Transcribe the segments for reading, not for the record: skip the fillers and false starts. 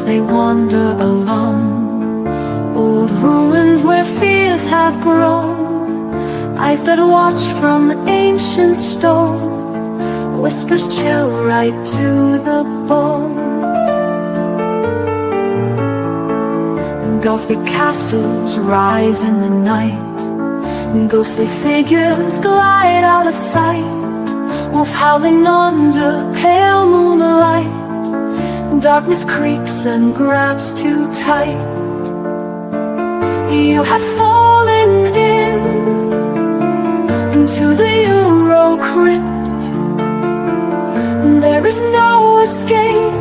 they wander along old ruins where fears have grown. Eyes that watch from ancient stone, whispers chill right to the bone. Gothic castles rise in the night, ghostly figures glide out of sight, wolf howling under pale moonlight. Darkness creeps and grabs too tight. You have fallen into the EuroCrypt. There is no escape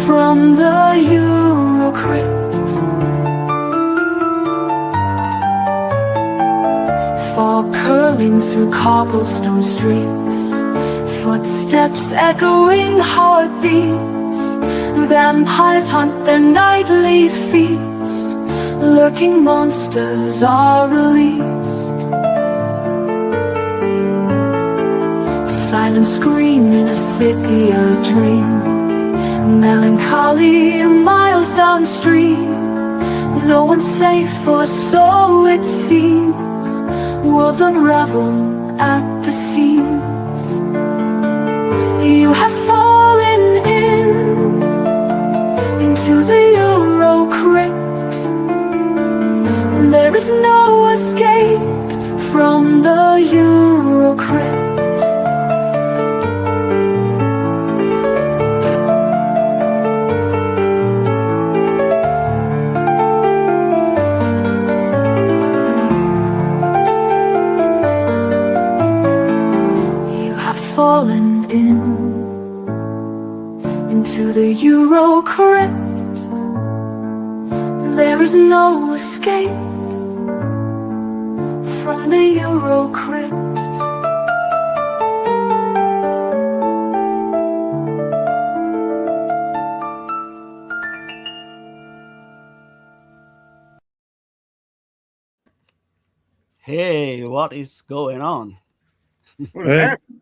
from the EuroCrypt. Fog curling through cobblestone streets, footsteps echoing heartbeats. Vampires hunt their nightly feast, lurking monsters are released. Silent scream in a sepia dream, melancholy miles downstream. No one's safe, or so it seems. Worlds unravel at the seams. You have fallen into the EuroCrypt. There is no escape from the EuroCrypt. Fallen into the EuroCrypt. There is no escape from the EuroCrypt. Hey, what is going on? What is happening?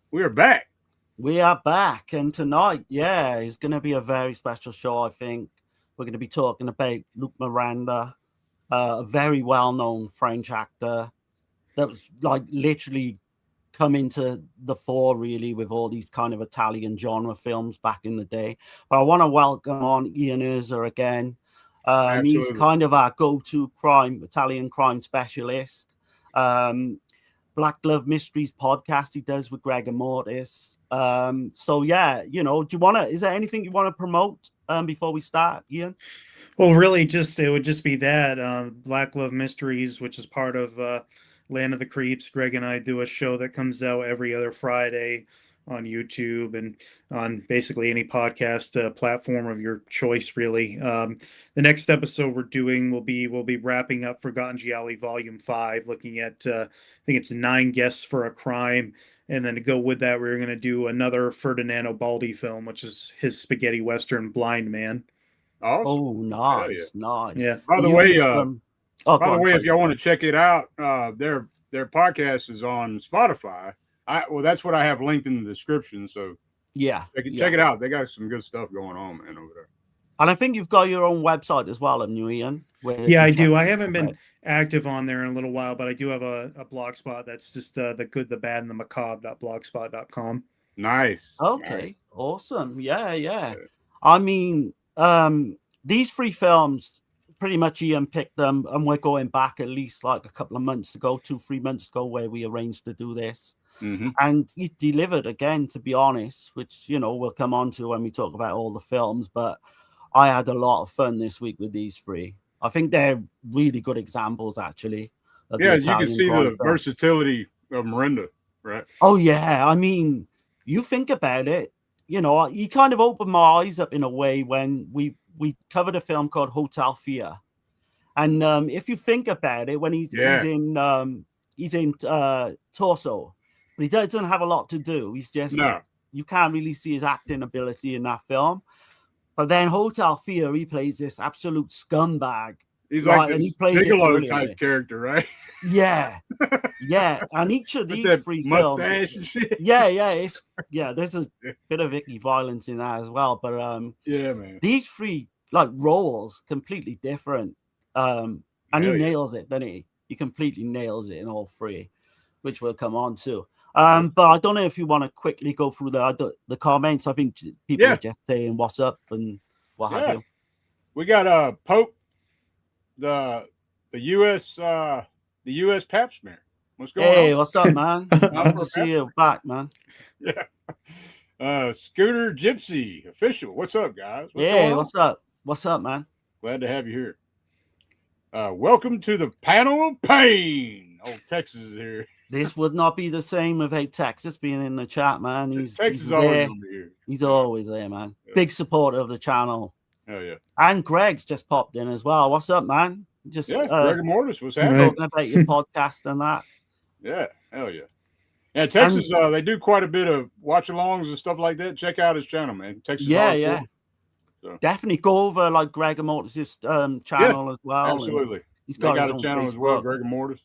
We are back. We are back, and tonight, is going to be a very special show, I think. We're going to be talking about Luc Merenda, a very well-known French actor that was like literally come into the fore really with all these kind of Italian genre films back in the day. But I want to welcome on Ian Urza again. He's kind of our go-to Italian crime specialist. Black Glove Mysteries podcast he does with Greg and Mortis. So yeah, do you is there anything you want to promote before we start, Ian? Well, really it would just be that Black Glove Mysteries, which is part of Land of the Creeps. Greg and I do a show that comes out every other Friday on YouTube and on basically any podcast platform of your choice, really. The next episode we're doing we'll be wrapping up Forgotten Gialli Volume 5, looking at I think it's 9 guests for a crime, and then to go with that we're going to do another Ferdinando Baldi film, which is his spaghetti western Blind Man. Awesome. Oh, nice. Yeah. By the way, if y'all want to check it out, their podcast is on Spotify. That's what I have linked in the description. So check it out. They got some good stuff going on, man, over there. And I think you've got your own website as well, haven't you, Ian? Yeah, I do. I haven't been active on there in a little while, but I do have a blog spot that's just the good, the bad, and the macabre.blogspot.com. Nice. Okay. Nice. Awesome. Yeah. I mean, these 3 films, pretty much Ian picked them, and we're going back at least like a couple of months ago, 2-3 months ago, where we arranged to do this. Mm-hmm. And he delivered again, to be honest, which we'll come on to when we talk about all the films. But I had a lot of fun this week with these 3. I think they're really good examples, actually. Yeah, you can see the versatility of Merenda, right? Oh yeah, I mean, you think about it. He kind of opened my eyes up in a way when we covered a film called Hotel Fear, and if you think about it, when he's in Torso. But he doesn't have a lot to do. He's just you can't really see his acting ability in that film. But then Hotel Fear, he plays this absolute scumbag. He's like this gigolo type character, right? Yeah. And each of these 3 films, and shit. There's a bit of icky violence in that as well. But man, these 3 like roles completely different. And he nails it, doesn't he? He completely nails it in all three, which we'll come on to. But I don't know if you want to quickly go through the comments. I think people are just saying what's up and what have you. We got Pope, the U.S. Pap smear. What's going on? Hey, what's up, man? Nice to see you back, man. Yeah. Scooter Gypsy official. What's up, guys? What's up? What's up, man? Glad to have you here. Welcome to the panel of pain. Old Texas is here. This would not be the same without Texas being in the chat, man. Texas always gonna be here. He's always there, man. Yeah. Big supporter of the channel. Oh yeah. And Greg's just popped in as well. What's up, man? Just Greg Mortis was happening. Talking about your podcast and that. Yeah, hell yeah. Yeah, Texas, they do quite a bit of watch-alongs and stuff like that. Check out his channel, man. Texas. Yeah. So. Definitely go over like Greg Mortis' channel as well. Absolutely. He's got a channel as well, Greg Mortis.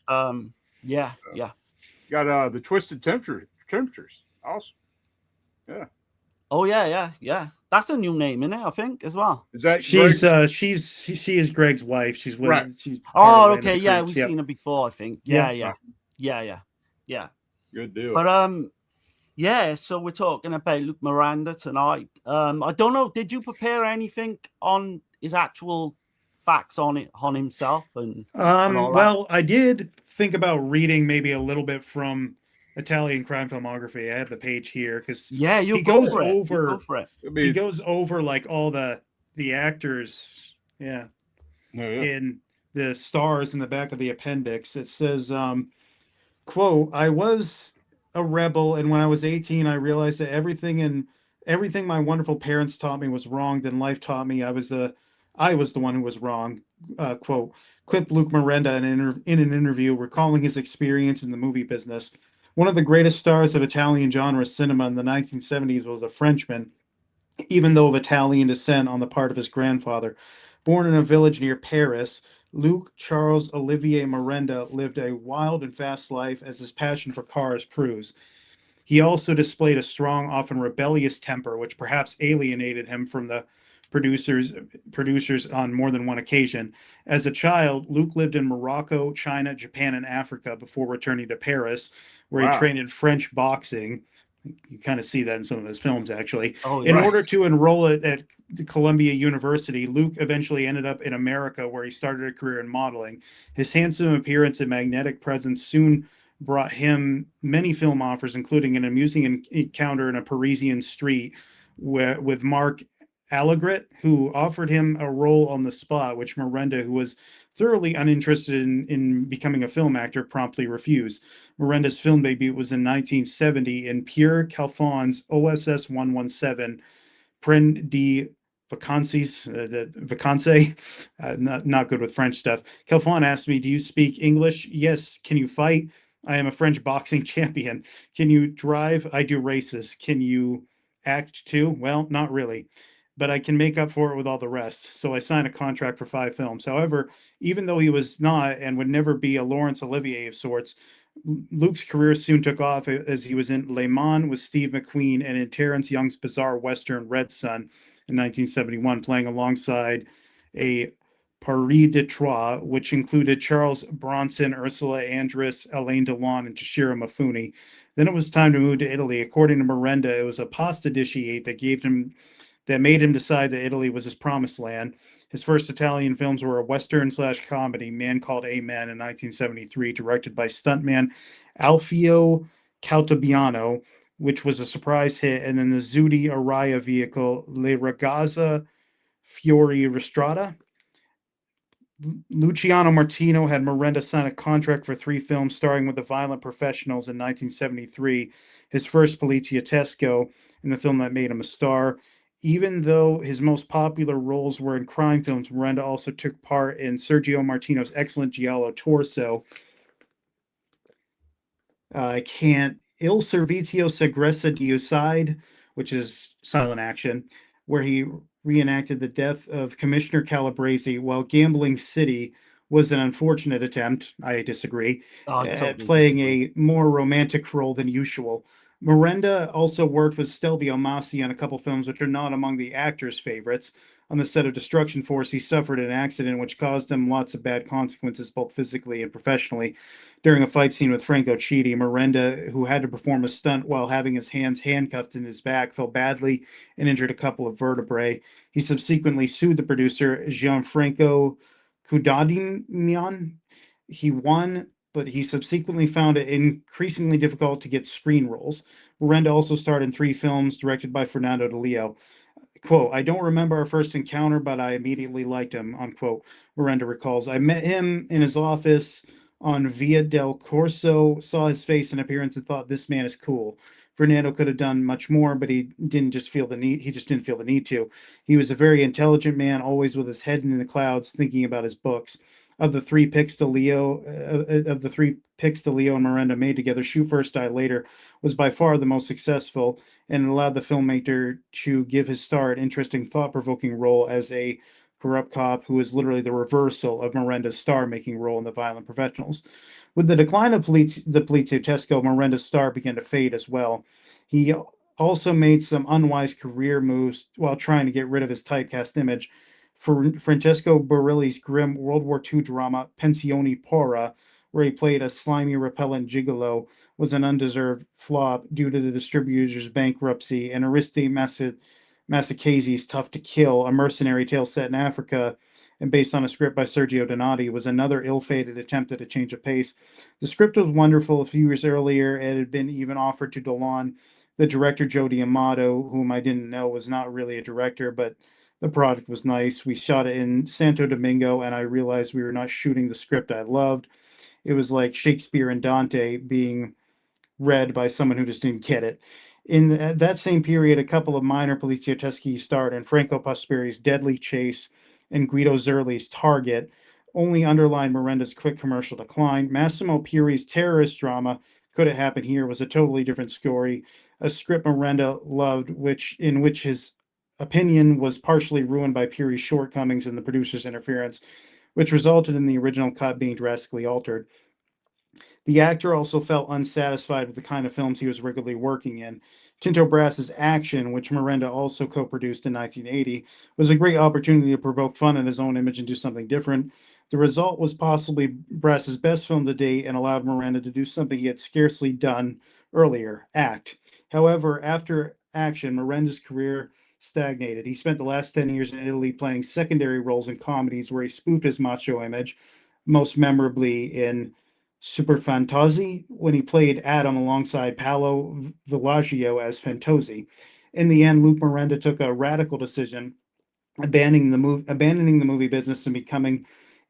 Yeah. Got the Twisted Temperatures. Awesome. Yeah. Oh yeah. That's a new name, isn't it? I think as well. Is that she is Greg's wife. She's with, right. She's okay. Yeah, we've seen her before. I think. Yeah. Good deal. But so we're talking about Luke Merenda tonight. I don't know. Did you prepare anything on his actual facts on himself and all well, I did think about reading maybe a little bit from Italian crime filmography. I have the page here because he goes over like all the actors in the stars in the back of the appendix. It says quote, I was a rebel, and when I was 18 I realized that everything my wonderful parents taught me was wrong. Then life taught me I was the one who was wrong. Quote, quipped Luke Merenda in an interview recalling his experience in the movie business. One of the greatest stars of Italian genre cinema in the 1970s was a Frenchman, even though of Italian descent on the part of his grandfather. Born in a village near Paris, Luke Charles Olivier Merenda lived a wild and fast life, as his passion for cars proves. He also displayed a strong, often rebellious temper, which perhaps alienated him from the producers on more than one occasion. As a child, Luke lived in Morocco, China, Japan, and Africa before returning to Paris, where he trained in French boxing. You kind of see that in some of his films, actually. In order to enroll at Columbia University, Luke eventually ended up in America, where he started a career in modeling. His handsome appearance and magnetic presence soon brought him many film offers, including an amusing encounter in a Parisian street with Mark Allegret, who offered him a role on the spot, which Merenda, who was thoroughly uninterested in becoming a film actor, promptly refused. Merenda's film debut was in 1970 in Pierre Calfon's OSS 117, Pren de Vacances, not good with French stuff. Calfon asked me, do you speak English? Yes. Can you fight? I am a French boxing champion. Can you drive? I do races. Can you act too? Well, not really, but I can make up for it with all the rest. So I signed a contract for 5 films. However, even though he was not and would never be a Laurence Olivier of sorts, Luke's career soon took off as he was in Le Mans with Steve McQueen and in Terrence Young's bizarre Western Red Sun in 1971, playing alongside a Paris de Troyes, which included Charles Bronson, Ursula Andress, Alain Delon, and Toshiro Mifune. Then it was time to move to Italy. According to Merenda, it was a pasta dish he ate that made him decide that Italy was his promised land. His first Italian films were a Western/comedy, Man Called Amen, in 1973, directed by stuntman Alfio Caltabiano, which was a surprise hit, and then the Zudi Araya vehicle, Le Ragazza Fiori Restrada. Luciano Martino had Merenda sign a contract for 3 films starring with the Violent Professionals in 1973, his first poliziesco in the film that made him a star. Even though his most popular roles were in crime films, Merenda also took part in Sergio Martino's excellent giallo Torso. Il Servizio Segresta di Uside, which is silent action, where he reenacted the death of Commissioner Calabrese, while Gambling City was an unfortunate attempt, I disagree, at playing a more romantic role than usual. Merenda also worked with Stelvio Massi on a couple films which are not among the actor's favorites. On the set of Destruction Force, he suffered an accident which caused him lots of bad consequences, both physically and professionally. During a fight scene with Franco Chidi, Merenda, who had to perform a stunt while having his hands handcuffed in his back, fell badly and injured a couple of vertebrae. He subsequently sued the producer, Gianfranco Cudadinian. He won, but he subsequently found it increasingly difficult to get screen roles. Merenda also starred in 3 films directed by Fernando de Leo. Quote, I don't remember our first encounter, but I immediately liked him, unquote. Merenda recalls, I met him in his office on Via del Corso, saw his face and appearance and thought, this man is cool. Fernando could have done much more, but he just didn't feel the need to. He was a very intelligent man, always with his head in the clouds, thinking about his books. Of the three picks de Leo and Merenda made together, Shoot First, Die Later was by far the most successful, and allowed the filmmaker to give his star an interesting, thought-provoking role as a corrupt cop who is literally the reversal of Merenda's star-making role in The Violent Professionals. With the decline of the Poliziottesco, Merenda's star began to fade as well. He also made some unwise career moves while trying to get rid of his typecast image. For Francesco Barilli's grim World War II drama Pensione Pora, where he played a slimy, repellent gigolo, was an undeserved flop due to the distributor's bankruptcy, and Ariste Massacase's Tough to Kill, a mercenary tale set in Africa and based on a script by Sergio Donati, was another ill-fated attempt at a change of pace. The script was wonderful. A few years earlier, it had been even offered to Dolan. The director, Joe D'Amato, whom I didn't know was not really a director, but the project was nice. We shot it in Santo Domingo, and I realized we were not shooting the script I loved. It was like Shakespeare and Dante being read by someone who just didn't get it. In that same period, a couple of minor Poliziotteschi starred in Franco Prosperi's Deadly Chase and Guido Zerli's Target, only underlined Merenda's quick commercial decline. Massimo Puri's terrorist drama, Could It Happen Here, was a totally different story, a script Merenda loved, in which his opinion was partially ruined by Puri's shortcomings and the producer's interference, which resulted in the original cut being drastically altered. The actor also felt unsatisfied with the kind of films he was regularly working in. Tinto Brass's Action, which Merenda also co-produced in 1980, was a great opportunity to provoke fun in his own image and do something different. The result was possibly Brass's best film to date and allowed Merenda to do something he had scarcely done earlier, act. However, after Action, Merenda's career stagnated. He spent the last 10 years in Italy playing secondary roles in comedies where he spoofed his macho image, most memorably in Super Fantozzi, when he played Adam alongside Paolo Villaggio as Fantozzi. In the end, Luke Merenda took a radical decision, abandoning the movie business and becoming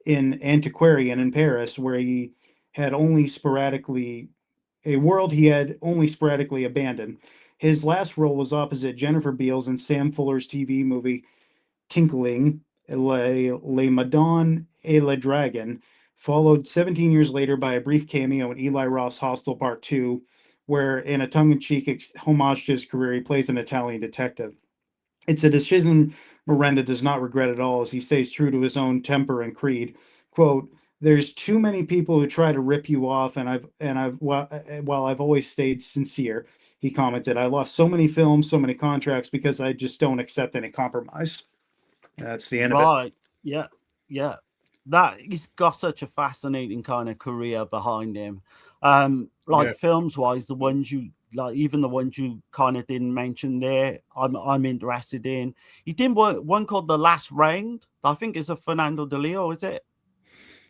an antiquarian in Paris, where he had only sporadically abandoned. His last role was opposite Jennifer Beals in Sam Fuller's TV movie Tinkling, Les Madone et le Dragon, followed 17 years later by a brief cameo in Eli Roth's Hostel Part 2, where in a tongue-in-cheek homage to his career, he plays an Italian detective. It's a decision Merenda does not regret at all, as he stays true to his own temper and creed. Quote, there's too many people who try to rip you off, while I've always stayed sincere, he commented. I lost so many films, so many contracts because I just don't accept any compromise. That's the end of it. Right. Yeah. Yeah. He's got such a fascinating kind of career behind him. Films wise, the ones you like, even the ones you kind of didn't mention there, I'm interested in. He did one called The Last Round. I think it's a Fernando de Leo, is it?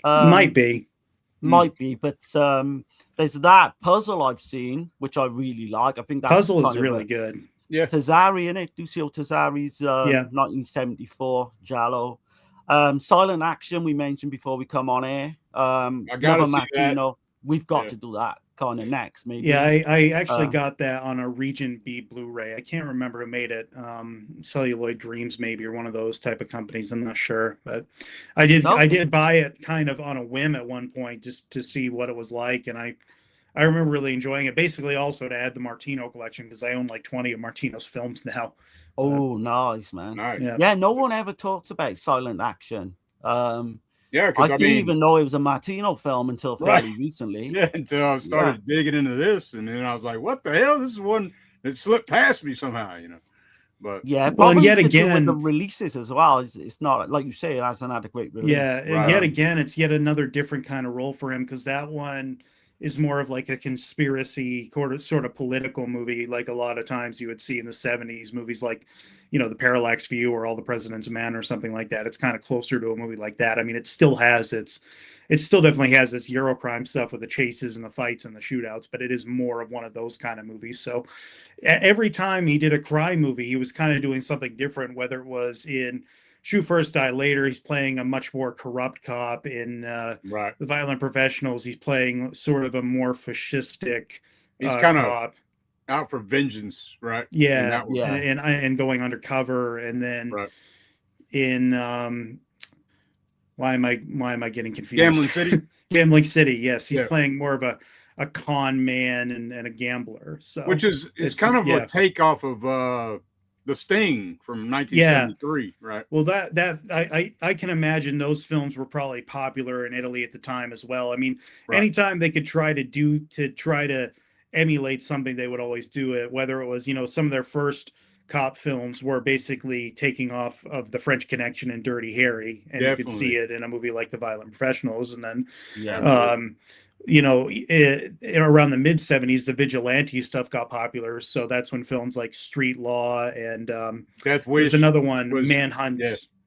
Might be, but there's that Puzzle I've seen, which I really like. I think that's Puzzle is really good. Yeah, Tazzari in it. Lucio Tazzari's 1974 Giallo. Silent Action we mentioned before we come on air. Martino. We've got to do that kind of next, maybe. Yeah, I actually got that on a Regent B Blu-ray. I can't remember who made it. Celluloid Dreams, maybe, or one of those type of companies. I'm not sure, but I did buy it kind of on a whim at one point just to see what it was like, and I remember really enjoying it. Basically, also to add the Martino collection because I own like 20 of Martino's films now. Oh, nice, man! Nice. Yeah, no one ever talks about Silent Action. Yeah, because I didn't even know it was a Martino film until fairly recently. Yeah, until I started digging into this, and then I was like, "What the hell? This is one that slipped past me somehow," But yeah, probably yet again with the releases as well. It's not like you say it has an adequate release. Yeah, and yet again, it's yet another different kind of role for him because that one is more of like a conspiracy sort of political movie, like a lot of times you would see in the 70s movies like, The Parallax View or All the President's Men or something like that. It's kind of closer to a movie like that. I mean, it still definitely has this Eurocrime stuff with the chases and the fights and the shootouts, but it is more of one of those kind of movies. So every time he did a crime movie, he was kind of doing something different, whether it was in Shoot First, Die Later, he's playing a much more corrupt cop. In The Violent Professionals, he's playing sort of a more fascistic he's kind of out for vengeance, right? Yeah, and going undercover. And then in why am I getting confused? Gambling City. Gambling City, yes. He's playing more of a con man and a gambler. So which is kind of a takeoff of The Sting from 1973, right? Well, that I can imagine those films were probably popular in Italy at the time as well. I mean, anytime they could try to emulate something, they would always do it. Whether it was, some of their first cop films were basically taking off of The French Connection and Dirty Harry, and you could see it in a movie like The Violent Professionals, and then around the mid 70s, the vigilante stuff got popular. So that's when films like Street Law and Death Wish, there's another one, Manhunt.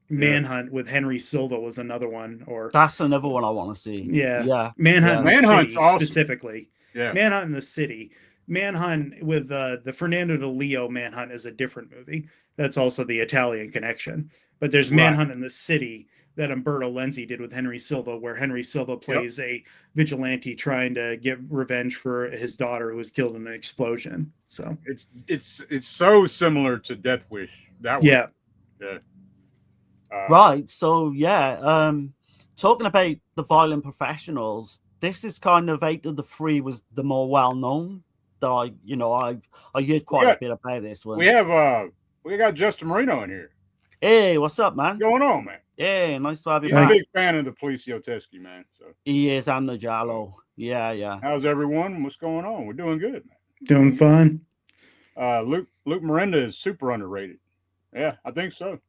Manhunt with Henry Silva was another one. Or that's another one I want to see. Manhunt Manhunt's awesome. Specifically. Manhunt in the City. Manhunt with the Fernando de Leo Manhunt is a different movie. That's also the Italian connection. But there's Manhunt in the City that Umberto Lenzi did with Henry Silva, where Henry Silva plays a vigilante trying to get revenge for his daughter who was killed in an explosion. So it's so similar to Death Wish. That one. Yeah. Right. So talking about The Violent Professionals, this is kind of out of the three was the more well known. That I heard quite a bit about this one. We got Justin Marino in here. Hey, what's up, man? What's going on, man? Yeah, nice to have you back. I'm a big fan of the Policio Teskey, man. So he is, and the Giallo. Yeah. How's everyone? What's going on? We're doing good, man. Doing fine. Luke Merenda is super underrated. Yeah, I think so.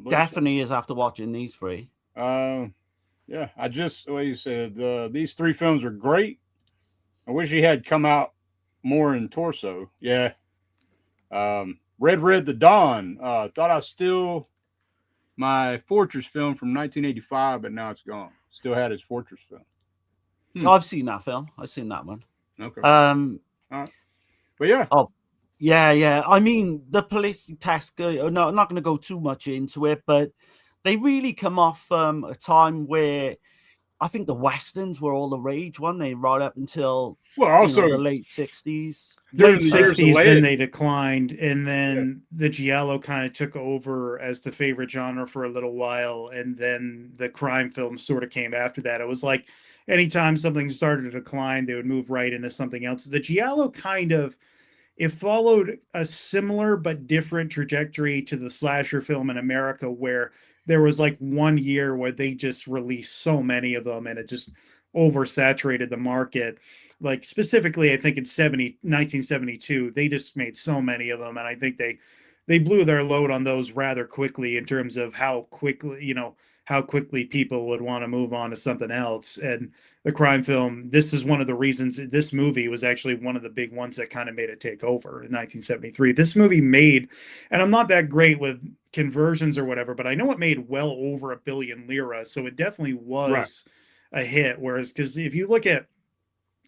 Definitely is after watching these three. I just you said these three films are great. I wish he had come out more in Torso. Yeah. Red the Dawn. Thought I still my Fortress film from 1985, but now it's gone. Still had his Fortress film. I've seen that film. I've seen that one. Okay. All right. But yeah. Oh, yeah. I mean, the Police Task. No, I'm not going to go too much into it, but they really come off a time where I think the Westerns were all the rage, weren't they? Right up until the late 60s. Late 60s, then they declined, and then the Giallo kind of took over as the favorite genre for a little while, and then the crime films sort of came after that. It was like anytime something started to decline, they would move right into something else. The Giallo it followed a similar but different trajectory to the slasher film in America, where there was like 1 year where they just released so many of them and it just oversaturated the market. Like specifically, I think in 1972, they just made so many of them. And I think they blew their load on those rather quickly in terms of how quickly people would want to move on to something else. And the crime film, this is one of the reasons this movie was actually one of the big ones that kind of made it take over in 1973. This movie made, and I'm not that great with conversions or whatever, but I know it made well over $1 billion lira. So it definitely was a hit. Whereas, because if you look at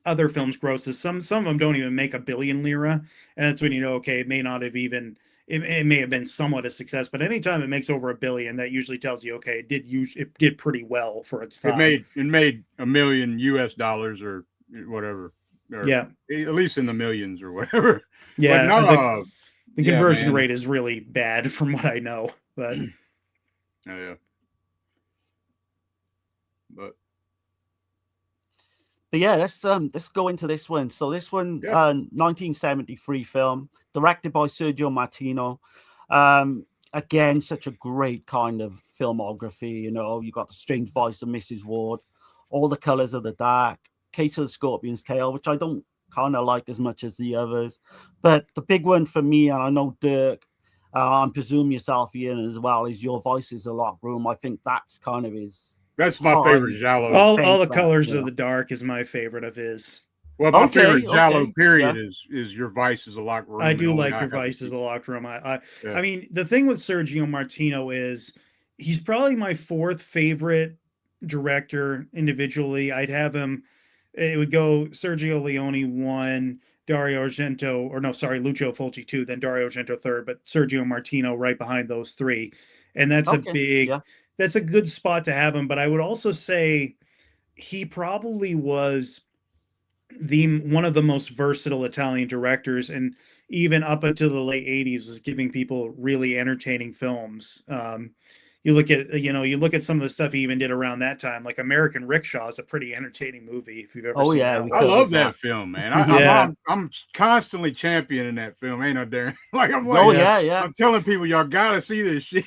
other films' grosses, some of them don't even make $1 billion lira. And that's when it may not have even, it may have been somewhat a success, but anytime it makes over $1 billion, that usually tells you, okay, it did pretty well for its time. It made $1 million US or whatever. Or at least in the millions or whatever. Yeah. No, the conversion rate is really bad from what I know, but. Oh yeah. But yeah, let's go into this one. So this one, 1973 film, directed by Sergio Martino. again, such a great kind of filmography. You know, you got The Strange Voice of Mrs. Ward, All the Colors of the Dark, Case of the Scorpion's Tail, which I don't kind of like as much as the others. But the big one for me, and I know Dirk, I presume yourself, Ian, as well, is Your Voice is a Locked Room. I think that's kind of his. That's my favorite Giallo. All the Colors of the Dark is my favorite of his. Well, my favorite Giallo period is Your Vice is a Locked Room. I do like Your Vice is a Locked Room. I mean, the thing with Sergio Martino is he's probably my fourth favorite director individually. I'd have him. It would go Sergio Leone 1, Dario Argento, or no, sorry, Lucio Fulci 2, then Dario Argento 3rd, but Sergio Martino right behind those three. And that's that's a good spot to have him. But I would also say he probably was one of the most versatile Italian directors, and even up until the late 80s was giving people really entertaining films. You look at some of the stuff he even did around that time, like American Rickshaw is a pretty entertaining movie if you've ever seen that. I love that film, man. I'm constantly championing that film. Ain't no Darren? I'm telling people y'all gotta see this shit.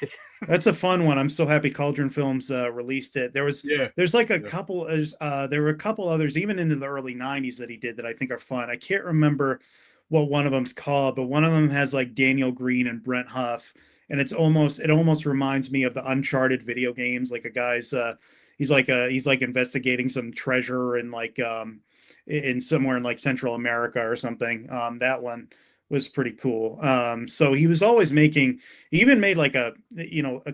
That's a fun one. I'm so happy Cauldron Films released it. There's like a couple. There were a couple others even into the early 90s that he did that I think are fun. I can't remember what one of them's called, but one of them has like Daniel Green and Brent Huff. And it almost reminds me of the Uncharted video games. Like a guy's, he's like investigating some treasure in like in somewhere in like Central America or something. That one was pretty cool. So he was always he even made like a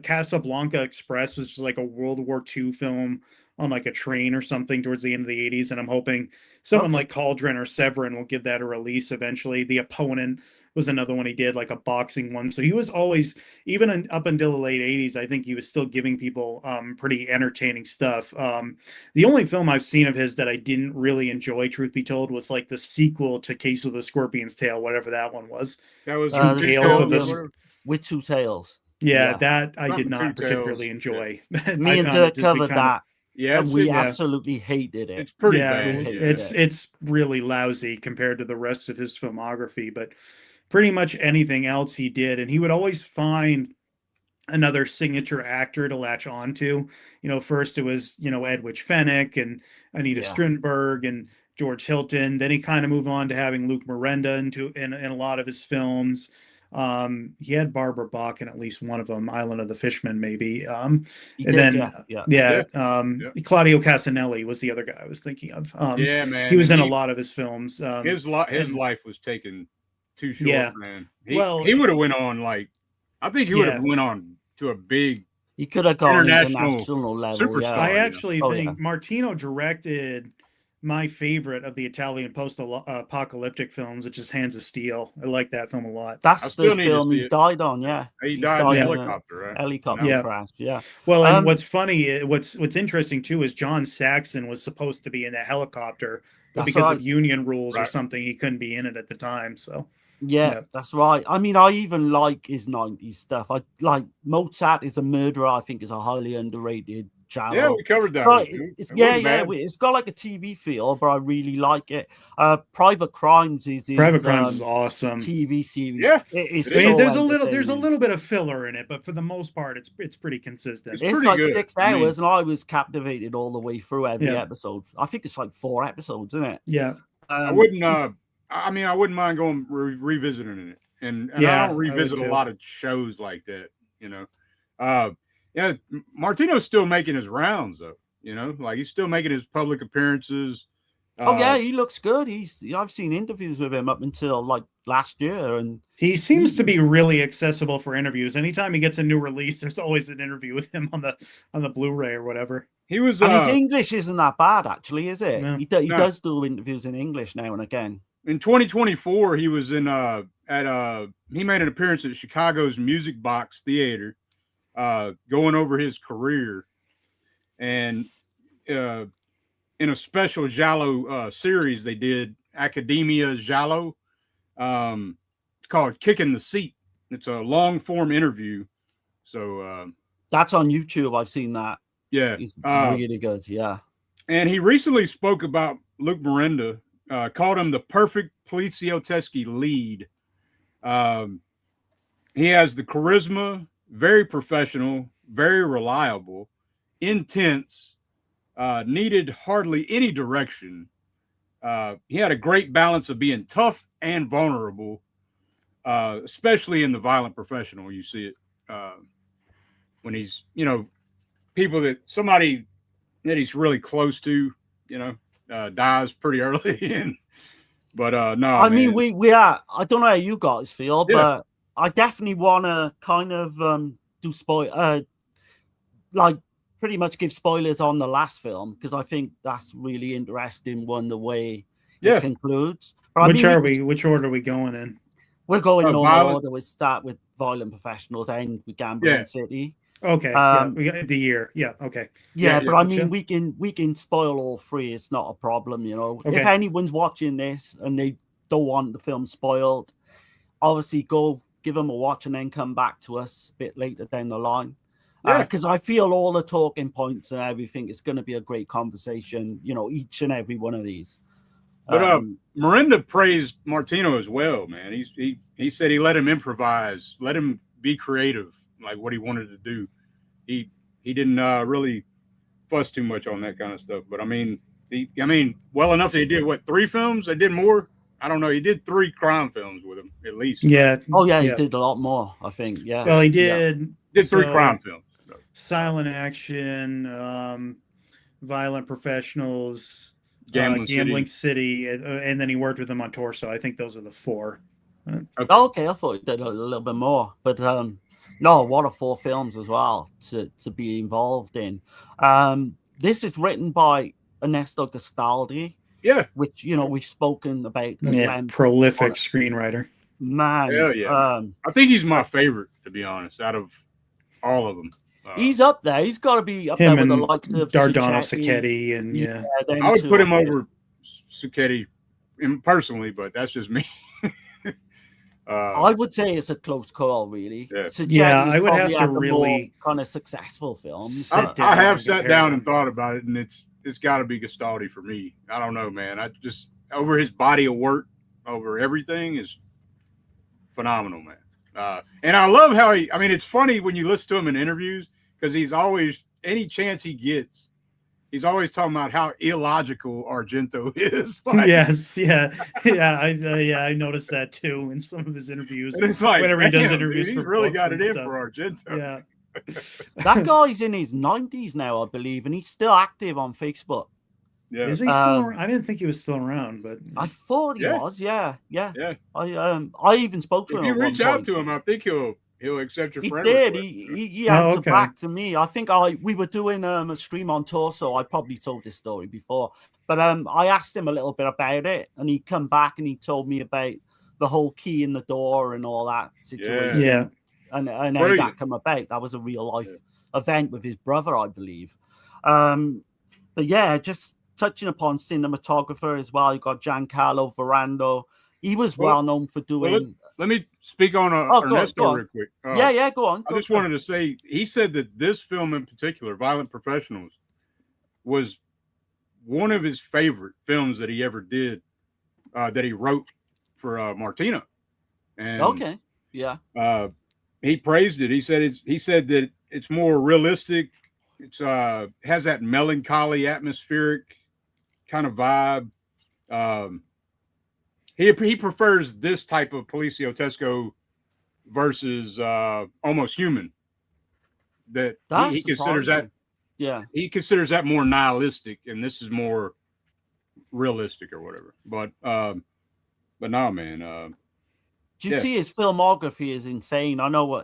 Casablanca Express, which is like a World War II film on like a train or something towards the end of the 80s. And I'm hoping someone like Cauldron or Severin will give that a release eventually. The Opponent was another one he did, like a boxing one. So he was always, even up until the late 80s, I think he was still giving people pretty entertaining stuff. The only film I've seen of his that I didn't really enjoy, truth be told, was like the sequel to Case of the Scorpion's Tail, whatever that one was. That was with Two Tails. Yeah, that I did not particularly enjoy. Me and Dirk covered that. Yeah, and we absolutely hated it. It's pretty bad. It's really lousy compared to the rest of his filmography, but pretty much anything else he did, and he would always find another signature actor to latch onto. First it was Edwidge Fenwick and Anita Strindberg and George Hilton. Then he kind of moved on to having Luke Merenda in a lot of his films. He had Barbara Bach in at least one of them, Island of the Fisherman, maybe. Claudio Casanelli was the other guy I was thinking of. Man, he was in a lot of his films. His life was taken too short, man. He would have went on I think he would have went on to a big. He could have gone international level. Superstar, I actually think Martino directed my favorite of the Italian post-apocalyptic films, which is Hands of Steel. I like that film a lot. That's the film he died on, He died in a helicopter, right? Helicopter crash, yeah. Well, and what's funny, what's interesting too, is John Saxon was supposed to be in the helicopter, but because of union rules or something, he couldn't be in it at the time, so... Yeah, that's right. I mean, I even like his 90s stuff. I like Mozart is a Murderer, I think is a highly underrated channel. Yeah, we covered that. It's got like a TV feel, but I really like it. Private Crimes is awesome TV series. Yeah, there's a little bit of filler in it, but for the most part, it's pretty consistent. It's like good. 6 hours, and I was captivated all the way through every episode. I think it's like 4 episodes, isn't it? Yeah, I wouldn't. I wouldn't mind going revisiting it, and I don't revisit a lot of shows like that. Martino's still making his rounds though. He's still making his public appearances. He looks good. I've seen interviews with him up until like last year, and he seems to be really accessible for interviews. Anytime he gets a new release, there's always an interview with him on the Blu-ray or whatever. He was, and his English isn't that bad, actually, is it? No. He does do interviews in English now and again. In 2024, he was he made an appearance at Chicago's Music Box Theater, going over his career, and in a special Giallo series they did, Academia Giallo, called Kicking the Seat. It's a long form interview, so that's on YouTube. I've seen that. Yeah, he's really good. Yeah, and he recently spoke about Luke Merenda. Called him the perfect Poliziotteschi lead. He has the charisma, very professional, very reliable, intense, needed hardly any direction. He had a great balance of being tough and vulnerable, especially in The Violent Professional. You see it when he's, people somebody that he's really close to, dies pretty early. But no, I mean, we are. I don't know how you guys feel, Yeah. but I definitely want to kind of do like pretty much give spoilers on the last film, because I think that's really interesting. The way it concludes. But which order are we going in? We're going normal order. We start with Violent Professionals, end with Gambling City. Okay. The year. Yeah. Okay. Yeah, but I mean, we can spoil all three. It's not a problem, Okay. If anyone's watching this and they don't want the film spoiled, obviously go give them a watch and then come back to us a bit later down the line. Because I feel all the talking points and everything, it's going to be a great conversation, each and every one of these. But Merenda praised Martino as well, man. He said he let him improvise, let him be creative, like what he wanted to do. He didn't really fuss too much on that kind of stuff. But I mean, well enough that he did 3 films? They did more. I don't know. He did 3 crime films with him at least. Yeah. Oh yeah, he did a lot more, I think. Yeah. Well, he did. Did 3 crime films. So. Silent Action, Violent Professionals, Gambling City, and then he worked with them on Torso. I think those are the 4. Okay, I thought he did a little bit more, but no, what a 4 films as well to be involved in. This is written by Ernesto Gastaldi. Yeah, which we've spoken about. Prolific screenwriter. Man, I think he's my favorite, to be honest, out of all of them. He's up there. He's got to be up there with the likes of Dardano Sacchetti, and I would put him over Sacchetti personally, but that's just me. I would say it's a close call, really. Yeah, I would have to really kind of successful films. I have sat down and thought about it, and it's got to be Gastaldi for me. I don't know, man. I just over his body of work, over everything is phenomenal, man. And I love how it's funny when you listen to him in interviews, because he's always, any chance he gets, he's always talking about how illogical Argento is. Yes, I noticed that too in some of his interviews. And it's like, whenever he does interviews, he's really got it in for Argento. Yeah, that guy's in his 90s now, I believe, and he's still active on Facebook. Yeah, is he still around? I didn't think he was still around, but I thought he was. Yeah. I even spoke to him. If you reach out to him, I think he'll accept your friend request. He did. He answered back to me. I think we were doing a stream on Torso. I probably told this story before, but I asked him a little bit about it, and he come back and he told me about the whole key in the door and all that situation. Yeah. And how that come about. That was a real life event with his brother, I believe. But yeah, just touching upon cinematographer as well. You got Giancarlo Verando. He was well known for doing. Let me speak on Ernesto real quick. Go on. I just wanted to say, he said that this film in particular, Violent Professionals, was one of his favorite films that he ever did, that he wrote for Martino. And he praised it. He said that it's more realistic. It's has that melancholy, atmospheric kind of vibe. He prefers this type of Poliziottesco versus Almost Human. That he considers that. Yeah, he considers that more nihilistic, and this is more realistic or whatever. But no, man. Do you see his filmography is insane? I know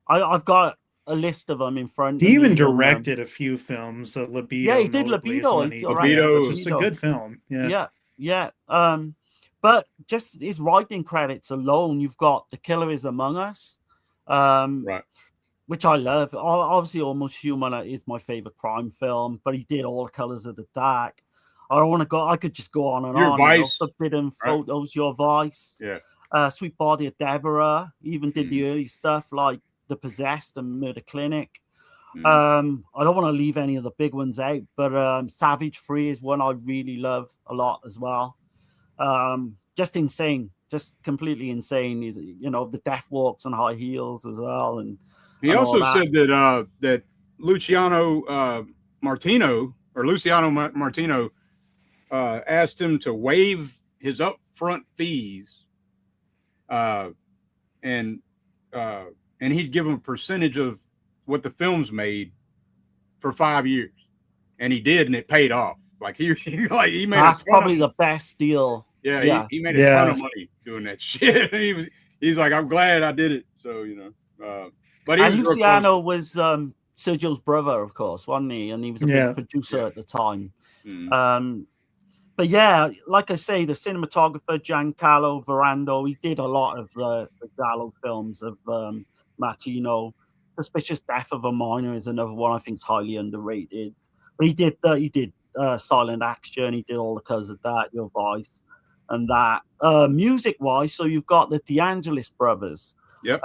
I've got a list of them in front. He even directed a few films. Libido. Yeah, he did Libido. Libido is a good film. Yeah. But just his writing credits alone, you've got The Killer Is Among Us, right, which I love. Obviously, Almost Human is my favorite crime film, but he did All the Colors of the Dark. I don't want to go. I could just go on and Your on. Vice, Forbidden Photos, Your Vice. Yeah. Sweet Body of Deborah. He even did the early stuff like The Possessed and Murder Clinic. I don't want to leave any of the big ones out, but Savage Free is one I really love a lot as well. Just insane, just completely insane. He's, the Death Walks on High Heels as well, and He also said that that Luciano Martino asked him to waive his upfront fees, and he'd give him a percentage of what the film's made for 5 years, and he did, and it paid off. Like he made. That's probably the best deal. Yeah, he made a ton of money doing that shit. He's like, I'm glad I did it. So but Luciano was Sergio's brother, of course, wasn't he? And he was a big producer at the time. But yeah, like I say, the cinematographer Giancarlo Verando, he did a lot of the Giallo films of Martino. Suspicious Death of a Minor is another one I think is highly underrated. But he did Silent Action, he did all the colors of that, Your Voice, and that. Music wise, so you've got the De Angelis brothers. Yep.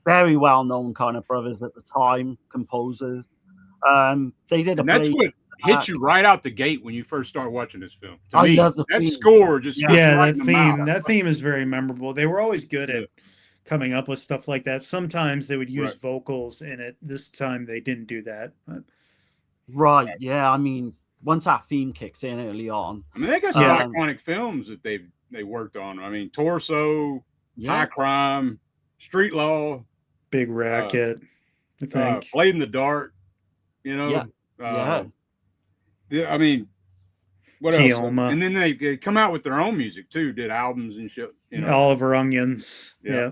Very well known kind of brothers at the time, composers. They did that's what hits you right out the gate when you first start watching this film. I love the that theme. score just right that theme. That theme is very memorable. They were always good at coming up with stuff like that. Sometimes they would use vocals in it. This time they didn't do that. Right. Yeah. I mean, once that theme kicks in early on. I mean, they got some iconic films that they worked on. I mean, Torso, High Crime, Street Law, Big Racket, I think. Blade in the Dark, you know. I mean, what else? And then they come out with their own music too, did albums and shit. You know? Oliver Onions. Yeah.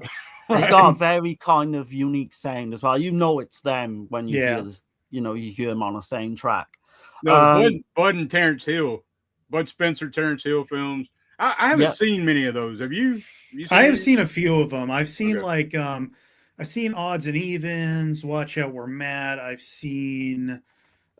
They got a very kind of unique sound as well. You know it's them when you hear this, you hear them on the same track. No, Bud and Terrence Hill, Bud Spencer, Terrence Hill films. I haven't seen many of those. Have you? I have seen a few of them. I've seen I've seen Odds and Evens, Watch Out We're Mad. I've seen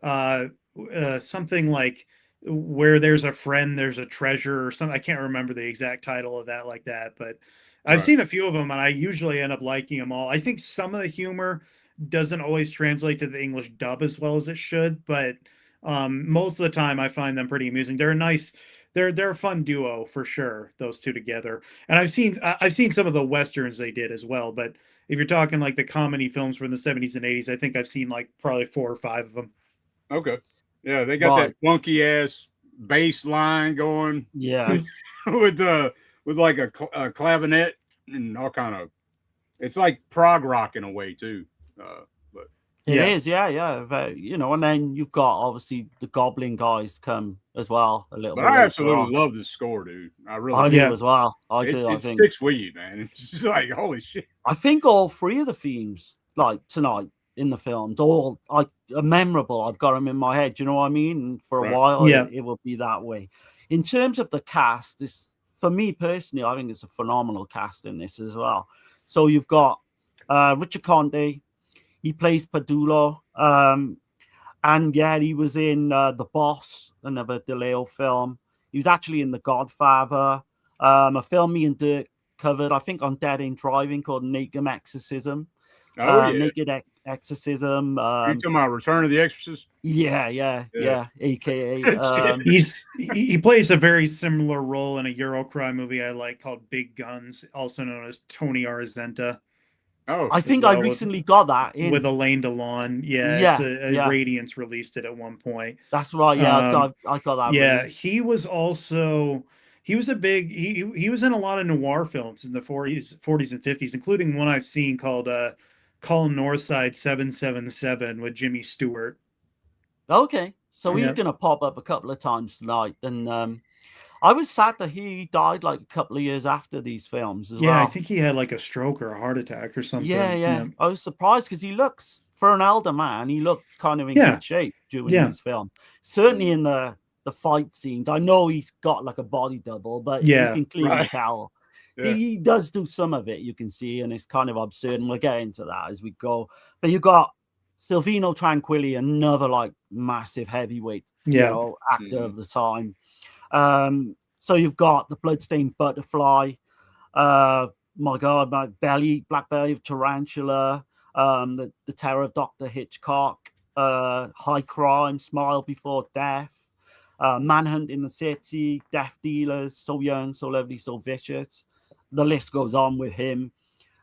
something like Where There's a Friend, There's a Treasure, or something. I can't remember the exact title of that like that, but I've seen a few of them, and I usually end up liking them all. I think some of the humor doesn't always translate to the English dub as well as it should, but most of the time I find them pretty amusing. They're a nice, they're a fun duo for sure, those two together. And I've seen some of the westerns they did as well, but if you're talking like the comedy films from the 70s and 80s, I think I've seen like probably 4 or 5 of them. Okay. Yeah, they got that funky ass bass line going. Yeah. with like a clavinet and all kind of, it's like prog rock in a way too. But it is, and then you've got obviously the Goblin guys come as well a little bit. But I absolutely love the score, dude. I do as well. I think sticks with you, man. It's just like holy shit. I think all 3 of the themes, like tonight in the films, all are memorable. I've got them in my head. You know what I mean? And for a while, it will be that way. In terms of the cast, this for me personally, I think it's a phenomenal cast in this as well. So you've got Richard Conte. He plays Padulo. And he was in The Boss, another DeLeo film. He was actually in The Godfather, a film me and Dirk covered, I think, on Dead Ain't Driving, called Naked Exorcism. Naked Exorcism. Are you talking about Return of the Exorcist? Yeah. AKA. He plays a very similar role in a Eurocrime movie I like called Big Guns, also known as Tony Arzenta. Oh, I think I recently got that in with Alain Delon. Radiance released it at one point. That's right. Yeah, I got that. Yeah, he was a big. He was in a lot of noir films in the 40s and 50s, including one I've seen called Call Northside 777 with Jimmy Stewart. Okay, so he's gonna pop up a couple of times tonight, and I was sad that he died like a couple of years after these films as well. Yeah, I think he had like a stroke or a heart attack or something. Yeah. I was surprised because he looks, for an elder man, he looked kind of in good shape during these films. Certainly in the fight scenes. I know he's got like a body double, but you can clearly tell. Yeah. He does do some of it, you can see, and it's kind of absurd, and we'll get into that as we go. But you got Silvino Tranquilli, another like massive heavyweight actor of the time. So you've got the Bloodstained Butterfly, my God, Black Belly of Tarantula, the Terror of Dr. Hitchcock, High Crime, Smile Before Death, Manhunt in the City, Death Dealers, So Young, So Lovely, So Vicious. The list goes on with him.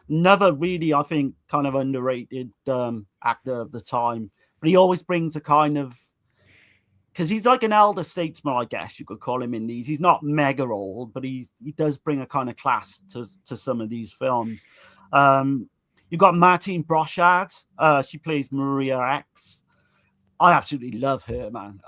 Another really, I think, kind of underrated actor of the time. But he always brings a kind of, because he's like an elder statesman, I guess you could call him in these. He's not mega old, but he does bring a kind of class to some of these films. You've got Martine Brochard. She plays Maria X. I absolutely love her, man.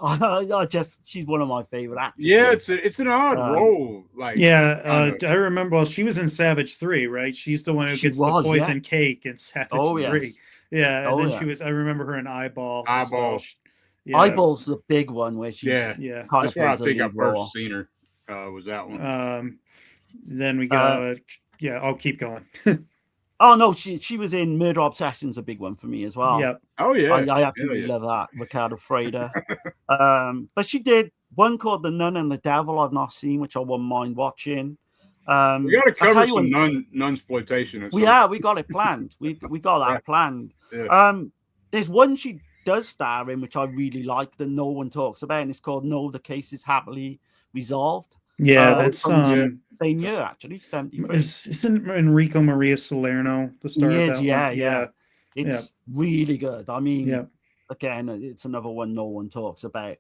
She's one of my favorite actors. Yeah, it's an odd role. Like, I remember. Well, she was in Savage 3, right? She's the one who gets the poison cake in Savage 3. Yes. Yeah, and then she was. I remember her in Eyeball. Eyeball. Yeah. Eyeball's the big one where she. Yeah. That's where I think I first seen her. Was that one? Then we got. I'll keep going. Oh no, she was in Murder Obsession's a big one for me as well. Yep. Oh yeah. I absolutely love that, Ricardo Freda. But she did one called The Nun and the Devil I've not seen, which I wouldn't mind watching. We got to cover some nunsploitation. We got it planned. We got that planned. Yeah. There's one she does star in, which I really like that no one talks about, and it's called No, the Case is Happily Resolved. Yeah, that's same year actually, 73. Isn't Enrico Maria Salerno the star of that one? Yeah. It's really good. I mean, again, it's another one no one talks about.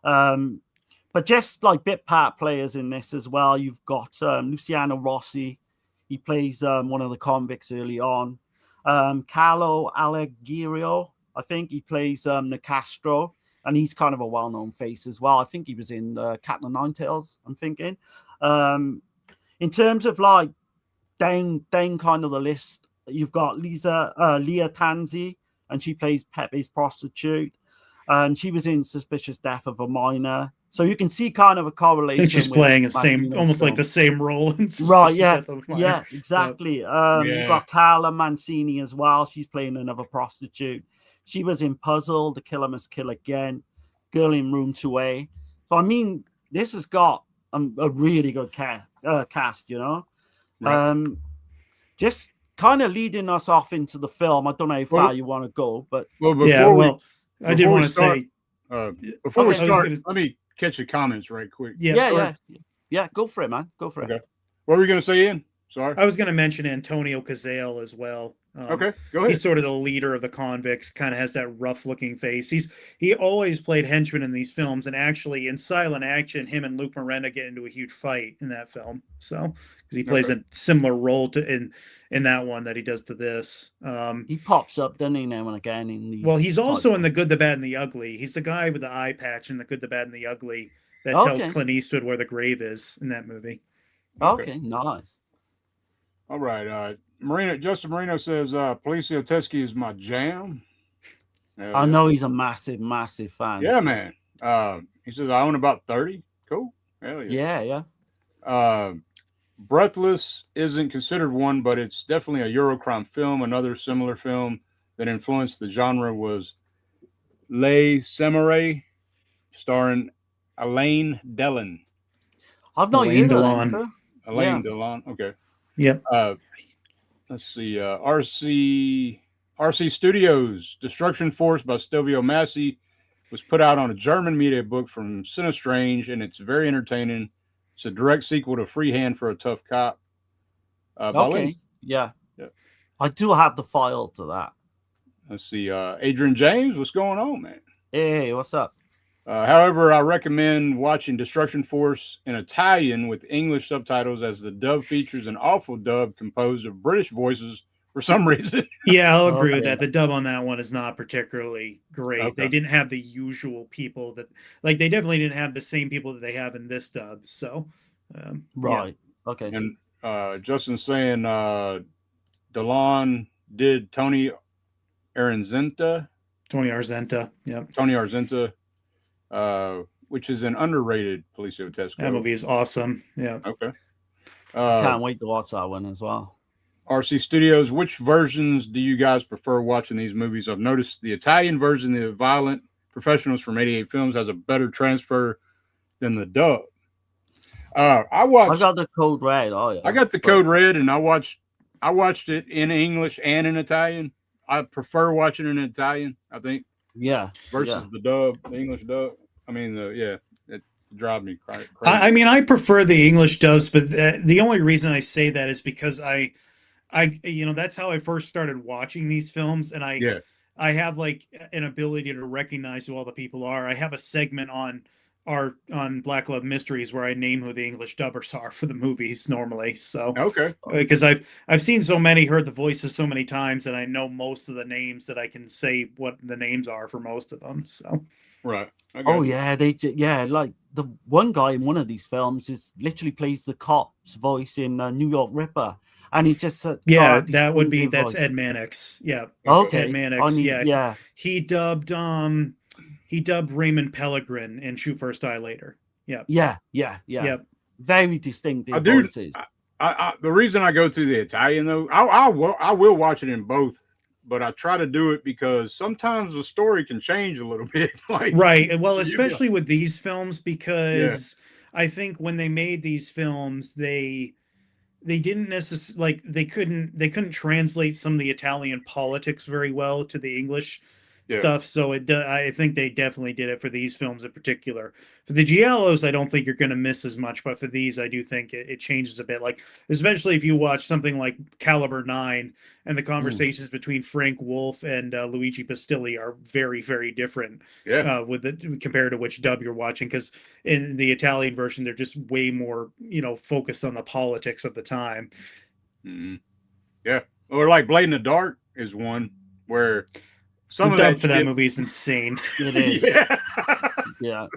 But just like bit part players in this as well, you've got Luciano Rossi. He plays one of the convicts early on. Carlo Allegirio, I think he plays Nicastro. And he's kind of a well-known face as well. I think he was in Cat and the Nine Tails, I'm thinking. In terms of like down kind of the list, you've got Leah Tanzi, and she plays Pepe's prostitute. She was in Suspicious Death of a Minor. So you can see kind of a correlation. I think she's playing almost like the same role in Right, yeah, exactly. You've got Carla Mancini as well. She's playing another prostitute. She was in Puzzle, The Killer Must Kill Again, Girl in Room 2A. So, I mean, this has got a really good cast, you know? Right. Just kind of leading us off into the film. I don't know how far you want to go, but... I did want to say... before we start, let me catch the comments right quick. Yeah, go for it, man. Go for it. What were you going to say, Ian? Sorry. I was going to mention Antonio Cazale as well. Okay, go ahead. He's sort of the leader of the convicts, kind of has that rough-looking face. He always played henchman in these films, and actually in Silent Action, him and Luke Merenda get into a huge fight in that film. So, because he plays a similar role in that one that he does to this. He pops up, doesn't he, now and again in these. Well, he's also in The Good, the Bad, and the Ugly. He's the guy with the eye patch in The Good, the Bad, and the Ugly that tells Clint Eastwood where the grave is in that movie. Okay, nice. All right. Justin Marino says Policio Teskey is my jam. I know he's a massive fan. Yeah, man. He says I own about 30. Cool. Hell yeah. Breathless isn't considered one, but it's definitely a Eurocrime film. Another similar film that influenced the genre was Les Samurai, starring Alain Delon. I've not heard of that. Alain Delon. Okay. Yep. Let's see. RC Studios, Destruction Force by Stelvio Massi, was put out on a German media book from Cinestrange, and it's very entertaining. It's a direct sequel to Freehand for a Tough Cop. Yeah. I do have the file to that. Let's see. Adrian James, what's going on, man? Hey, what's up? However, I recommend watching Destruction Force in Italian with English subtitles, as the dub features an awful dub composed of British voices for some reason. Yeah, I'll agree with that. The dub on that one is not particularly great. Okay. They didn't have the usual people they definitely didn't have the same people that they have in this dub. So, right. Yeah. Okay. And Justin's saying Delon did Tony Arzenta. Yep. Tony Arzenta. Which is an underrated Policio Teskey. That movie is awesome. Yeah. Okay. Can't wait to watch that one as well. RC Studios, which versions do you guys prefer watching these movies? I've noticed the Italian version, the Violent Professionals from 88 Films, has a better transfer than the dub. I got the Code Red. Oh yeah. I got the Code Red, and I watched it in English and in Italian. I prefer watching it in Italian, I think. Yeah. Versus the dub, the English dub. I mean, it drives me crazy. I mean, I prefer the English dubs, but the only reason I say that is because I that's how I first started watching these films, and I have like an ability to recognize who all the people are. I have a segment on Black Love Mysteries where I name who the English dubbers are for the movies normally. So because I've seen so many, heard the voices so many times, that I know most of the names, that I can say what the names are for most of them. So right. Oh yeah, like the one guy in one of these films literally plays the cop's voice in New York Ripper, and he's just that would be voice. Ed Mannix. Yeah. Okay. Ed Mannix. He dubbed Raymond Pellegrin in Shoot First Die Later. Yeah. Very distinctive voices. The reason I go to the Italian though, I will watch it in both, but I try to do it because sometimes the story can change a little bit. Right. Well, especially with these films, because I think when they made these films, they didn't necessarily they couldn't translate some of the Italian politics very well to the English stuff. So I think they definitely did it for these films in particular. For the Giallos, I don't think you're going to miss as much, but for these, I do think it changes a bit. Like, especially if you watch something like Caliber 9, and the conversations between Frank Wolf and Luigi Bastilli are very, very different compared to which dub you're watching. Because in the Italian version, they're just way more, focused on the politics of the time. Mm-hmm. Yeah. Or like Blade in the Dark is one where some the of dub for that movie is insane. It is. Yeah.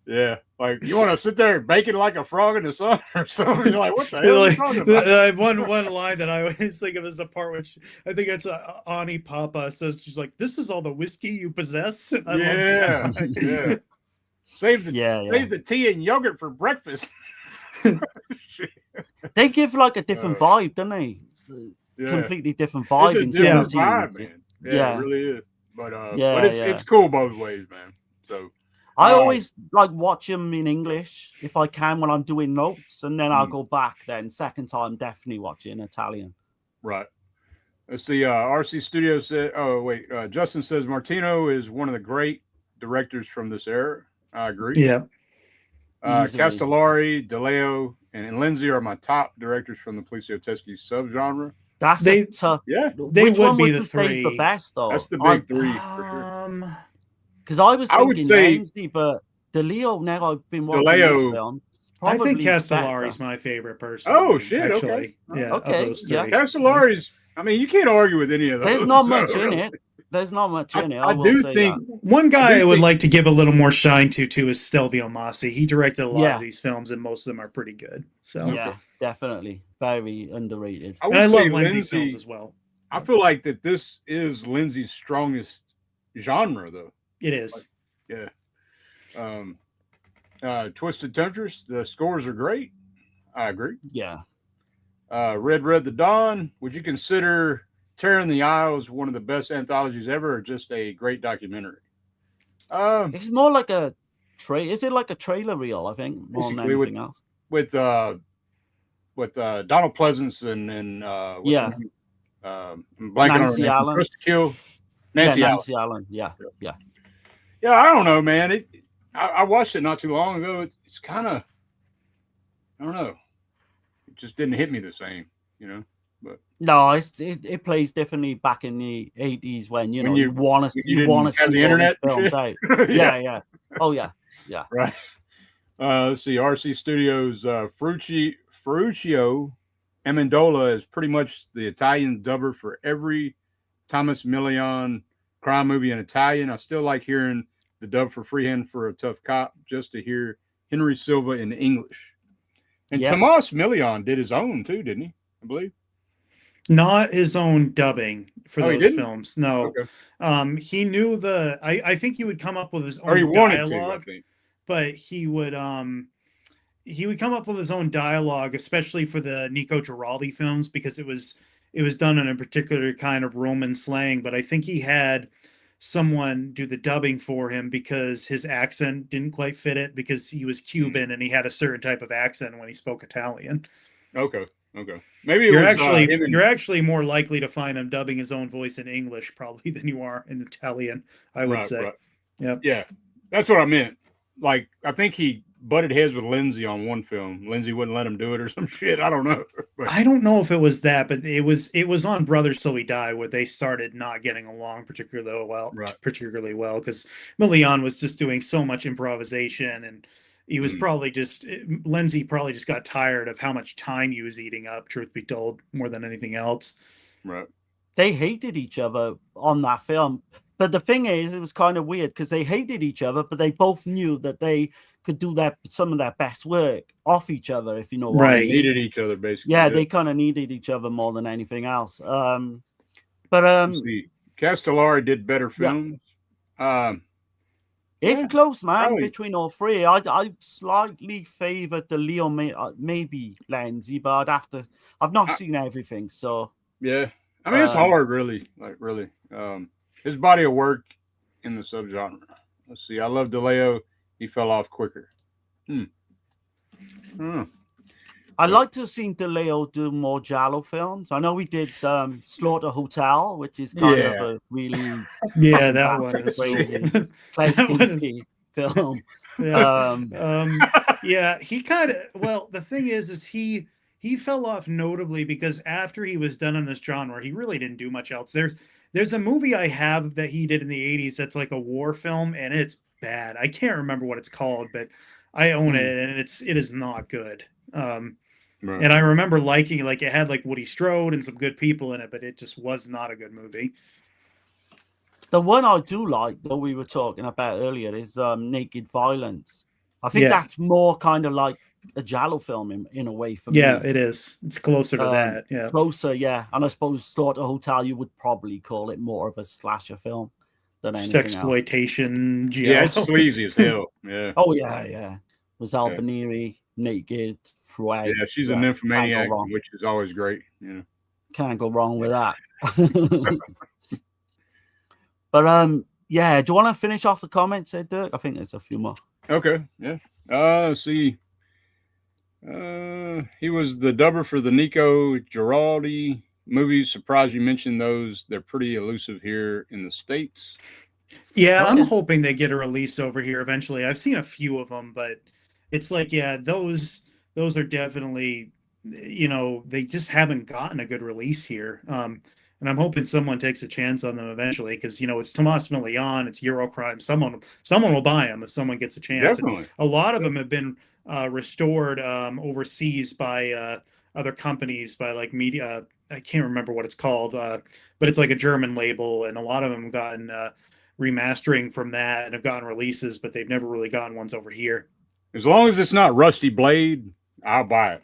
Yeah. Like, you want to sit there and bake it like a frog in the sun or something? You're like, what the hell are you talking about? One line that I always think of is the part which I think it's Ani Papa says, she's like, "This is all the whiskey you possess." Yeah. Save the tea and yogurt for breakfast. They give like a different vibe, don't they? Completely different vibe. It's a different vibe, man. Yeah, it really is. But it's cool both ways, man. So I always like watch them in English if I can when I'm doing notes, and then I'll go back. Then second time, definitely watch it in Italian. Right. Let's see. RC Studio said, Justin says Martino is one of the great directors from this era. I agree. Yeah. Castellari, DeLeo, and Lindsay are my top directors from the Polizioteschi subgenre. That's tough. Yeah, they would be the three. The best though. That's the big three for sure. Because I was thinking Lindsay, but DeLeo. Now I've been watching this film. I think Castellari's my favorite person. Oh shit! Actually. Okay. Yeah. Okay. Yeah. Castellari's. I mean, you can't argue with any of those. There's not much in it. There's not much in it. I do think one guy I would like to give a little more shine to is Stelvio Massi. He directed a lot of these films, and most of them are pretty good. So yeah, definitly very underrated. I love Lindsay's films as well. I feel like that this is Lindsay's strongest genre, though. It is. Twisted Temptress. The scores are great. I agree. Yeah. Red the Dawn. Would you consider Tearing the Isles one of the best anthologies ever, or just a great documentary? It's more like a is it like a trailer reel? I think more than anything else. With Donald Pleasance and blanking Nancy Allen. First to Kill. Nancy Allen. Yeah. I don't know, man. I watched it not too long ago. It's kind of, I don't know. It just didn't hit me the same, But no, it plays differently back in the 80s when you want to see the internet films out. Yeah. Oh yeah. Right. Let's see. RC Studios Ferruccio Amendola is pretty much the Italian dubber for every Thomas Milian crime movie in Italian. I still like hearing the dub for Freehand for a Tough Cop just to hear Henry Silva in English. And Tomas Milian did his own too, didn't he? I believe. Not his own dubbing for those films. No. Okay. He knew I think he would come up with his own dialogue, but he would come up with his own dialogue, especially for the Nico Giraldi films, because it was done in a particular kind of Roman slang. But I think he had someone do the dubbing for him because his accent didn't quite fit it, because he was Cuban and he had a certain type of accent when he spoke Italian. Okay. Maybe you're actually more likely to find him dubbing his own voice in English probably than you are in Italian, I would say. Right. Yeah, that's what I meant. Like, I think he butted heads with Lindsay on one film. Lindsay wouldn't let him do it or some shit. I don't know. But I don't know if it was that, but it was on Brothers So We Die where they started not getting along particularly well because Milian was just doing so much improvisation, and he was Lindsay probably just got tired of how much time he was eating up, truth be told, more than anything else. Right. They hated each other on that film. But the thing is, it was kind of weird because they hated each other, but they both knew that they could do some of their best work off each other, if you know what I mean. Needed each other, basically. Yeah, they kind of needed each other more than anything else. But Castellari did better films. Yeah. It's close, man, between all three. I slightly favored the Leo, maybe Lindsay, but I've not seen everything, so yeah. I mean, it's hard, really, really. His body of work in the subgenre. Let's see. I love DeLeo. He fell off quicker. I'd like to have seen DeLeo do more Giallo films. I know we did Slaughter Hotel, which is kind of a really that was crazy Klaus Kinski film. Yeah, he kind of the thing is he fell off notably because after he was done in this genre, he really didn't do much else. There's a movie I have that he did in the 80s that's like a war film, and it's bad. I can't remember what it's called, but I own it, and it is not good. And I remember liking it. Like, it had like Woody Strode and some good people in it, but it just was not a good movie. The one I do like, that we were talking about earlier, is Naked Violence. I think that's more kind of like a Giallo film in a way for me. Yeah, it is. It's closer to that. Yeah, closer. Yeah, and I suppose Slaughter Hotel, you would probably call it more of a slasher film than anything exploitation. Else. Yeah, it's sleazy as hell. Yeah. Oh yeah. It was Albinieri, naked, thread. Yeah, she's a nymphomaniac, which is always great. Yeah, can't go wrong with that. But do you want to finish off the comments there, Dirk? I think there's a few more. Okay. Yeah. Let's see. He was the dubber for the Nico Giraldi movies. Surprised you mentioned those. They're pretty elusive here in the States. Yeah, I'm hoping they get a release over here eventually. I've seen a few of them, but it's like, those are definitely, they just haven't gotten a good release here. And I'm hoping someone takes a chance on them eventually because, it's Tomas Milian, it's Eurocrime. Someone will buy them if someone gets a chance. Definitely. A lot of them have been restored overseas by other companies, by like media. I can't remember what it's called, but it's like a German label, and a lot of them have gotten remastering from that and have gotten releases, but they've never really gotten ones over here. As long as it's not Rusty Blade, I'll buy it.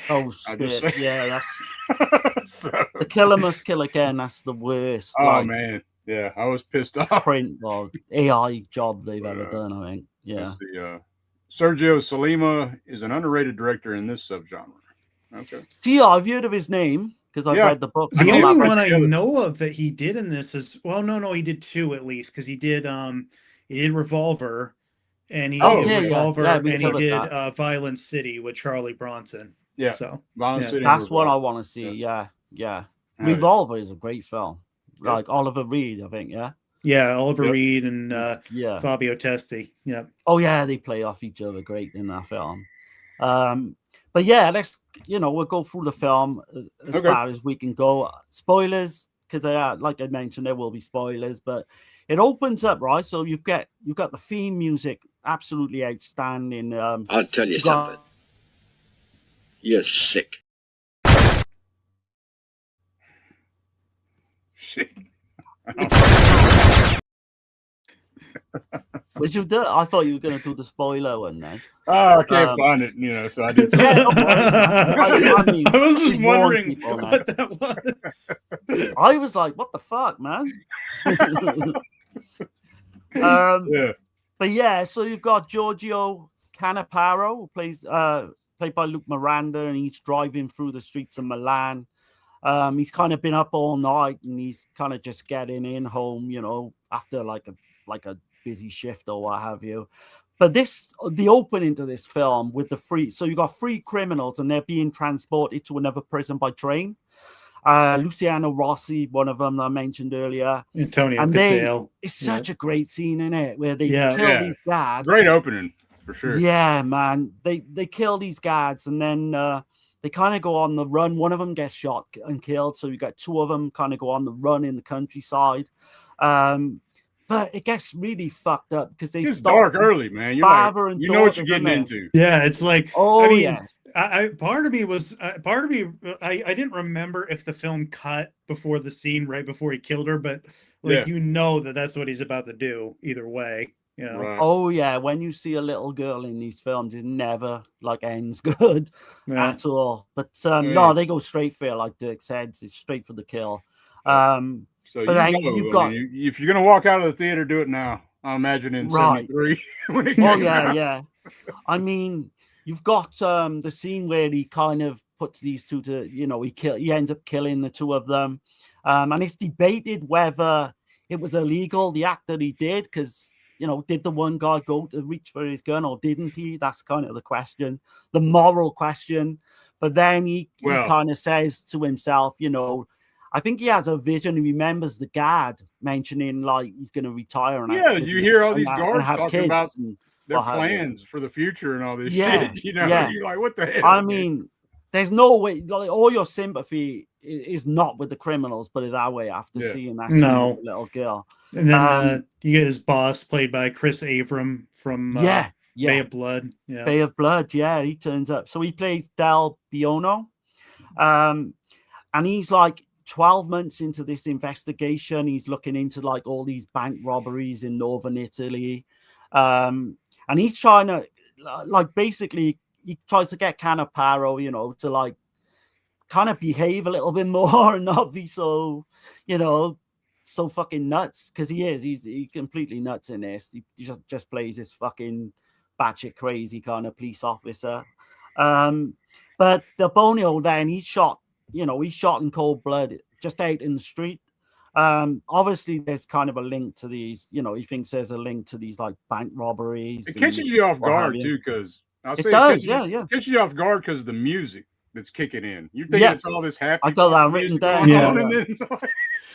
Oh shit! Yeah, that's the Killer Must Kill Again. That's the worst. Oh man, yeah, I was pissed off. Print or AI job they've ever done. I think. Yeah. Sergio Salima is an underrated director in this subgenre. Okay. See, I've heard of his name because I've read the book. The only one I know of that he did in this is no, he did two at least because he did Revolver, and he did Revolver, and he did Violent City with Charlie Bronson. Yeah. So City that's what I want to see. Yeah. Revolver is a great film. Like Oliver Reed, I think. Yeah, Oliver Reed and Fabio Testi. Yeah. Oh yeah, they play off each other great in that film. But yeah, let's we'll go through the film as far as we can go. Spoilers, because like I mentioned, there will be spoilers, but it opens up, right? So you've got the theme music, absolutely outstanding. I'll tell you something. You're sick. Shit. Which you do? I thought you were going to do the spoiler one then. Oh, I can't find it, so I did. I was just wondering what that was. I was like, "What the fuck, man?" But yeah, so you've got Giorgio Canaparo, who plays played by Luke Miranda, and he's driving through the streets of Milan. He's kind of been up all night, and he's kind of just getting in home, after like a busy shift or what have you. But the opening to this film with so you got three criminals, and they're being transported to another prison by train. Luciano Rossi, one of them that I mentioned earlier. Antonio Casale. It's such a great scene in it where they kill these dads. Great opening. for sure. Yeah, man. They kill these guards, and then they kind of go on the run. One of them gets shot and killed, so you got two of them kind of go on the run in the countryside. But it gets really fucked up because it's dark early, man. You're like, you know what you're getting into. Yeah, it's like, oh, I mean, yeah. Part of me, I didn't remember if the film cut before the scene right before he killed her, but like, you know that's what he's about to do either way. You know? Right. Oh yeah, when you see a little girl in these films, it never like ends good at all. But no, they go straight for it, like Dirk said, it's straight for the kill. So you've got, if you're gonna walk out of the theater, do it now. I imagine in '73. Oh yeah. I mean, you've got the scene where he kind of puts these two to, he ends up killing the two of them, and it's debated whether it was illegal, the act that he did, because did the one guy go to reach for his gun or didn't he? That's kind of the question, the moral question. But then he kind of says to himself, I think he has a vision. He remembers the guard mentioning like he's going to retire. And you hear all these guards talking about their plans for the future and all this shit. You're like, what the hell? I mean, there's no way. Like, all your sympathy is not with the criminals, put it that way. After seeing that little girl, and then you get his boss played by Chris Avram from Bay of Blood. Yeah, Bay of Blood. Yeah, he turns up. So he plays Del Biono, and he's like 12 months into this investigation. He's looking into like all these bank robberies in northern Italy, and he's trying to like basically he tries to get Cannaparo, to like kind of behave a little bit more and not be so, so fucking nuts, because he's completely nuts in this. He just plays this fucking batshit crazy kind of police officer. But Del Bonio then he's shot in cold blood just out in the street. Obviously there's kind of a link to these, he thinks there's a link to these like bank robberies. It catches you off guard too, because it catches you off guard because the music that's kicking in. You think it's all this happy. I got that written down.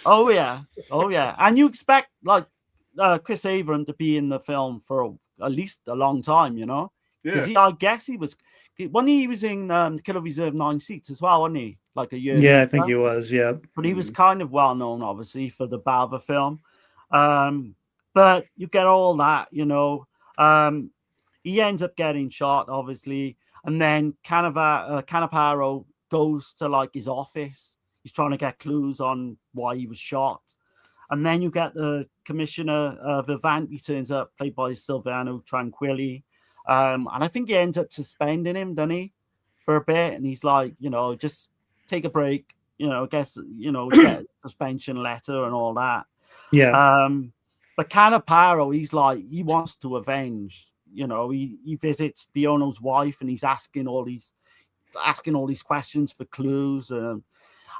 Oh yeah. And you expect like Chris Avram to be in the film for at least a long time, because I guess he was when he was in Killer Reserve 9 Seats as well, wasn't he? Like a year. Yeah, I think he was. Yeah, but he was kind of well known, obviously, for the Balva film. But you get all that, he ends up getting shot, obviously, and then Cannaparo goes to like his office. He's trying to get clues on why he was shot, and then you get the commissioner Vivanti turns up, played by Silvano Tranquilli, and I think he ends up suspending him, doesn't he, for a bit? And he's like, just take a break, get a suspension letter and all that. Yeah. But Cannaparo, he's like, he wants to avenge. He visits Biono's wife and he's asking all these questions for clues. And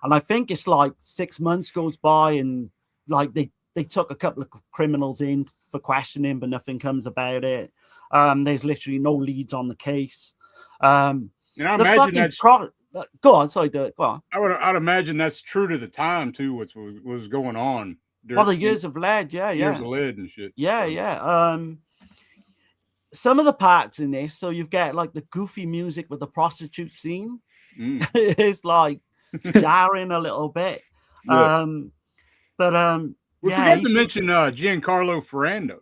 I think it's like 6 months goes by and like they took a couple of criminals in for questioning, but nothing comes about it. There's literally no leads on the case. And I imagine that's go on, sorry, Dirk, go on. I'd imagine that's true to the time too, what was going on. Well, the years of lead, years of lead and shit. Yeah. Some of the parts in this, so you get like the goofy music with the prostitute scene. It's like jarring a little bit. We forgot to mention Giancarlo Ferrando,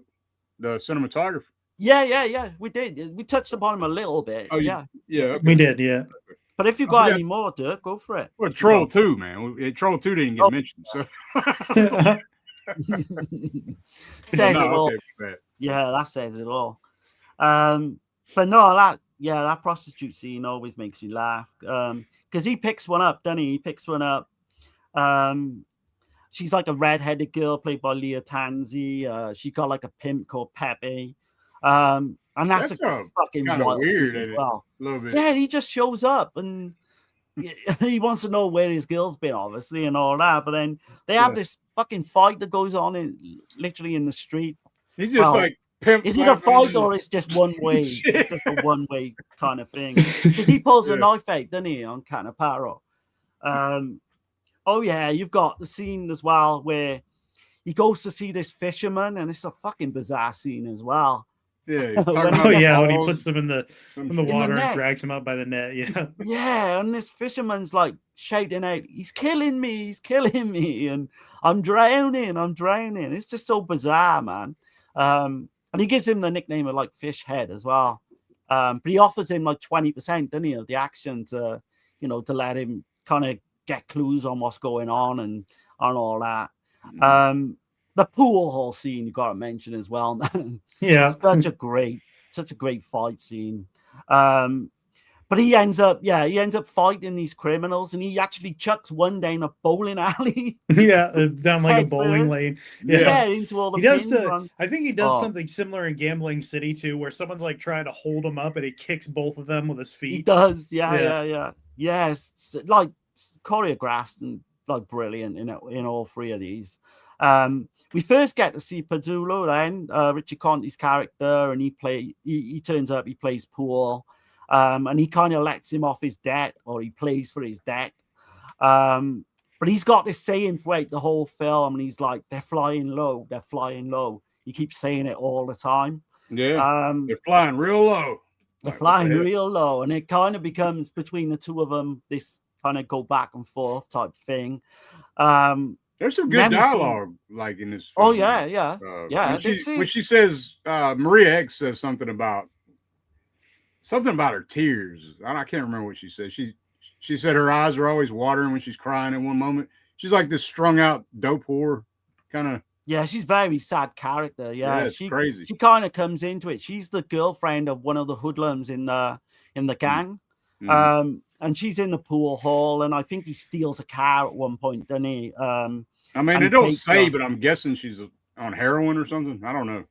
the cinematographer. Yeah. We did. We touched upon him a little bit. Yeah. Okay. We did. Yeah. But if you got any more, Dirk, go for it. Well, Troll 2, man. Troll 2 didn't get mentioned. So. Says it all. Yeah, that says it all. But no, that prostitute scene always makes you laugh. Because he picks one up, doesn't he? He picks one up. She's like a red-headed girl played by Leah Tanzi. She got like a pimp called Pepe. And that's a fucking kind of weird as well. A little bit. Yeah, he just shows up and he wants to know where his girl's been, obviously, and all that. But then they have this fucking fight that goes on literally in the street. He's just like pimp. Is it a fight or it's just one way? It's just a one way kind of thing. Because he pulls a knife out, doesn't he, on Cannaparo? Oh yeah, you've got the scene as well where he goes to see this fisherman, and it's a fucking bizarre scene as well. Yeah. When he puts them in the water and drags him out by the net. Yeah. Yeah, and this fisherman's like shouting out, "He's killing me! He's killing me!" And I'm drowning! It's just so bizarre, man. And he gives him the nickname of like Fish Head as well. But he offers him like 20%, doesn't he, of the action to, to let him kind of get clues on what's going on and all that. The pool hall scene you got to mention as well, man. Yeah, such a great fight scene. But he ends up fighting these criminals, and he actually chucks one down a bowling alley. Yeah, down like a bowling lane. Yeah, into all the pins. I think he does something similar in Gambling City too, where someone's like trying to hold him up, and he kicks both of them with his feet. He does. Yeah. Yes, like choreographed and like brilliant in all three of these. We first get to see Padulo then, Richie Conte's character, and he turns up, he plays pool. And he kind of lets him off his debt, or he plays for his debt. But he's got this saying throughout the whole film, and he's like, they're flying low. He keeps saying it all the time. Yeah, they're flying real low. Real low. And it kind of becomes, between the two of them, this kind of go back and forth type thing. There's some good dialogue, like in this film. Oh, yeah. When she says, Maria X says something about her tears. I can't remember what she said. She said her eyes are always watering when she's crying at one moment. She's like this strung out dope whore kind of. Yeah, she's a very sad character. Yeah, it's crazy. She kind of comes into it. She's the girlfriend of one of the hoodlums in the gang. And she's in the pool hall, and I think he steals a car at one point, doesn't he? I mean, they don't say, but I'm guessing she's on heroin or something. I don't know.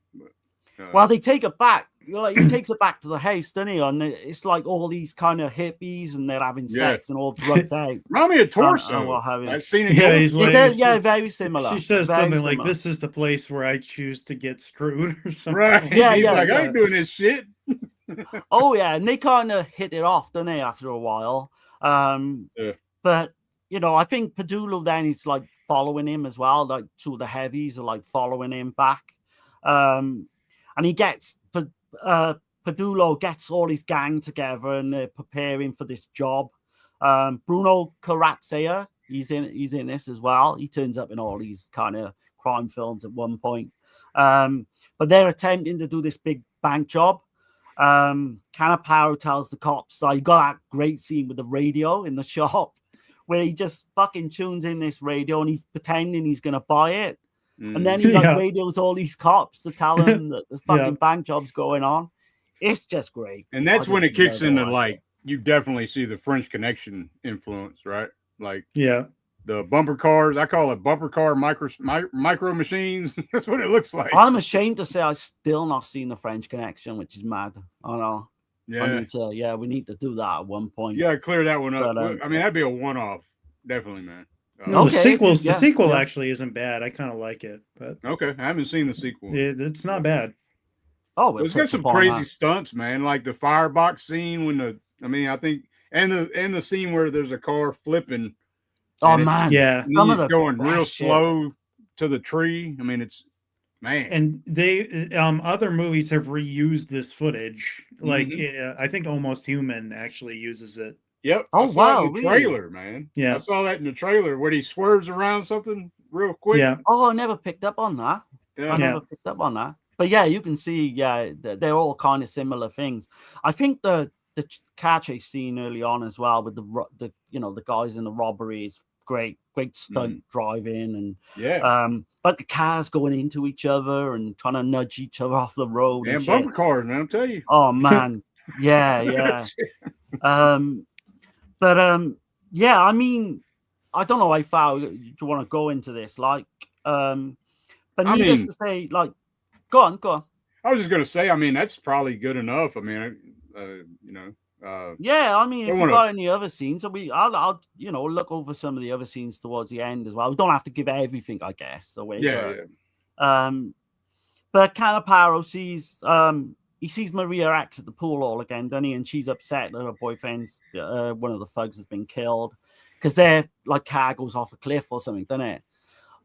Well, they take it back. Like, he takes it back to the house, doesn't he? And it's like all these kind of hippies, and they're having sex and all drugged out. Remind me of Torso. I've seen it. Yeah, he's like, very similar. She says something like, "This is the place where I choose to get screwed," or something. Right? Yeah, he's like, "I ain't doing this shit." Oh yeah, and they kind of hit it off, don't they? After a while, but I think Padulo then is like following him as well. Like two of the heavies are like following him back, and he gets. Padulo gets all his gang together and they're preparing for this job. Bruno Carazzea, he's in this as well. He turns up in all these kind of crime films at one point. But they're attempting to do this big bank job. Cannaparo tells the cops, you got that great scene with the radio in the shop where he just fucking tunes in this radio and he's pretending he's going to buy it. And then he radios all these cops to tell them that the fucking bank job's going on. It's just great. And that's when it kicks into like, you definitely see the French Connection influence, right? Like, the bumper cars. I call it bumper car micro machines. That's what it looks like. I'm ashamed to say I've still not seen the French Connection, which is mad. I know. Yeah. We need to do that at one point. Yeah, clear that one up. But, I mean, that'd be a one-off. Definitely, man. No, the sequel actually isn't bad. I kind of like it, but okay, I haven't seen the sequel. It's not bad. Oh, it's got some crazy stunts, man. Like the firebox scene I think, and the scene where there's a car flipping. Oh man, yeah, some of the going real slow to the tree. I mean, it's man. And they other movies have reused this footage. Like I think Almost Human actually uses it. Yep. Oh wow! In the trailer, man. Yeah, I saw that in the trailer where he swerves around something real quick. Yeah. Oh, I never picked up on that. Yeah. I never picked up on that. But yeah, you can see. Yeah, they're all kind of similar things. I think the car chase scene early on as well with the guys in the robbery is great stunt driving and but the cars going into each other and trying to nudge each other off the road. And bumper cars, man. I'll tell you. Oh man, yeah. Yeah, I mean, I don't know how far you want to go into this, like, but needless to say, like, go on. I was just gonna say, I mean, that's probably good enough. I mean, yeah, I mean, if you got any other scenes, I'll look over some of the other scenes towards the end as well. We don't have to give everything, I guess, away. But Cannaparo sees he sees Maria X at the pool hall again, doesn't he? And she's upset that her boyfriend's one of the thugs has been killed because their like car goes off a cliff or something, doesn't it?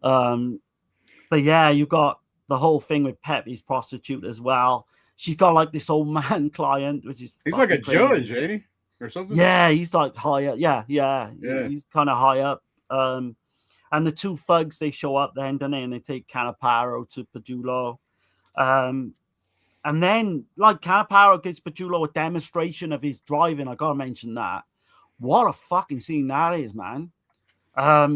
But yeah, you got the whole thing with Pepe's prostitute as well. she's got like this old man client, which is he's like a crazy. judge, ain't he, or something? Yeah, he's like higher. Yeah. He's kind of high up. And the two thugs, they show up then, don't they? And they take Canaparo to Pajulo. And then, like, Canaparo gives Pajulo a demonstration of his driving. I gotta mention that. What a fucking scene that is, man. I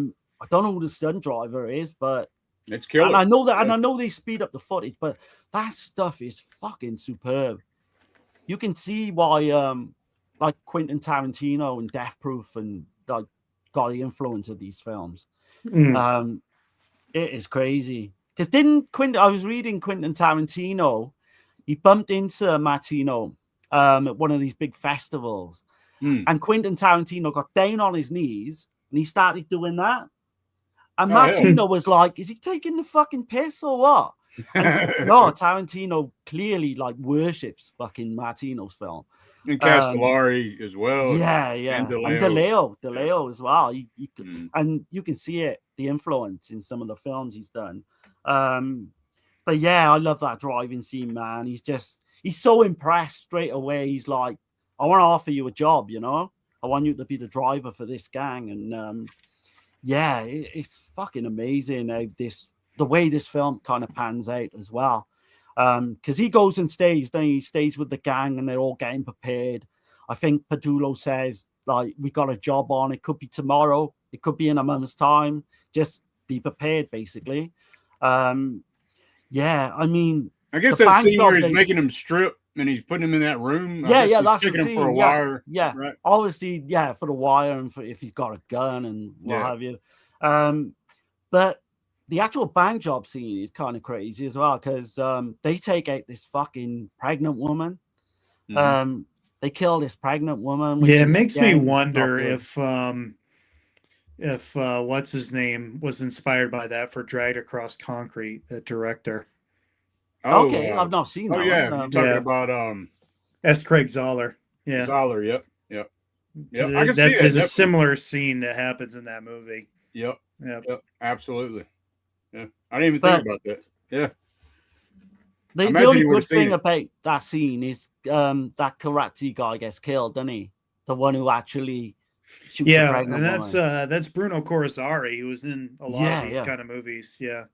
don't know who the stunt driver is, but it's killer. And I know that, and I know they speed up the footage, but that stuff is fucking superb. You can see why, like Quentin Tarantino and Death Proof and like got the influence of these films. It is crazy because I was reading Quentin Tarantino. He bumped into Martino at one of these big festivals, and Quentin Tarantino got down on his knees and he started doing that. And Martino was like, is he taking the fucking piss or what? And no, Tarantino clearly like worships fucking Martino's film. And Castellari as well. Yeah. And DeLeo as well. And you can see it, the influence in some of the films he's done. But yeah, I love that driving scene, man. He's so impressed straight away. He's like, I want to offer you a job, you know? I want you to be the driver for this gang. And yeah, it's fucking amazing the way this film kind of pans out as well. Because he goes and stays, then he stays with the gang and they're all getting prepared. I think Pajulo says, like, we got a job on. It could be tomorrow. It could be in a month's time. Just be prepared, basically. Yeah, I mean, I guess that scene where he's making him strip and he's putting him in that room. Yeah, that's the scene. For a wire. Yeah, right? Obviously, yeah, for the wire and for if he's got a gun and what have you. But the actual bank job scene is kind of crazy as well because they take out this fucking pregnant woman. They kill this pregnant woman. Yeah, it makes me wonder if what's his name was inspired by that for Dragged Across Concrete, the director. Okay, I've not seen that. Oh yeah, you're talking about S. Craig Zoller. Yeah, Zoller. Yep. I can see it. There's a similar scene that happens in that movie. Yep. Absolutely. Yeah, I didn't even think about that. Yeah. The only good thing about that scene is that karate guy gets killed, doesn't he? The one who actually shoots a pregnant woman. That's Bruno Corsari, who was in a lot of these kind of movies. Yeah.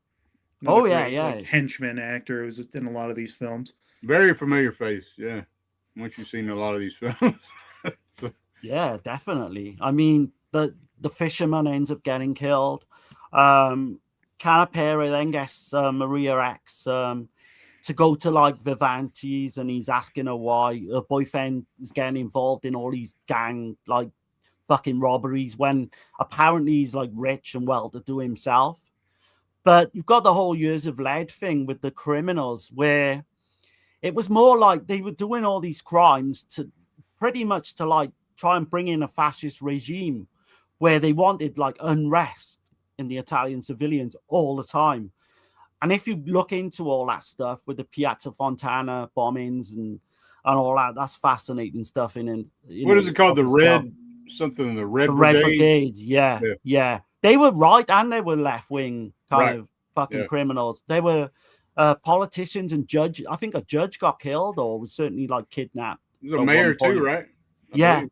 Like, henchman actor who's in a lot of these films. Very familiar face. Yeah. Once you've seen a lot of these films. Yeah, definitely. I mean, the fisherman ends up getting killed. Canapera then gets Maria X to go to like Vivante's, and he's asking her why her boyfriend is getting involved in all these gang like fucking robberies when apparently he's like rich and well-to-do himself. But you've got the whole Years of Lead thing with the criminals where it was more like they were doing all these crimes to pretty much to like try and bring in a fascist regime where they wanted like unrest in the Italian civilians all the time. And if you look into all that stuff with the Piazza Fontana bombings and all that, that's fascinating stuff. What is it called? The Red Brigade. Yeah. They were right and they were left wing kind of fucking criminals. They were politicians and judge. I think a judge got killed or was certainly like kidnapped. There's a mayor too, right? Yeah.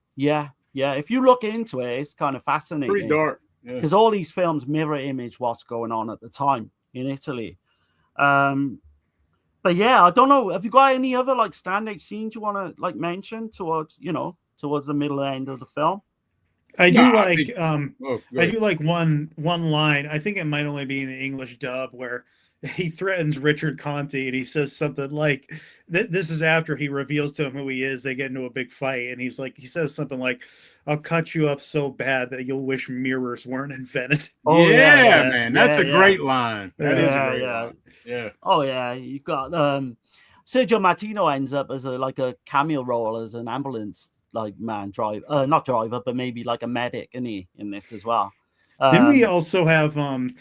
If you look into it, it's kind of fascinating. Pretty dark. Because all these films mirror image what's going on at the time in Italy. But yeah, I don't know. Have you got any other like standout scenes you want to like mention towards the middle end of the film? I do like one line. I think it might only be in the English dub where he threatens Richard Conte and he says something like, this is after he reveals to him who he is. They get into a big fight and he says something like, I'll cut you up so bad that you'll wish mirrors weren't invented. Oh yeah, man. That's a great line. That is a great line. Yeah. Oh yeah. You got Sergio Martino ends up as a cameo role as an ambulance not driver, but maybe like a medic in this as well. Didn't we also have the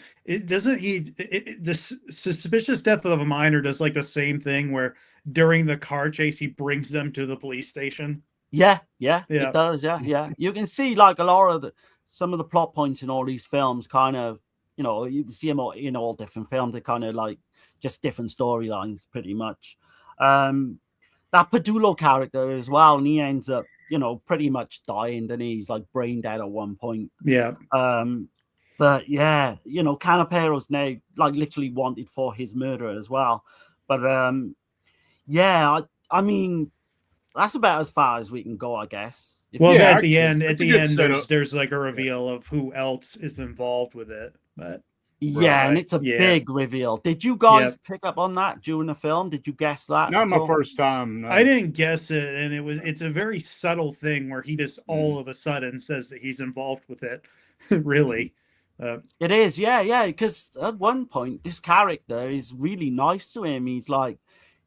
suspicious death of a minor does like the same thing where during the car chase he brings them to the police station? Yeah, it does. Yeah. You can see like a lot of some of the plot points in all these films kind of, you can see them in all different films. They're kind of like just different storylines pretty much. that Padulo character as well, and he ends up, you know, pretty much dying, and he's like brain dead at one point. Yeah. But yeah, you know, Canapero's now like literally wanted for his murder as well. But yeah, I mean, that's about as far as we can go, I guess. Well, at the end, there's like a reveal of who else is involved with it. But yeah, and it's a big reveal. Did you guys pick up on that during the film? Did you guess that? Not my first time. No. I didn't guess it, and it's a very subtle thing where he just all of a sudden says that he's involved with it. Really. It is, yeah, because at one point this character is really nice to him. He's like,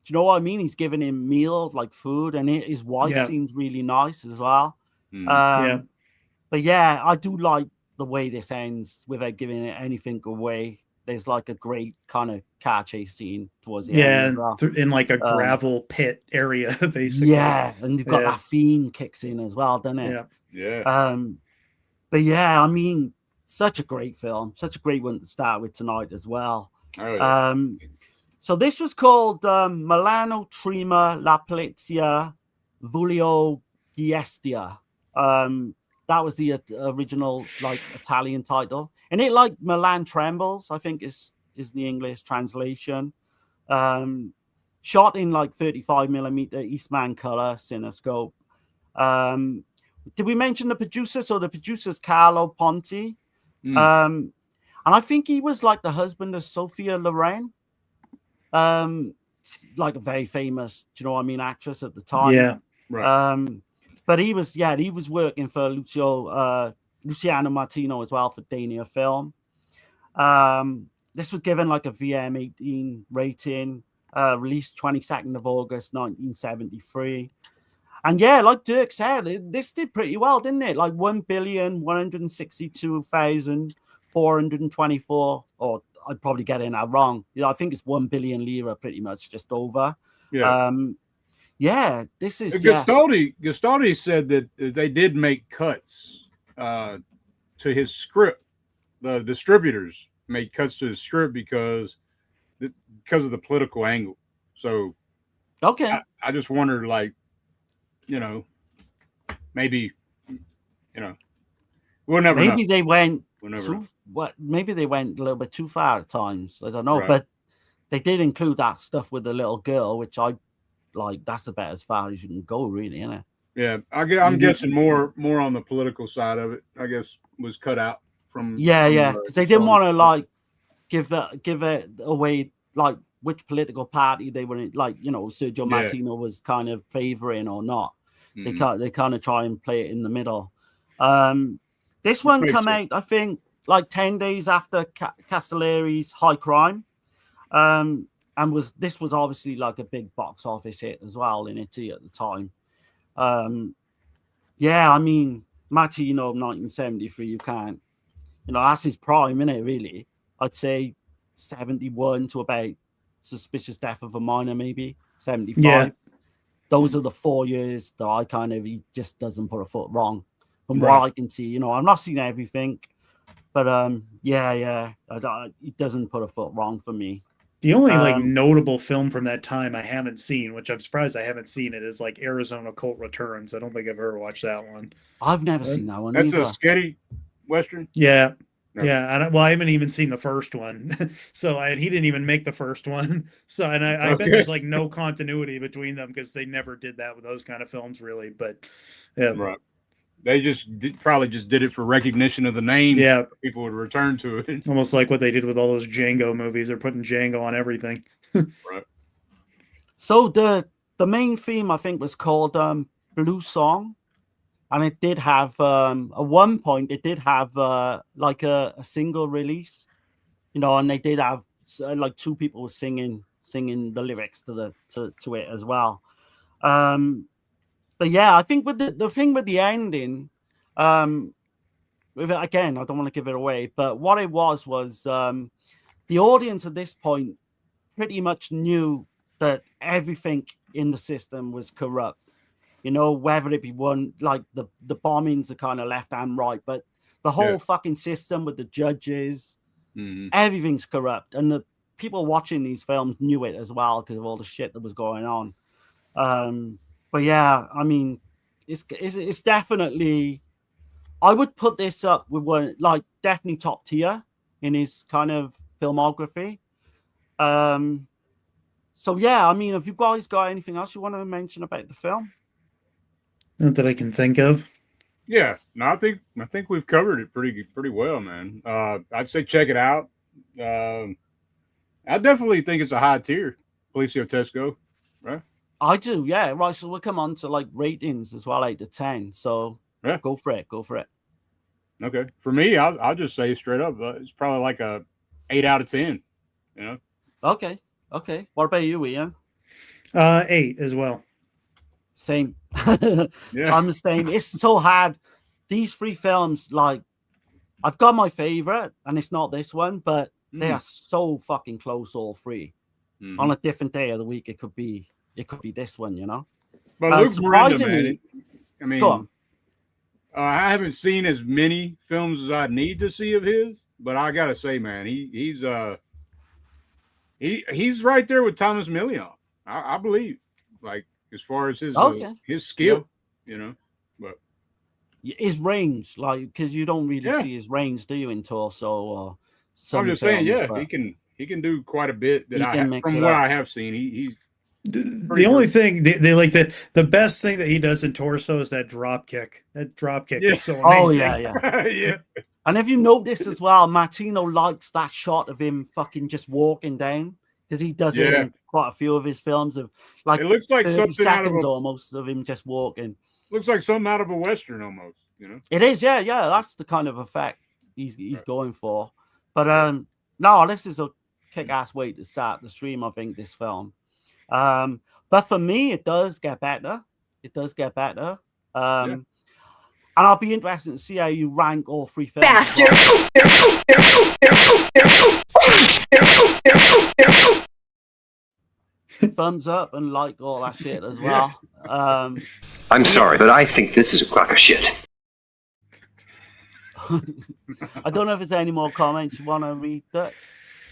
do you know what I mean? He's giving him meals, like food, and his wife seems really nice as well. But yeah, I do like the way this ends without giving anything away. There's like a great kind of car chase scene towards the end as well. In like a gravel pit area, basically. Yeah, and you've got that theme kicks in as well, doesn't it? Yeah. But yeah, I mean, such a great film, such a great one to start with tonight as well. Oh, yeah. So this was called Milano Trima La Polizia Voglio Giestia. That was the original like Italian title, and it like Milan Trembles, I think is the English translation. Shot in like 35mm Eastman color cinescope. Did we mention the producer? So the producer's Carlo Ponti. And I think he was like the husband of Sophia Loren. Like a very famous, do you know what I mean, actress at the time. Yeah. Right. But he was working for Luciano Martino as well for Dania Film. This was given like a VM18 rating, released 22nd of August 1973. And yeah, like Dirk said, this did pretty well, didn't it? Like 1,162,424, or I'd probably get in that wrong. I think it's 1 billion lira, pretty much just over. Yeah. Yeah, this is Gastaldi said that they did make cuts to his script. The distributors made cuts to his script because of the political angle. So okay, I just wondered, like, you know, maybe, you know, we'll never know. Maybe they went maybe they went a little bit too far at times. I don't know, but they did include that stuff with the little girl, which I like. That's about as far as you can go, really, isn't it? Yeah, I'm guessing more on the political side of it. I guess was cut out from. Yeah, because they didn't want to like give it away, like which political party they were in, like, you know, Sergio Martino was kind of favoring or not. They kind of try and play it in the middle. This one came out, I think, like 10 days after Castellari's High Crime. And this was obviously like a big box office hit as well in Italy at the time. Yeah, I mean, Martino, 1973, you can't, you know, that's his prime, isn't it, really? I'd say 71 to about Suspicious Death of a Minor, maybe 75. Yeah. Those are the 4 years that he just doesn't put a foot wrong from what I can see. You know, I'm not seeing everything, but it doesn't put a foot wrong for me. The only like notable film from that time I haven't seen, which I'm surprised I haven't seen it, is like Arizona Cult Returns. I don't think I've ever watched that one. I've never seen that one. That's either. A sketchy Western. Yeah. No. Yeah, I haven't even seen the first one, so he didn't even make the first one. So, and I bet there's like no continuity between them because they never did that with those kind of films, really. But yeah, right. They probably just did it for recognition of the name. Yeah, people would return to it. Almost like what they did with all those Django movies. They're putting Django on everything. Right. So the main theme, I think, was called Blue Song. And it did have, at one point, it did have like a single release, you know, and they did have like two people were singing the lyrics to it as well. But yeah, I think with the thing with the ending, with it, again, I don't want to give it away, but what it was the audience at this point pretty much knew that everything in the system was corrupt. You know, whether it be one, like the bombings are kind of left and right, but the whole fucking system with the judges, everything's corrupt. And the people watching these films knew it as well because of all the shit that was going on. But yeah, I mean, it's definitely. I would put this up with one like definitely top tier in his kind of filmography. So yeah, I mean, have you guys got anything else you want to mention about the film? Not that I can think of. Yeah, no, I think we've covered it pretty well, man. I'd say check it out. I definitely think it's a high tier, Policio Tesco, right? I do, yeah. Right, so we'll come on to like ratings as well, 8 to 10. So yeah, go for it. Okay, for me, I'll just say straight up, it's probably like a 8 out of 10. You know. Okay. What about you, Ian? 8 as well. Same. Yeah, I'm the same. It's so hard. These 3 films, like, I've got my favorite, and it's not this one, but they are so fucking close, all 3. Mm-hmm. On a different day of the week, it could be this one, you know. But Luke surprisingly, Merenda, man, I mean, go on. I haven't seen as many films as I need to see of his, but I gotta say, man, he's right there with Thomas Million. I believe, like, as far as his skill, you know, but his range, like, because you don't really see his range, do you, in Torso or some I'm just films, saying, he can do quite a bit that from what I have seen. He's the only thing they like the best thing that he does in Torso is that drop kick. That drop kick is so amazing. Oh yeah. Yeah. And if you notice as well, Martino likes that shot of him fucking just walking down, because he does it in quite a few of his films of like it looks like 30 something seconds almost of him just walking. Looks like something out of a Western almost, you know. It is, yeah. That's the kind of effect he's going for. But no, this is a kick-ass way to start the stream, I think, this film. But for me, it does get better. And I'll be interested to see how you rank all 3 films. Thumbs up and like all that shit as well. I'm sorry, but I think this is a crock of shit. I don't know if there's any more comments you want to read.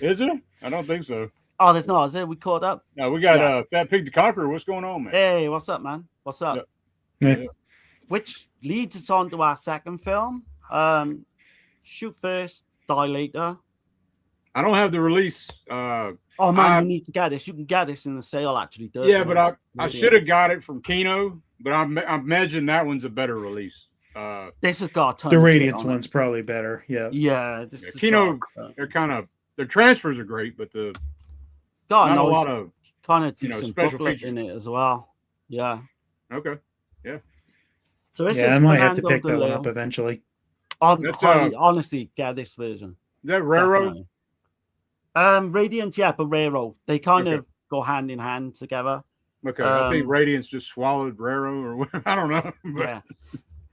Is there? I don't think so. Oh, there's not. Is it? We caught up? No, we got Fat Pig the Conqueror. What's going on, man? Hey, what's up, man? What's up? Yeah. Which leads us on to our second film. Shoot First, Die Later. I don't have the release. Oh man, you need to get this. You can get this in the sale, actually. Yeah, but I should have got it from Kino, but I imagine that one's a better release. This has got a ton the of Radiance one's probably better. Yeah. Kino, their transfers are great, but the got a lot of kind of decent booklet in it as well. Yeah. Okay. Yeah. So this I might have to pick that one up eventually. Honestly, get this version. Is that Raro? Radiant, yeah, but Raro. They kind of go hand in hand together. Okay, I think Radiance just swallowed Raro, or whatever. I don't know. But. Yeah.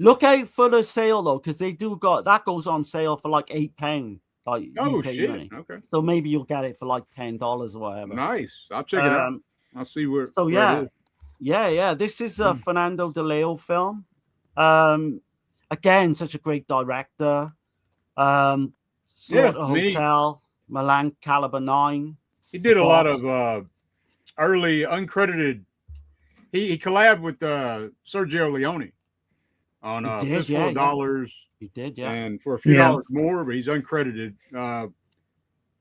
Look out for the sale though, because they do that goes on sale for like £8. Like UK shit. Money. Okay. So maybe you'll get it for like $10 or whatever. Nice. I'll check it out. I'll see where. So where yeah. This is a Fernando De Leo film. Again, such a great director. Slaughter Hotel, Milan Caliber 9. He did a lot of early uncredited. He collabed with Sergio Leone on Fistful of Dollars. He did, yeah. And for a few dollars more, but he's uncredited.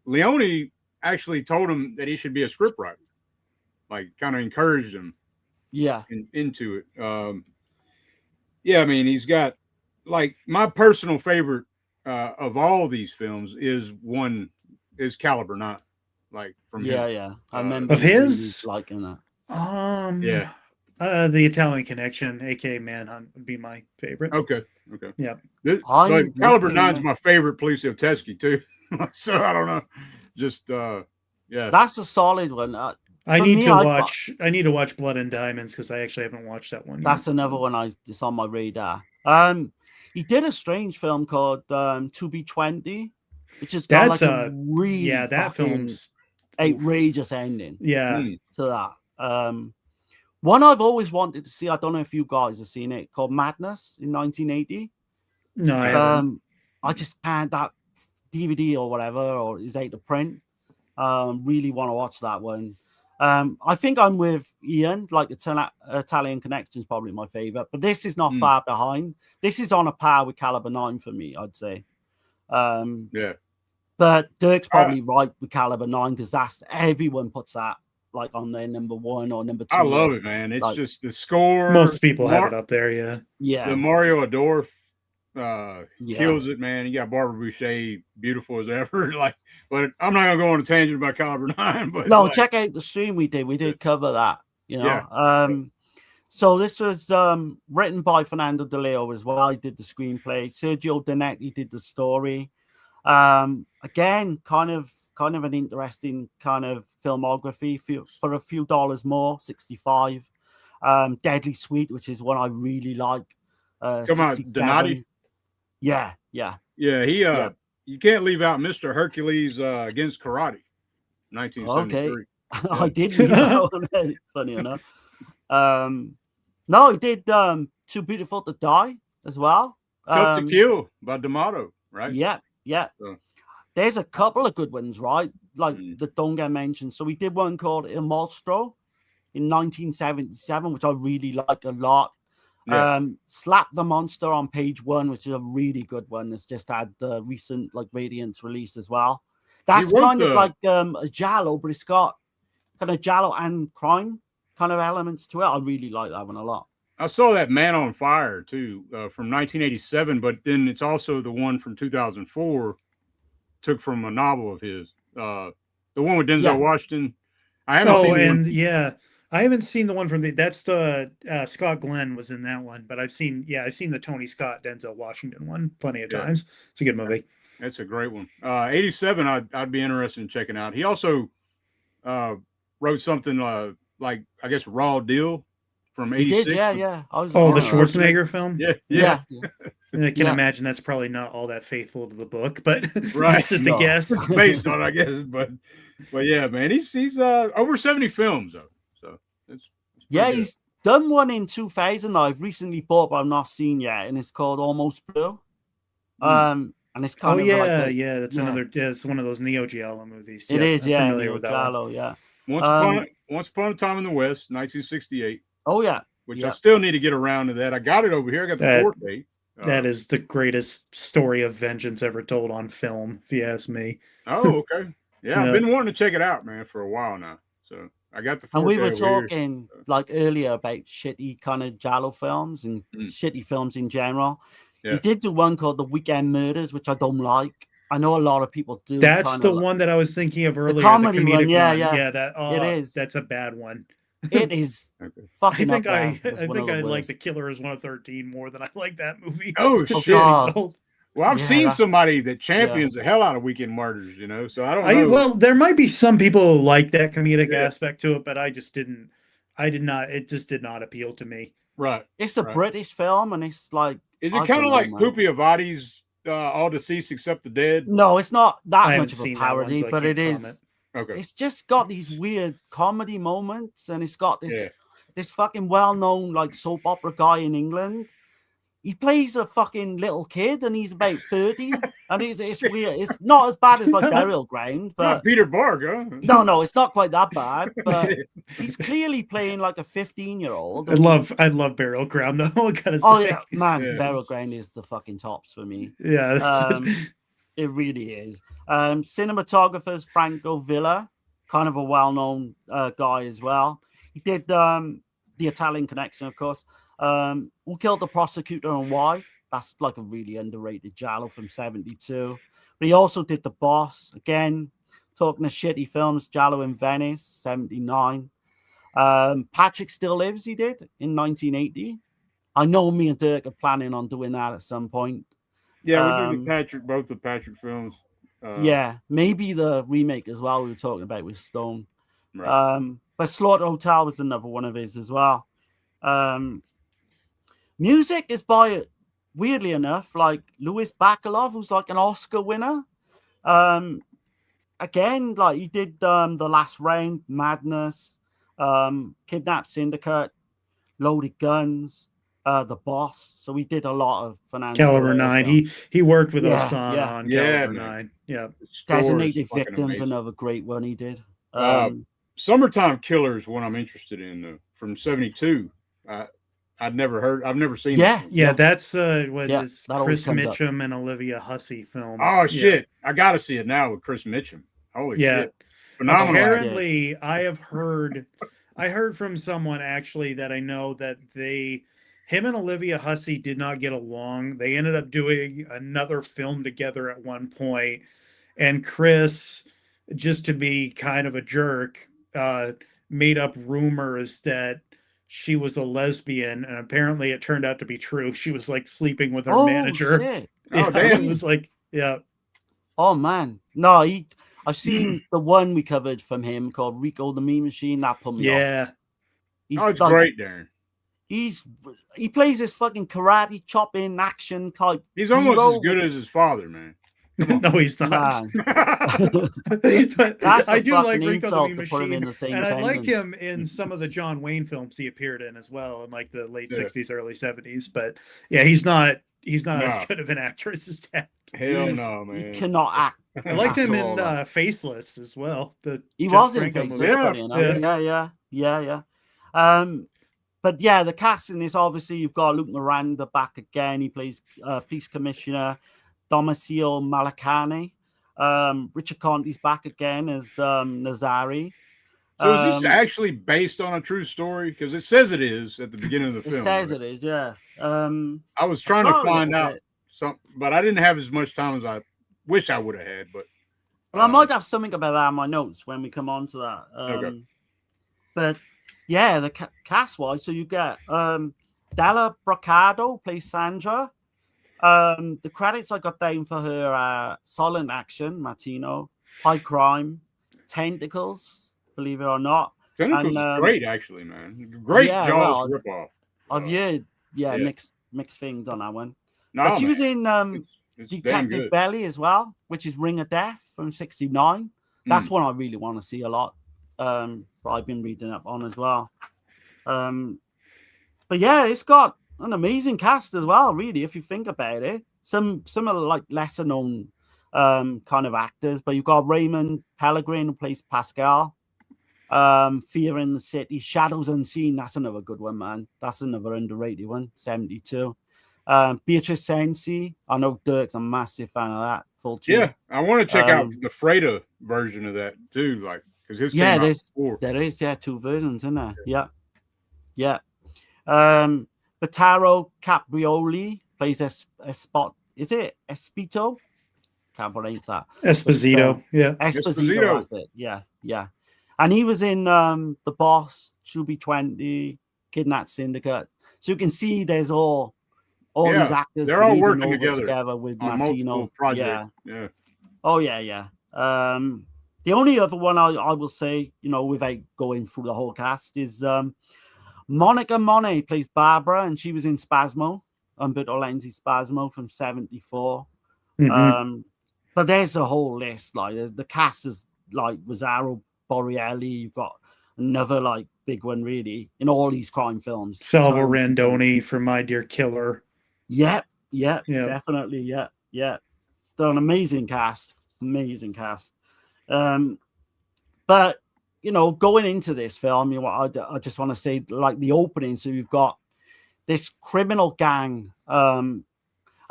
Leone actually told him that he should be a scriptwriter, like kind of encouraged him. Yeah. Into it. I mean, he's got like my personal favorite of all these films is Caliber 9. Like from him. Yeah. I remember of his liking that. The Italian Connection, aka Manhunt, would be my favorite. Okay. Yeah. Caliber 9 is my favorite Policio Teschi too. So I don't know. Just That's a solid one. I need to watch Blood and Diamonds because I actually haven't watched that one yet. That's another one it's on my radar. He did a strange film called To Be 20, which is got a really that film's outrageous ending. Yeah. To that. One I've always wanted to see, I don't know if you guys have seen it, called Madness in 1980. No, I haven't. I just can't, that DVD or whatever, or is out of print. Really want to watch that one. I think I'm with Ian. Like Italian Connection is probably my favorite, but this is not far behind. This is on a par with Caliber 9 for me, I'd say. Yeah. But Dirk's probably right with Caliber 9 because that's everyone puts that like on their number 1 or number 2. I love it, man. It's like, just the score. Most people have it up there, yeah. Yeah. The Mario Adorf kills it, man. You got Barbara Boucher, beautiful as ever. Like, but I'm not gonna go on a tangent about Caliber 9. But no, check out the stream we did. We did cover that. You know. Yeah. So this was written by Fernando De Leo as well. He did the screenplay. Sergio Donetti did the story. Again, kind of an interesting kind of filmography for a few dollars more, 65. Deadly Sweet, which is one I really like. Come on, Donati. Yeah. He you can't leave out Mr. Hercules against Karate, 1973. Okay. Yeah. I did read that one. Funny enough. No, he did Too Beautiful to Die as well. Tough to Kill by D'Amato, right? Yeah. So. There's a couple of good ones, right? Like that don't get mentioned. So we did one called Il Mostro in 1977, which I really like a lot. Yeah. Slap the Monster on Page 1, which is a really good one. It's just had the recent like Radiance release as well. That's kind of like a giallo, but it's got kind of giallo and crime kind of elements to it. I really like that one a lot. I saw that Man on Fire too from 1987, but then it's also the one from 2004 took from a novel of his. The one with Denzel Washington. I haven't seen I haven't seen the one from that's the Scott Glenn was in that one, but I've seen the Tony Scott Denzel Washington one plenty of times. It's a good movie. That's a great one. 87 I'd be interested in checking out. He also wrote something like I guess Raw Deal from 86. He did, yeah. The Schwarzenegger film? Yeah. I can imagine that's probably not all that faithful to the book, but right. It's just a guess. Based on, I guess, but yeah, man, he's over 70 films though. So it's good. He's done one in 2000 I've recently bought but I've not seen yet, and it's called Almost Blue. And it's kind of that's another it's one of those Neo Giallo movies. It is, I'm familiar with that Giallo, yeah. Once Upon a Time in the West, 1968. Oh yeah. Which I still need to get around to that. I got it over here. I got the 4K. That is the greatest story of vengeance ever told on film, if you ask me. Oh, okay. Yeah, I've been wanting to check it out, man, for a while now. So I got the 4K. And we were talking like earlier about shitty kind of giallo films and shitty films in general. Yeah. He did do one called The Weekend Murders, which I don't like. I know a lot of people do. That's the one that I was thinking of earlier. The comedy one, yeah. It is. That's a bad one. It is fucking. I think I like The Killer is 113 more than I like that movie. Oh shit! Well, I've seen somebody that champions the hell out of Weekend Murders, you know. So I don't know. Well, there might be some people who like that comedic aspect to it, but I just didn't. I did not. It just did not appeal to me. Right. It's a British film, and it's like. Is it kind of like Pupi Avati's All Deceased Except the Dead? No, it's not that much of a parody, but it is. Okay. It's just got these weird comedy moments, and it's got this fucking well-known like soap opera guy in England. He plays a fucking little kid, and he's about 30, and it's weird. It's not as bad as like Burial Ground, but not Peter Barg, huh? No, it's not quite that bad. But he's clearly playing like a 15-year-old. I love Burial Ground though. Burial Ground is the fucking tops for me. Yeah, it really is. Cinematographers Franco Villa, kind of a well-known guy as well. He did The Italian Connection, of course. Who Killed the Prosecutor and Why? That's like a really underrated giallo from 72. But he also did The Boss, again, talking of shitty films, Giallo in Venice, 79. Patrick Still Lives, he did in 1980. I know me and Dirk are planning on doing that at some point. Yeah, we do both the Patrick films. Maybe the remake as well we were talking about with Stone. Right. But Slaughter Hotel was another one of his as well. Music is by, weirdly enough, like Louis Bacalov, who's like an Oscar winner. Again, like he did The Last Round, Madness, Kidnap Syndicate, Loaded Guns, The Boss. So we did a lot of Fernando Caliber 9. He worked with us on Caliber 9. Yeah. Designated Victims, another great one he did. Summertime Killer is one I'm interested in, though, from '72. I've never seen it. Yeah, that's what Yeah, is that always Chris comes up. Mitchum and Olivia Hussey film. Oh shit! I gotta see it now with Chris Mitchum. Holy shit! Phenomenal. Apparently, I heard from someone actually that I know that him and Olivia Hussey did not get along. They ended up doing another film together at one point, and Chris, just to be kind of a jerk, made up rumors that she was a lesbian, and apparently it turned out to be true. She was like sleeping with her manager. Shit. Oh damn! It was like, yeah. Oh man, no, I've seen the one we covered from him called Rico the Mean Machine. That put me off. It's great, Darren. He plays this fucking karate chopping action type. He's almost as good as his father, man. No, he's not. But I do like Rico the Mean Machine, and I like him in some of the John Wayne films he appeared in as well, in like the late '60s, early '70s. But yeah, he's not as good of an actor as his dad. Hell no, man. He cannot act. I liked him in Faceless as well. He was in Faceless. Yeah. But yeah, the casting is obviously you've got Luke Miranda back again. He plays Police Commissioner Domicio Malacane. Richard Conte's back again as Nazari. So is this actually based on a true story? Because it says it is at the beginning of the film. It says it is, yeah. I was trying to find out something, but I didn't have as much time as I wish I would have had. But I might have something about that in my notes when we come on to that. Okay. But yeah, the cast-wise, so you get Della Brocado plays Sandra. The credits I got down for her are Solid Action, Martino, High Crime, Tentacles, believe it or not. Tentacles is great, actually, man. Great Jaws ripoff. I've heard, mixed things on that one. No, but she was in Detective Belly as well, which is Ring of Death from '69. That's one I really want to see a lot. I've been reading up on as well. But yeah, it's got an amazing cast as well, really, if you think about it. Some are like lesser known kind of actors, but you've got Raymond Pellegrin who plays Pascal. Fear in the City, Shadows Unseen, that's another good one, man. That's another underrated one, 72. Beatrice Sensi, I know Dirk's a massive fan of that. Full tune. Yeah, I want to check out the Freda version of that too, like because his there is two versions in there. Yeah. Bataro Caprioli plays a spot. Is it Espito? Can't pronounce that. Esposito. Esposito. That's it. Yeah. And he was in The Boss, Shuby 20, Kidnap Syndicate. So you can see there's all these actors. They're all working together with on Martino. Yeah. Oh yeah. The only other one I will say, without going through the whole cast, is Monica Monet plays Barbara, and she was in Spasmo, Umberto Lenzi's Spasmo from '74. But there's a whole list. Like the cast is like Rosario Boreali. You've got another like big one really in all these crime films. Salvo Randoni from My Dear Killer. Yeah, definitely. Yeah. So an amazing cast. But going into this film, I just want to say, like the opening. So you've got this criminal gang, and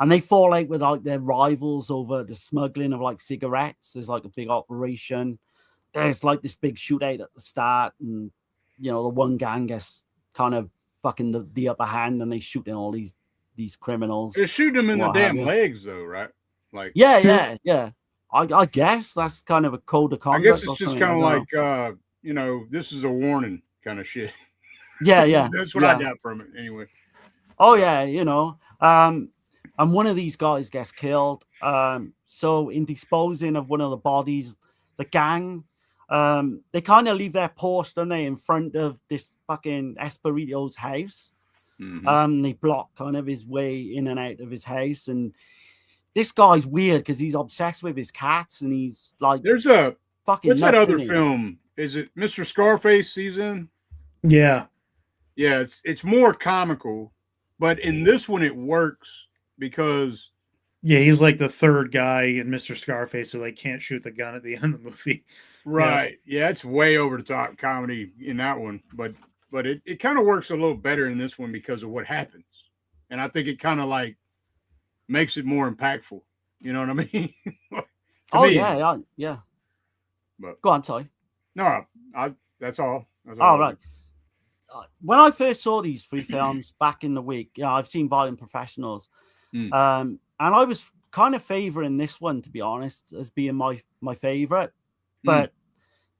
they fall out with like their rivals over the smuggling of like cigarettes. There's like a big operation. There's like this big shootout at the start, and the one gang gets kind of fucking the upper hand, and they shooting all these criminals. They're shooting them in the damn legs, though, right? Like yeah. I guess that's kind of a code of conduct. I guess it's just kind of like this is a warning kind of shit. Yeah. That's what I got from it anyway. Oh yeah, and one of these guys gets killed. So in disposing of one of the bodies, the gang, they kind of leave their Porsche, don't they, in front of this fucking Espirito's house. They block kind of his way in and out of his house, and this guy's weird because he's obsessed with his cats, and he's like, there's a fucking what's that other film? Is it Mr. Scarface season? Yeah, it's more comical, but in this one it works because Yeah, he's like the third guy in Mr. Scarface who like can't shoot the gun at the end of the movie. Right. Yeah, it's way over the top comedy in that one, but it kind of works a little better in this one because of what happens. And I think it kind of like makes it more impactful. You know what I mean? Yeah. But go on, Ty. No, that's all. All right. When I first saw these 3 films back in the week, I've seen Violent Professionals, and I was kind of favoring this one, to be honest, as being my favorite. But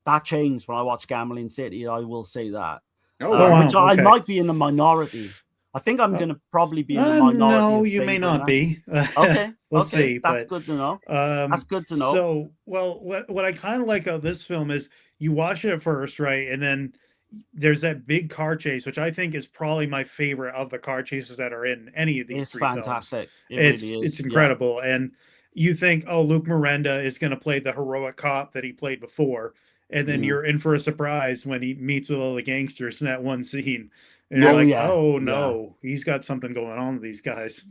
that changed when I watched Gambling City. I will say that, which I might be in the minority. I think I'm going to probably be in the minority. No, you may not be. Okay, we'll see. That's good to know. That's good to know. So, well, what I kind of like of this film is you watch it at first, right, and then there's that big car chase, which I think is probably my favorite of the car chases that are in any of these. It's fantastic. It's incredible, and you think, oh, Luke Merenda is going to play the heroic cop that he played before, and then you're in for a surprise when he meets with all the gangsters in that one scene. And you're like, oh no, he's got something going on with these guys.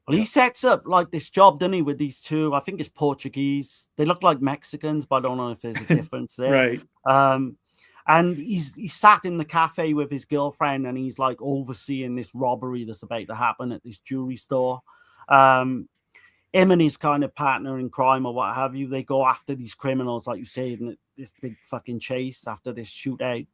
Well, he sets up like this job, doesn't he, with these two? I think it's Portuguese. They look like Mexicans, but I don't know if there's a difference there. Right. And he's sat in the cafe with his girlfriend, and he's like overseeing this robbery that's about to happen at this jewelry store. Him and his kind of partner in crime or what have you, they go after these criminals, like you say, in this big fucking chase after this shootout.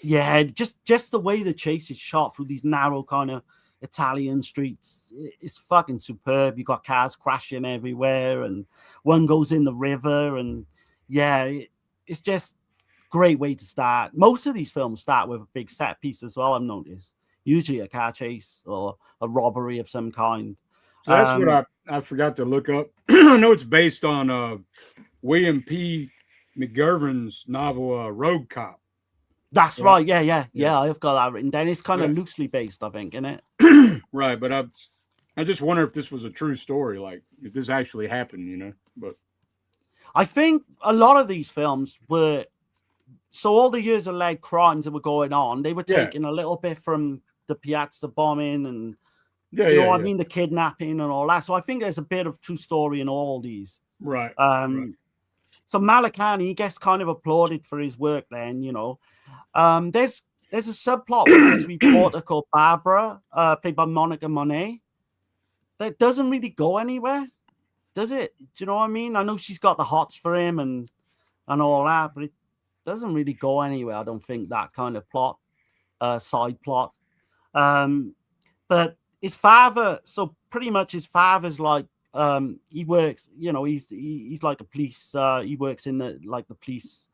Just the way the chase is shot through these narrow kind of Italian streets, it's fucking superb. You got cars crashing everywhere, and one goes in the river, and it's just great way to start. Most of these films start with a big set piece as well, I've noticed. Usually a car chase or a robbery of some kind. So that's what I forgot to look up. I know it's based on William P. McGivern's novel Road Cop. That's right. Yeah. I've got that written down. It's kind of loosely based, I think, isn't it? Right, but I just wonder if this was a true story, like if this actually happened, But I think a lot of these films were, so all the years of alleged crimes that were going on, they were taking a little bit from the Piazza bombing and I mean, the kidnapping and all that. So I think there's a bit of true story in all these. Right. So Malakani, he gets kind of applauded for his work then, There's a subplot with this reporter called Barbara, played by Monica Monet, that doesn't really go anywhere, does it? Do you know what I mean? I know she's got the hots for him and all that, but it doesn't really go anywhere, I don't think, that kind of plot, side plot. But his father, so pretty much his father's like, he works, he's like a police, he works in the police.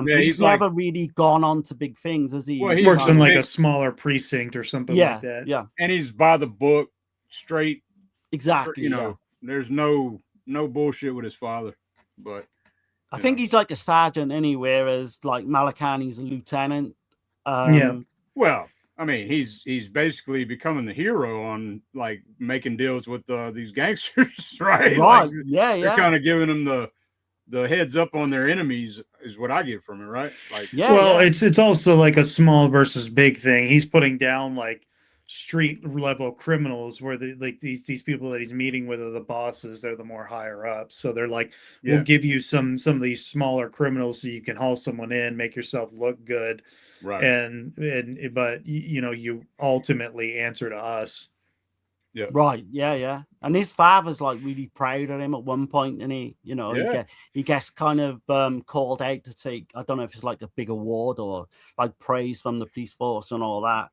He's never really gone on to big things, has he? Well, he works in like a smaller precinct or something like that. Yeah. And he's by the book, straight. Exactly. There's no bullshit with his father. But I think he's like a sergeant anywhere, as like Malakani's a lieutenant. Well, I mean, he's basically becoming the hero on like making deals with these gangsters, right? Right. Like, they're kind of giving them the heads up on their enemies, is what I get from it, right? Like, it's also like a small versus big thing. He's putting down like street level criminals, where these people that he's meeting with are the bosses. They're the more higher ups, so they're like, we'll give you some of these smaller criminals so you can haul someone in, make yourself look good, right? But you ultimately answer to us. Yeah. Right. Yeah. And his father's like really proud of him at one point, and he gets kind of called out to take, I don't know if it's like a big award or like praise from the police force and all that.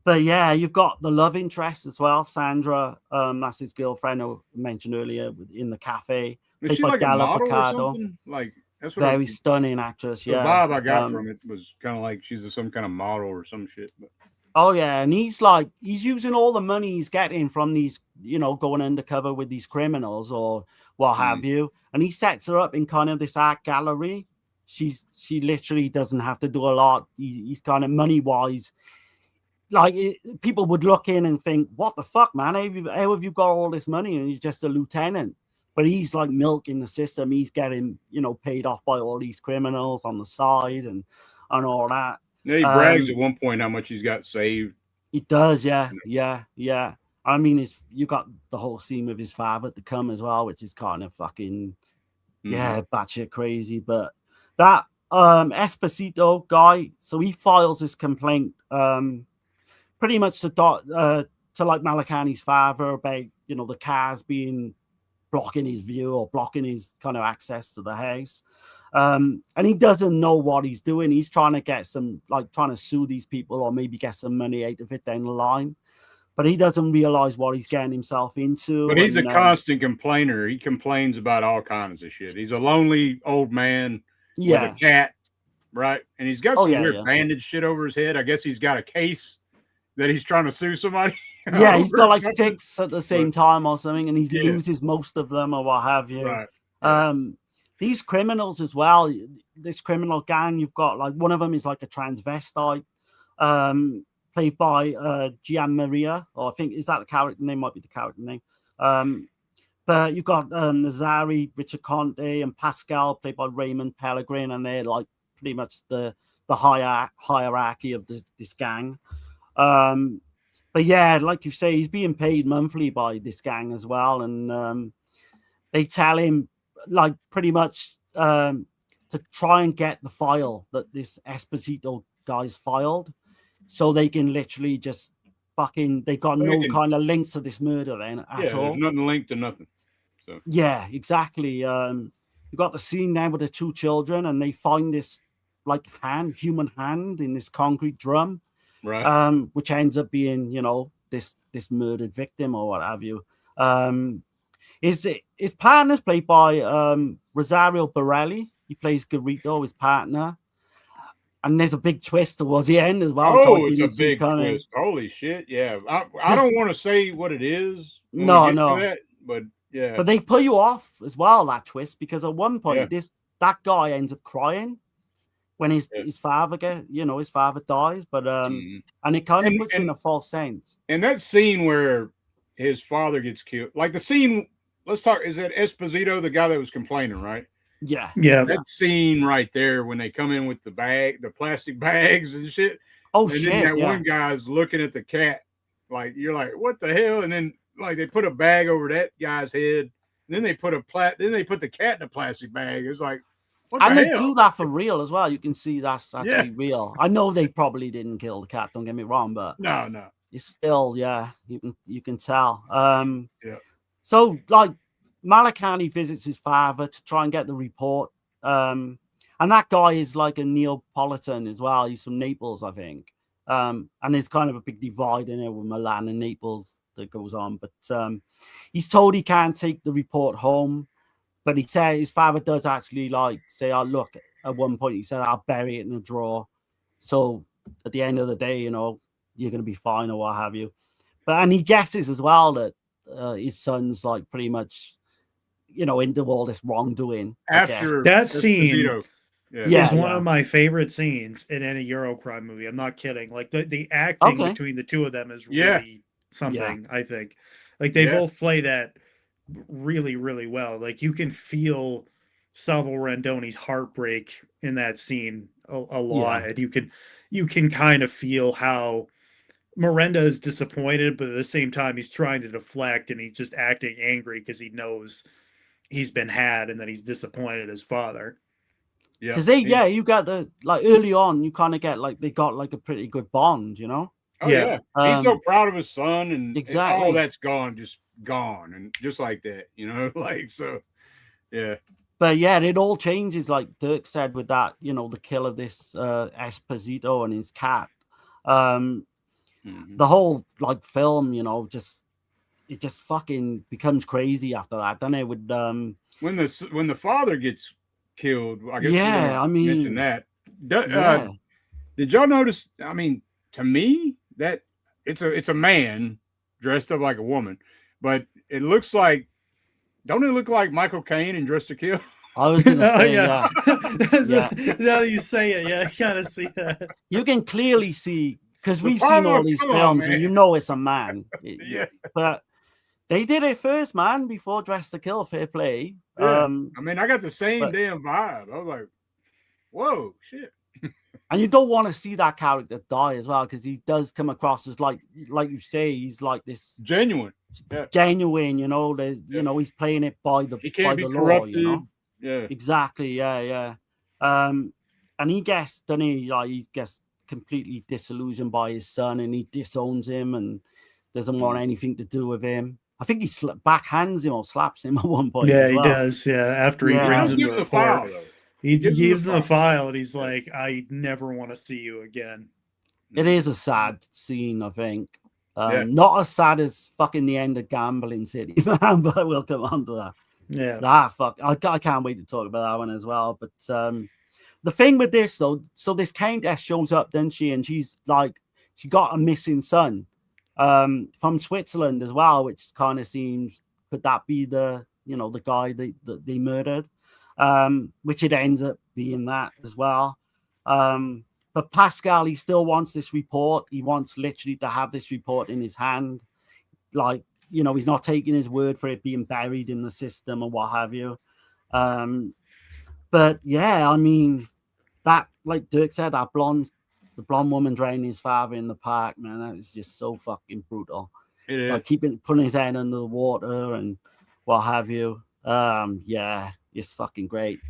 But yeah, you've got the love interest as well, Sandra. That's his girlfriend I mentioned earlier in the cafe. Is she like a model or something? Like, that's what very stunning actress. The vibe I got from it was kind of like she's some kind of model or some shit. But oh yeah, and he's using all the money he's getting from these, going undercover with these criminals or what have you, and he sets her up in kind of this art gallery. She literally doesn't have to do a lot. He's kind of money wise. Like people would look in and think, "What the fuck, man? How have you got all this money?" And he's just a lieutenant, but he's like milking the system. He's getting paid off by all these criminals on the side and all that. Yeah, he brags at one point how much he's got saved. He does, yeah. And I mean, you got the whole scene with his father to come as well, which is kind of fucking batshit crazy. But that Esposito guy, so he files this complaint pretty much to like Malakani's father about, you know, the cars being blocking his view or blocking his kind of access to the house. And he doesn't know what he's doing. He's trying to get trying to sue these people or maybe get some money out of it down the line. But he doesn't realize what he's getting himself into. But he's a constant complainer. He complains about all kinds of shit. He's a lonely old man with a cat, right? And he's got some weird bandage shit over his head. I guess he's got a case that he's trying to sue somebody. Yeah, he's got like 6 at the same time or something, and he loses most of them or what have you. Right. These criminals as well, this criminal gang, you've got like one of them is like a transvestite, played by Gian Maria, or I think is that the character name? Might be the character name. But you've got Nazari, Richard Conte, and Pascal, played by Raymond Pellegrin, and they're like pretty much the hierarchy of this gang. But yeah, like you say, he's being paid monthly by this gang as well, and they tell him like pretty much to try and get the file that this Esposito guy's filed, so they can literally just they've got no kind of links to this murder then at all. There's nothing linked to nothing. So yeah, exactly. You got the scene now with the 2 children, and they find this like human hand in this concrete drum, right? Which ends up being, you know, this murdered victim or what have you. His partner's played by Rosario Borelli. He plays Garrido, his partner. And there's a big twist towards the end as well. Oh, it's a big twist. Holy shit. Yeah. I don't want to say what it is. No. That, but yeah. But they pull you off as well, that twist, because at one point that guy ends up crying when his father his father dies. But and it kind of puts him in a false sense. And that scene where his father gets killed, like the scene, let's talk, is that Esposito, the guy that was complaining, right? Yeah. That scene right there when they come in with the plastic bags and shit. Oh, and shit. And then that one guy's looking at the cat, like, you're like, what the hell? And then like they put a bag over that guy's head. And then they put the cat in a plastic bag. It's like, what the hell? They do that for real as well. You can see that's actually real. I know they probably didn't kill the cat, don't get me wrong, but no. It's still, you can tell. So like Malakani visits his father to try and get the report. And that guy is like a Neapolitan as well. He's from Naples, I think. And there's kind of a big divide in it with Milan and Naples that goes on. But he's told he can't take the report home. But he said his father does actually like say, "Oh, look." At one point, he said, "I'll bury it in a drawer." So at the end of the day, you know, you're going to be fine or what have you. And he guesses as well that his son's like pretty much, you know, into all this wrongdoing. After that scene is one of yeah. my favorite scenes in any Eurocrime movie. I'm not kidding. Like the acting between the two of them is really something, I think. Like they both play that really, really well. Like you can feel Salvo Randoni's heartbreak in that scene a lot. And you can kind of feel how Merenda is disappointed, but at the same time he's trying to deflect and he's just acting angry because he knows he's been had and that he's disappointed his father. Yeah, because you got the like early on, you kind of get like they got like a pretty good bond, you know. Oh yeah, he's so proud of his son, and exactly all that's gone, and just like that, you know, like so. Yeah. But yeah, it all changes, like Dirk said, with that, you know, the kill of this Esposito and his cat. The whole like film, you know, it just fucking becomes crazy after that, doesn't it? With when the father gets killed, I guess. Yeah, I mean, mention that. Did y'all notice? I mean, to me, that it's a man dressed up like a woman, but it looks like. Don't it look like Michael Caine in Dressed to Kill? I was going to say, Now you say it, you gotta see that. You can clearly see, because we've seen all these films, and you know it's a man. But they did it first, man, before Dressed to Kill. Fair play. Yeah. I mean, I got the same damn vibe. I was like, whoa, shit. And you don't want to see that character die as well, because he does come across as like you say, he's like this genuine, genuine. You know, you know, he's playing it by the law. You know, exactly, yeah. And he gets, doesn't he? Like he gets completely disillusioned by his son, and he disowns him and doesn't want anything to do with him. I think he backhands him or slaps him at one point. Yeah, as well. He does. Yeah, after he brings him the file, though. He gives him the file, and he's like, "I never want to see you again." It is a sad scene, I think. Not as sad as fucking the end of Gambling City, man, but we'll come on to that. Yeah, I can't wait to talk about that one as well. But the thing with this, though, so this countess shows up, doesn't she? And she's like, she got a missing son from Switzerland as well, which kind of seems, could that be the guy that they murdered? Which it ends up being that as well. But Pascal, he still wants this report. He wants literally to have this report in his hand. Like, you know, he's not taking his word for it being buried in the system or what have you. But yeah, I mean, that, like Dirk said, the blonde woman drowning his father in the park, man, that is just so fucking brutal. Like putting his head under the water and what have you. Yeah, it's fucking great.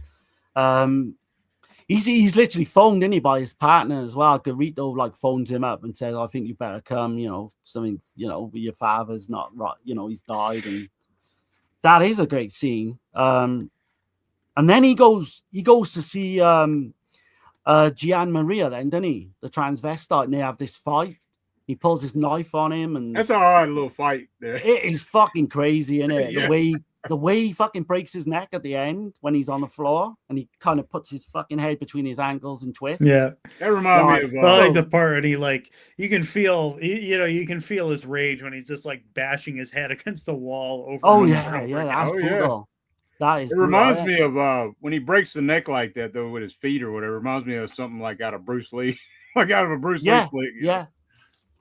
He's literally phoned in by his partner as well. Garito like phones him up and says, "I think you better come, you know, something, you know, your father's not right, you know, he's died." And that is a great scene. And then he goes to see Gian Maria then, doesn't he? The transvestite, and they have this fight. He pulls his knife on him, and that's a hard little fight there. It is fucking crazy, isn't it? The way he fucking breaks his neck at the end when he's on the floor, and he kind of puts his fucking head between his ankles and twists. Yeah, that reminds me of I like the part, and he like you can feel his rage when he's just like bashing his head against the wall over. That's brutal. That is. It reminds me of when he breaks the neck like that though with his feet or whatever. It reminds me of something like out of Bruce Lee, like out of a Bruce Lee flick. Yeah.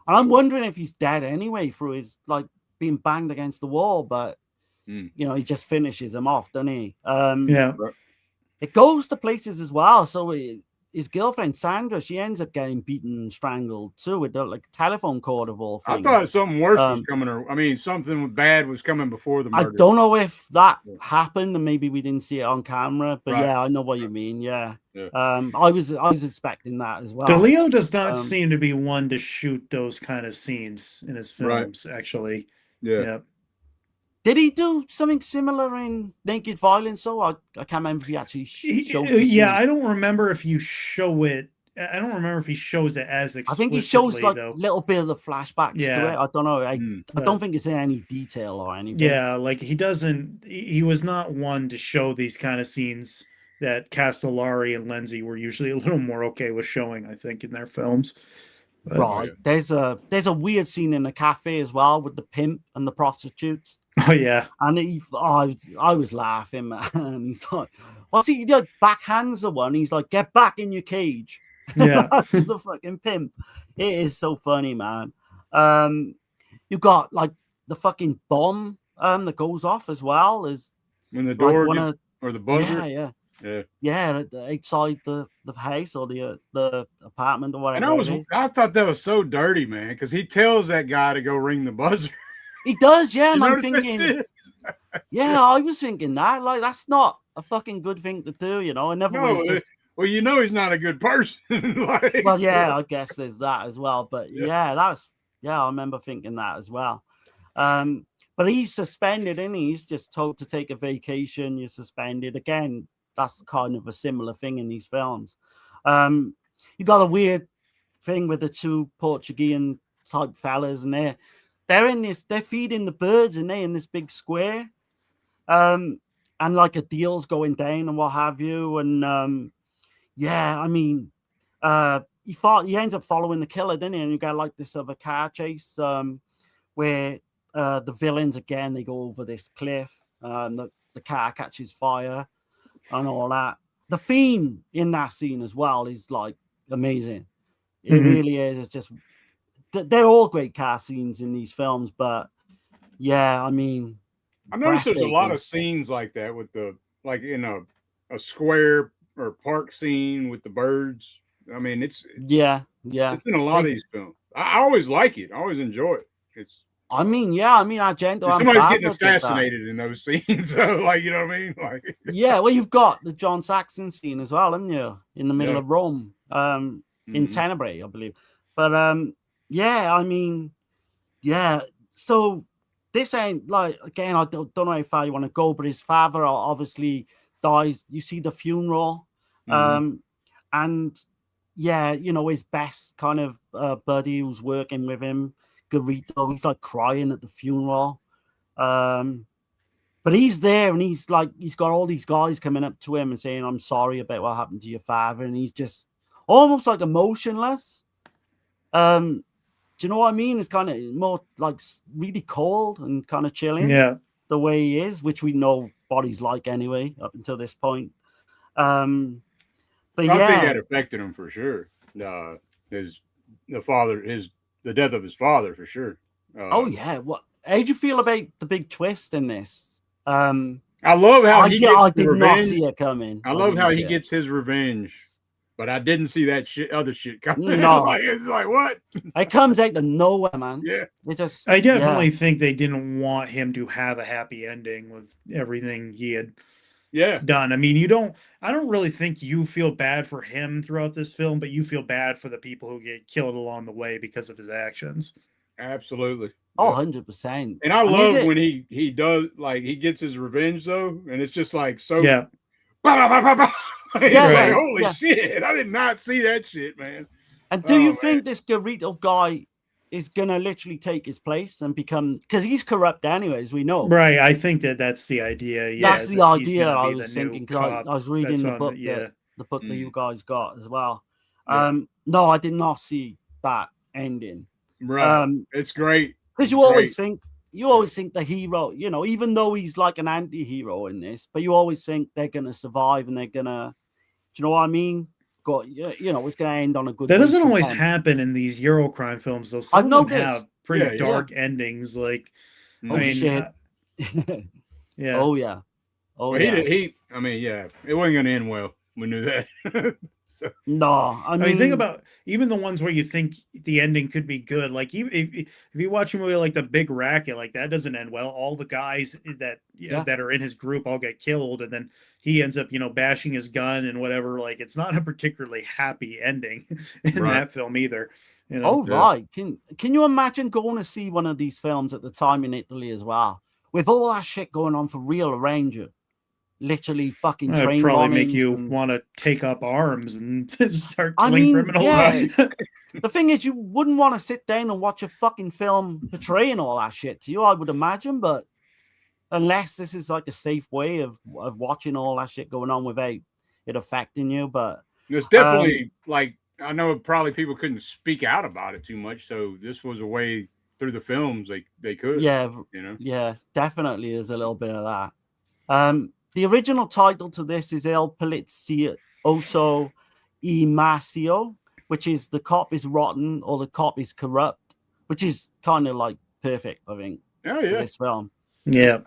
And I'm wondering if he's dead anyway through his like being banged against the wall, but you know, he just finishes him off, doesn't he? It goes to places as well. So his girlfriend Sandra, she ends up getting beaten and strangled too with like a telephone cord of all things. I thought something worse was coming. I mean, something bad was coming before the murder. I don't know if that happened, and maybe we didn't see it on camera. But yeah, I know what you mean. Yeah. I was expecting that as well. DeLeo does not seem to be one to shoot those kind of scenes in his films. Actually, yeah. Did he do something similar in Naked Violence? So I can't remember if he actually showed it. Yeah, I don't remember if you show it. I don't remember if he shows it as explicitly. I think he shows like a little bit of the flashbacks to it. I don't know. I don't think it's in any detail or anything. Yeah, like he doesn't. He was not one to show these kind of scenes that Castellari and Lenzi were usually a little more okay with showing, I think, in their films. But, right. There's a weird scene in the cafe as well with the pimp and the prostitutes. Oh yeah, and I was laughing, man. He's like, "What's he like?" Backhands the one. He's like, "Get back in your cage." Yeah, to the fucking pimp. It is so funny, man. You got like the fucking bomb that goes off as well as when the door or the buzzer. Yeah, outside the house or the apartment or whatever. And I thought that was so dirty, man, because he tells that guy to go ring the buzzer. He does, yeah. And I'm thinking, I was thinking that, like, that's not a fucking good thing to do, you know. Well, you know, he's not a good person. I guess there's that as well. But I remember thinking that as well. But he's suspended, and he's just told to take a vacation. You're suspended again. That's kind of a similar thing in these films. You got a weird thing with the two Portuguese type fellas, and they're feeding the birds, and they're in this big square, and like a deal's going down and what have you. And he ends up following the killer, didn't he? And you got like this other car chase where the villains again, they go over this cliff, the car catches fire and all that. The theme in that scene as well is like amazing. It really is. It's just, they're all great car scenes in these films, but I mean, I noticed there's a lot of scenes like that with in a square or park scene with the birds. I mean, it's yeah. It's in a lot of these films. I always like it. I always enjoy it. It's. I mean, Argento. Somebody's getting assassinated in those scenes, so like, you know what I mean? Like, yeah. Well, you've got the John Saxon scene as well, haven't you? In the middle of Rome, in Tenebrae, I believe. But yeah, I mean, yeah. So this ain't like, again, I don't know how far you want to go, but his father obviously dies. You see the funeral, and yeah, his best kind of buddy who's working with him, Garrido, he's like crying at the funeral. But he's there, and he's got all these guys coming up to him and saying, "I'm sorry about what happened to your father," and he's just almost like emotionless. Do you know what I mean? It's kind of more like really cold and kind of chilling. Yeah, the way he is, which we know what he's like anyway up until this point. But I think that affected him for sure. The death of his father for sure. Oh yeah. What? How do you feel about the big twist in this? I love how he gets I the did revenge. not see it coming. I love how he gets his revenge, but I didn't see that other shit coming. No. It's like what? It comes out of nowhere, man. Yeah. I definitely think they didn't want him to have a happy ending with everything he had done. I mean, I don't really think you feel bad for him throughout this film, but you feel bad for the people who get killed along the way because of his actions. Absolutely. Oh, 100%. And I love when he does, like, he gets his revenge though, and it's just like so. Yeah. Like, holy shit! I did not see that shit, man. And do you think this Garrido guy is gonna literally take his place and become, because he's corrupt anyways, we know. Right. I think that's the idea. Yeah, that's the idea I was thinking, because I was reading the book the book that you guys got as well. No, I did not see that ending. Right. It's great. Because you always think the hero, even though he's like an anti-hero in this, but you always think they're gonna survive and they're gonna, do you know what I mean? It's gonna end on a good. That doesn't always happen in these Eurocrime films, though. Some of them have pretty dark endings. Like, shit. Yeah. Oh yeah. Oh well, yeah. It wasn't gonna end well. We knew that. So. No, I mean, think about even the ones where you think the ending could be good. Like, if you watch a movie like The Big Racket, like that doesn't end well. All the guys that are in his group all get killed, and then he ends up, bashing his gun and whatever. Like, it's not a particularly happy ending in that film either. Oh right. Can you imagine going to see one of these films at the time in Italy as well, with all that shit going on for real around you? Literally fucking train probably make you want to take up arms and start killing criminals. Yeah. The thing is, you wouldn't want to sit down and watch a fucking film portraying all that shit to you, I would imagine, but unless this is like a safe way of watching all that shit going on without it affecting you. But it's definitely like, I know probably people couldn't speak out about it too much, so this was a way through the films they could. Yeah, definitely there's a little bit of that. The original title to this is El Poliziotto e Macchio, which is The Cop is Rotten or The Cop is Corrupt, which is kind of like perfect, I think, for this film. Yeah.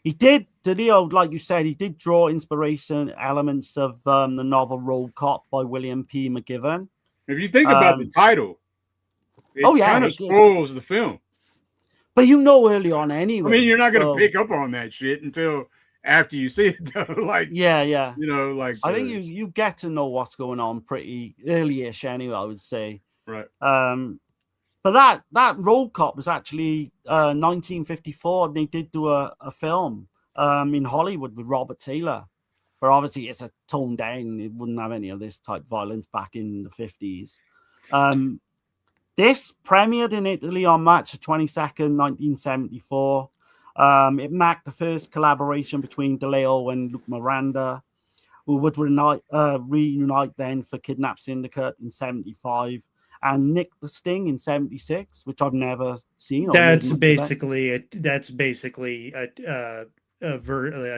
He did, like you said, he did draw inspiration elements of the novel Road Cop by William P. McGivern. If you think about the title, it kind of spoils the film. But early on anyway. I mean, you're not going to pick up on that shit until after you see it, though. Like, yeah. I think you get to know what's going on pretty early-ish anyway, I would say. Right. But that Road Cop was actually 1954, and they did do a film in Hollywood with Robert Taylor. But obviously it's a toned down, it wouldn't have any of this type of violence back in the 50s. This premiered in Italy on March 22nd, 1974. It marked the first collaboration between DeLeo and Luke Merenda, who would reunite then for Kidnap Syndicate in 75 and Nick the Sting in 76, which I've never seen. That's basically a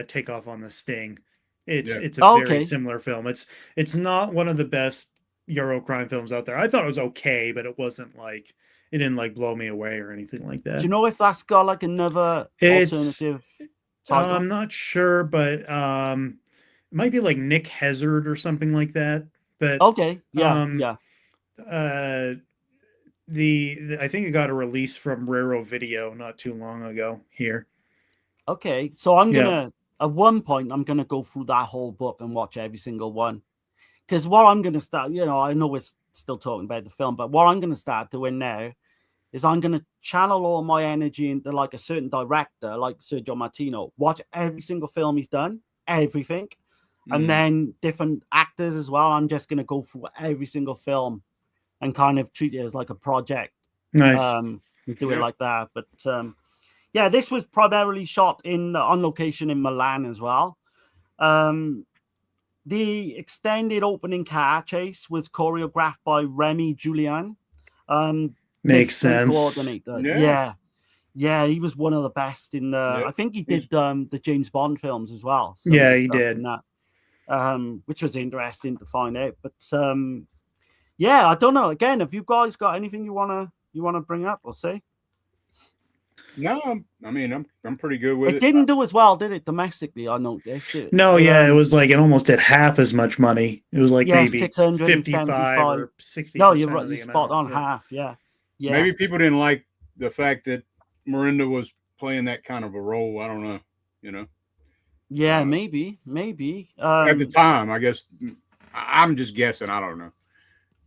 takeoff on the Sting. It's a very similar film. It's not one of the best Eurocrime films out there. I thought it was okay, but it wasn't like, it didn't like blow me away or anything like that. Do you know if that's got like another alternative title? I'm not sure, but it might be like Nick Hazard or something like that. But okay, yeah. I think it got a release from Raro Video not too long ago here. Okay, so I'm gonna at one point I'm gonna go through that whole book and watch every single one. Because what I'm gonna start, I know we're still talking about the film, but what I'm gonna start doing now is I'm gonna channel all my energy into like a certain director, like Sergio Martino, watch every single film he's done, everything. And then different actors as well. I'm just gonna go through every single film and kind of treat it as like a project. Nice. And do it like that. But yeah, this was primarily shot on location in Milan as well. The extended opening car chase was choreographed by Remy Julian. Makes sense. Coordinator. Yeah, he was one of the best in the. I think he did the James Bond films as well. Yeah, he did. In that, which was interesting to find out. But yeah, I don't know. Again, have you guys got anything you wanna bring up or say? No, I mean I'm pretty good with it. It didn't do as well, did it, domestically? I noticed it. No, yeah, it was like it almost did half as much money. It was like maybe 675 or 60%. No, you're right. You spot on half. Yeah. Maybe people didn't like the fact that Merenda was playing that kind of a role. I don't know. Yeah, maybe. At the time, I guess I'm just guessing. I don't know,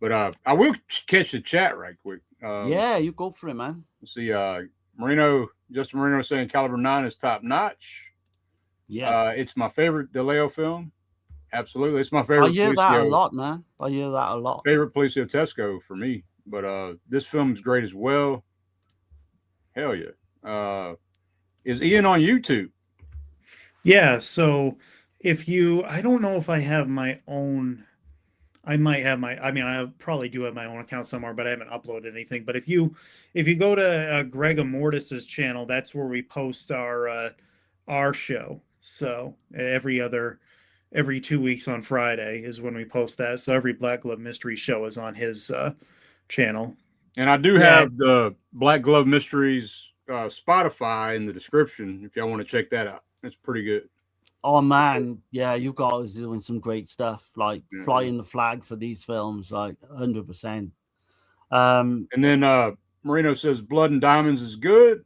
but I will catch the chat right quick. Yeah, you go for it, man. Let's see. Justin Marino saying Caliber 9 is top notch. Yeah. It's my favorite DeLeo film. Absolutely. It's my favorite. I hear that a lot, man. I hear that a lot. Favorite Policio Tesco for me. But this film is great as well. Hell yeah. Is Ian on YouTube? Yeah, so I don't know if I have my own. I might have I probably do have my own account somewhere, but I haven't uploaded anything. But if you go to Greg Amortis's channel, that's where we post our show. So every 2 weeks on Friday is when we post that. So every Black Glove Mystery show is on his channel. And I do have the Black Glove Mysteries Spotify in the description if y'all want to check that out. It's pretty good. Oh man, yeah, you guys are doing some great stuff, like flying the flag for these films, like 100%. And then Marino says Blood and Diamonds is good.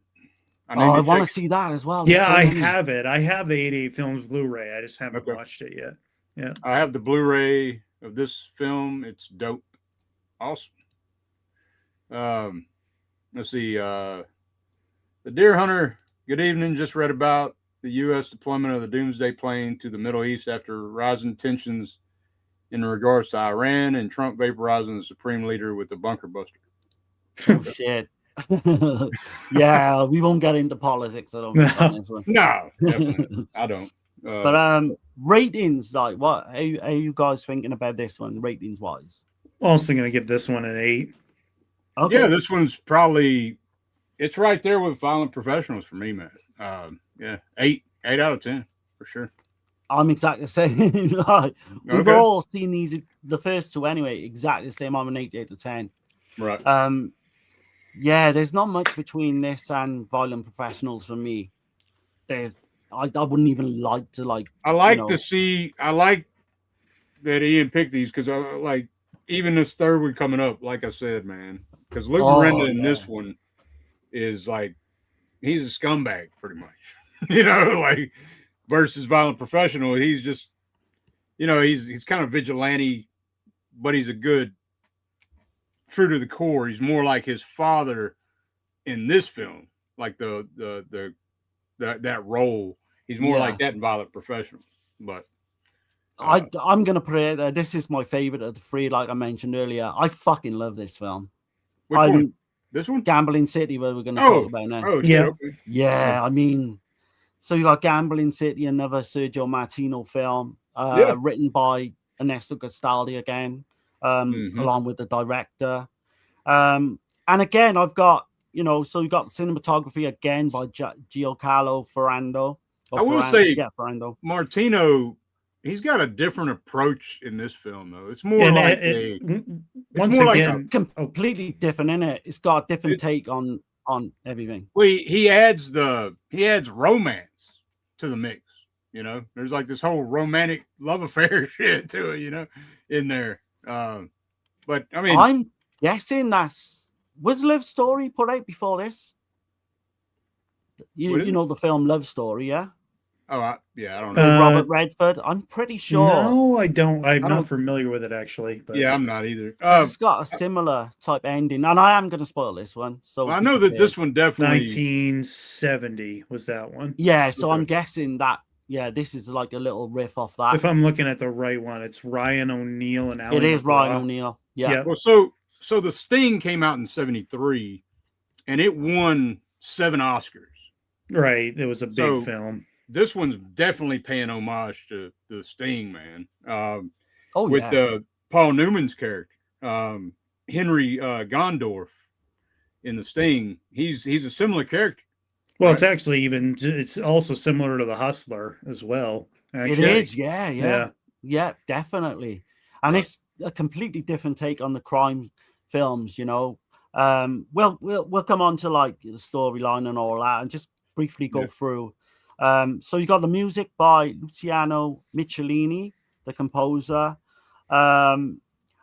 I want to see that as well. Yeah, I have it. I have the 88 Films Blu-ray. I just haven't watched it yet. Yeah, I have the Blu-ray of this film. It's dope. Awesome. Let's see. The Deer Hunter. Good evening. Just read about the U.S. deployment of the Doomsday plane to the Middle East after rising tensions in regards to Iran and Trump vaporizing the supreme leader with the bunker buster. Oh, shit. Yeah, we won't get into politics. I don't think on this one. No, definitely. I don't. But ratings, like what? How are you guys thinking about this one, ratings wise? Also going to give this one an 8. Okay. Yeah, this one's probably it's right there with Violent Professionals for me, man. Yeah, 8 out of 10 for sure. I'm exactly the same. Like, we've all seen the first two anyway, exactly the same. I'm an 8 out of 10. Right. Yeah, there's not much between this and Violent Professionals for me. I wouldn't even like to like. I like that Ian picked these because I like even this third one coming up. Like I said, man, because Luke Merenda in this one is like he's a scumbag pretty much. Like versus Violent Professional, he's just, he's kind of vigilante, but he's a good, true to the core. He's more like his father in this film, like that role. He's more like that in Violent Professional. But I'm gonna put it there. This is my favorite of the three, like I mentioned earlier. I fucking love this film. Which one? This one? Gambling City, where we're gonna talk about now. Oh, yeah. Yeah, I mean. So you got Gambling City, another Sergio Martino film, written by Ernesto Gastaldi again, along with the director. And again, I've got, so you got cinematography again by Giancarlo Ferrando. I will say, Ferrando. Martino, he's got a different approach in this film, though. It's more completely different, isn't it? It's got a different take on everything. Well, he adds romance to the mix. There's like this whole romantic love affair shit to it. In there. But I mean, I'm guessing was Love Story put out before this? You know the film Love Story, yeah? Oh, yeah, I don't know. With Robert Redford. I'm pretty sure. No, I don't. I'm not familiar with it actually. But yeah, I'm not either. It's got a similar type ending, and I am going to spoil this one. So I know that this one definitely 1970 was that one. Yeah, so I'm guessing that. Yeah, this is like a little riff off that. If I'm looking at the right one, it's Ryan O'Neal and Ally It is McGraw. Ryan O'Neal. Yeah. Well, so the Sting came out in '73, and it won 7 Oscars. Right, it was a big film. This one's definitely paying homage to the Sting, man. With Paul Newman's character, Henry Gondorf, in the Sting. He's a similar character. Well, right? It's also similar to the Hustler as well. Actually. It is, yeah, definitely. And it's a completely different take on the crime films, you know. We'll come on to like the storyline and all that, and just briefly go through. So you got the music by Luciano Michelini, the composer.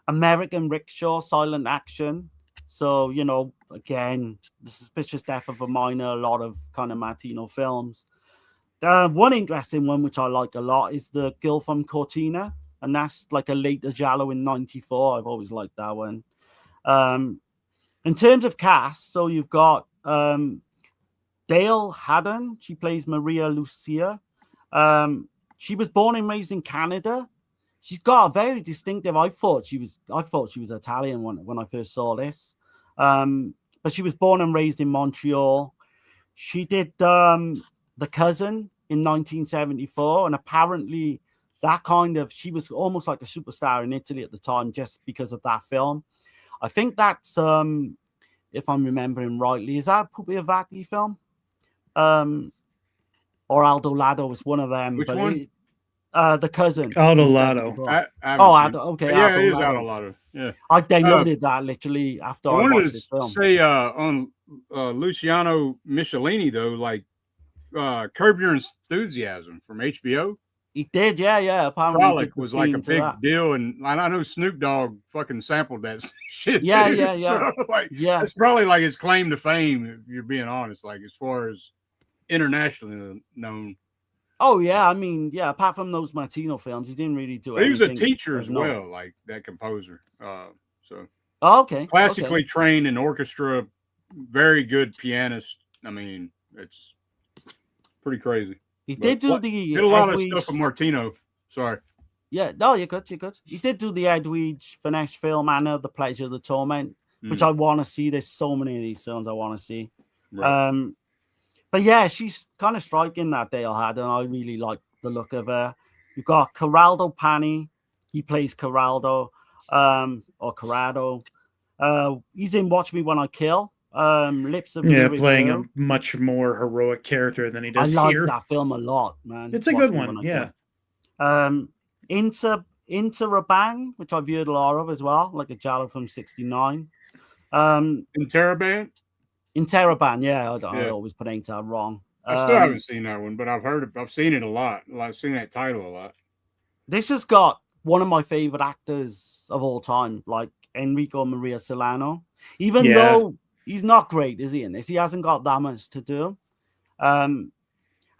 American Rickshaw, silent action. So, you know, again, the suspicious death of a minor, a lot of kind of Latino films. One interesting one, which I like a lot, is The Girl from Cortina. And that's like a later giallo in 94. I've always liked that one. In terms of cast, so you've got Dale Haddon. She plays Maria Lucia. She was born and raised in Canada. She's got a very distinctive. I thought she was Italian when I first saw this, but she was born and raised in Montreal. She did The Cousin in 1974, and apparently she was almost like a superstar in Italy at the time just because of that film. I think that's if I'm remembering rightly, is that a Pupi Avati film? Or Aldo Lado was one of them. Which one? The Cousin. Aldo Lado. Okay. Yeah, it is Aldo Lado. Yeah. I downloaded that literally after I watched this film. Say on Luciano Michelini though, like Curb Your Enthusiasm from HBO. He did, yeah. Apparently, Frolic was like a big deal, and I know Snoop Dogg fucking sampled that shit. Yeah, too. Yeah. So, it's probably like his claim to fame, if you're being honest. Like as far as internationally known. Oh yeah, I mean, yeah. Apart from those Latino films, he didn't really do it. He was a teacher as well, like that composer. Okay. Classically trained in orchestra, very good pianist. I mean, it's pretty crazy. He did do did a lot of stuff with Martino. Sorry. Yeah, no, you're good. He did do the Edwidge Finesse film, Anna, The Pleasure, The Torment, which I want to see. There's so many of these films I want to see. Right. But yeah, she's kind of striking, that Dale Haddon. I really like the look of her. You've got Corrado Pani. He plays Corrado, or Corrado. He's in Watch Me When I Kill. Lips of playing a much more heroic character than he does here. I like that film a lot, man. It's a good one, yeah. Interrobang, which I've viewed a lot of as well, like a giallo from '69. Interrobang? Interrobang, yeah. I always pronounce that wrong. I still haven't seen that one, but I've seen it a lot. I've seen that title a lot. This has got one of my favorite actors of all time, like Enrico Maria Solano. Even though he's not great, is he, in this? He hasn't got that much to do. And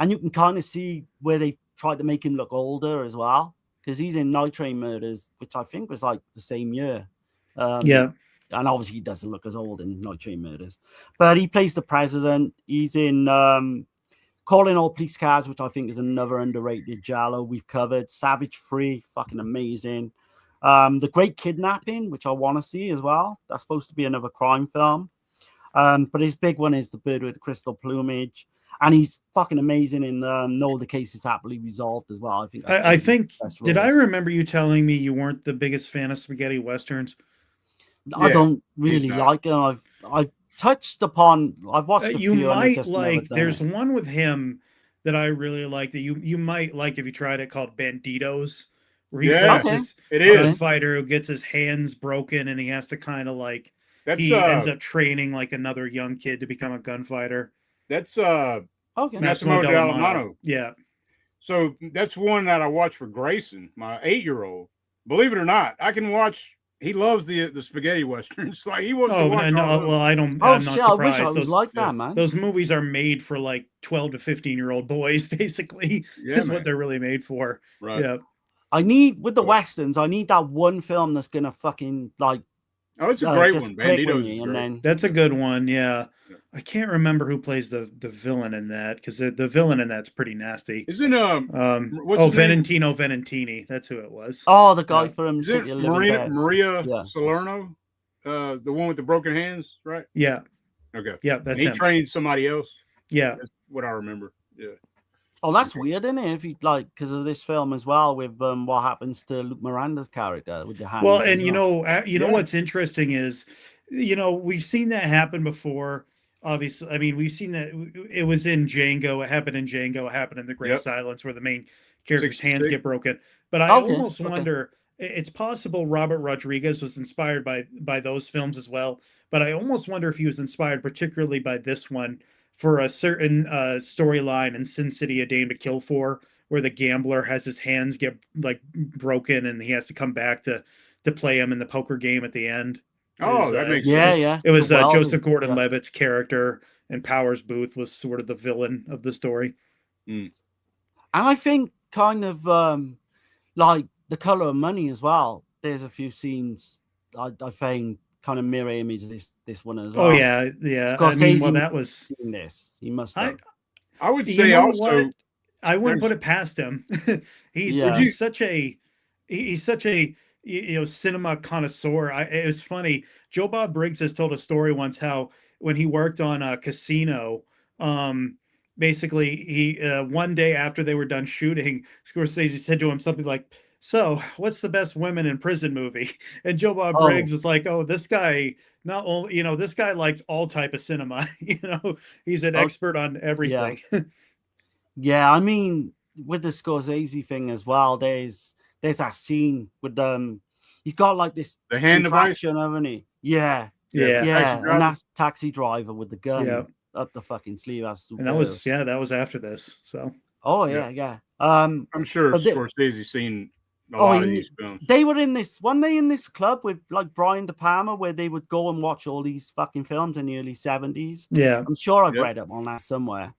you can kind of see where they tried to make him look older as well, because he's in Night Train Murders, which I think was like the same year. And obviously he doesn't look as old in Night Train Murders. But he plays the president. He's in Calling All Police Cars, which I think is another underrated giallo we've covered. Savage Free, fucking amazing. The Great Kidnapping, which I want to see as well. That's supposed to be another crime film. But his big one is The Bird with the Crystal Plumage. And he's fucking amazing in No, the Case is Happily Resolved as well. I think did I remember you telling me you weren't the biggest fan of spaghetti westerns? I don't really like them. I've touched upon. I've watched a few. You might like. There's one with him that I really like that you might like if you tried it, called Banditos, where he plays this gunfighter who gets his hands broken and he has to kind of like ends up training like another young kid to become a gunfighter. That's Massimo Dallamano. Yeah. So that's one that I watched for Grayson, my 8-year-old. believe it or not, I can watch. He loves the spaghetti westerns. Like he wants to watch. Well, I don't. Oh I'm shit! not I wish surprised. I was like that, man. Those movies are made for like 12 to 15-year-old boys, basically. Is what they're really made for. Right. Yeah. I need with the westerns. I need that one film that's gonna fucking like. Oh, it's a great one. Bandito's and then that's a good one. Yeah. I can't remember who plays the villain in that because the villain in that's pretty nasty. Isn't Valentino Valentini? That's who it was. Oh, the guy from City of Living Dead. Maria Salerno, the one with the broken hands, right? Yeah. Okay. Yeah, that's he him. trained somebody else. Yeah, that's what I remember. Yeah. Oh, that's weird, isn't it? If you like, because of this film as well, with what happens to Luke Miranda's character with the hands. Well, and you know what's interesting is, we've seen that happen before. Obviously, I mean, we've seen that it was in Django. It happened in Django. It happened in The Great Silence, where the main character's hands get broken. But I almost wonder. It's possible Robert Rodriguez was inspired by those films as well. But I almost wonder if he was inspired particularly by this one for a certain storyline in Sin City: A Dame to Kill For, where the gambler has his hands get like broken and he has to come back to play him in the poker game at the end. Oh, that makes sense. Yeah. It was Joseph Gordon-Levitt's character, and Powers Booth was sort of the villain of the story. And I think kind of like The Color of Money as well. There's a few scenes I think kind of mirror image this one as well. Oh yeah. I mean, well, that was this. He must have. I would say also. What? I wouldn't put it past him. He's such a cinema connoisseur. It was funny. Joe Bob Briggs has told a story once how when he worked on Casino, basically he one day after they were done shooting, Scorsese said to him something like, "So, what's the best women in prison movie?" And Joe Bob Briggs was like, "Oh, this guy not only this guy likes all type of cinema. He's an expert on everything." Yeah, I mean, with the Scorsese thing as well, there's that scene with he's got like this the hand device, haven't he? Yeah, and that's Taxi Driver with the gun up the fucking sleeve. And that was after this. So. Oh yeah. I'm sure Scorsese's seen a lot of these films. They were in this one day in this club with like Brian De Palma, where they would go and watch all these fucking films in the early 70s. Yeah, I'm sure I've read up on that somewhere.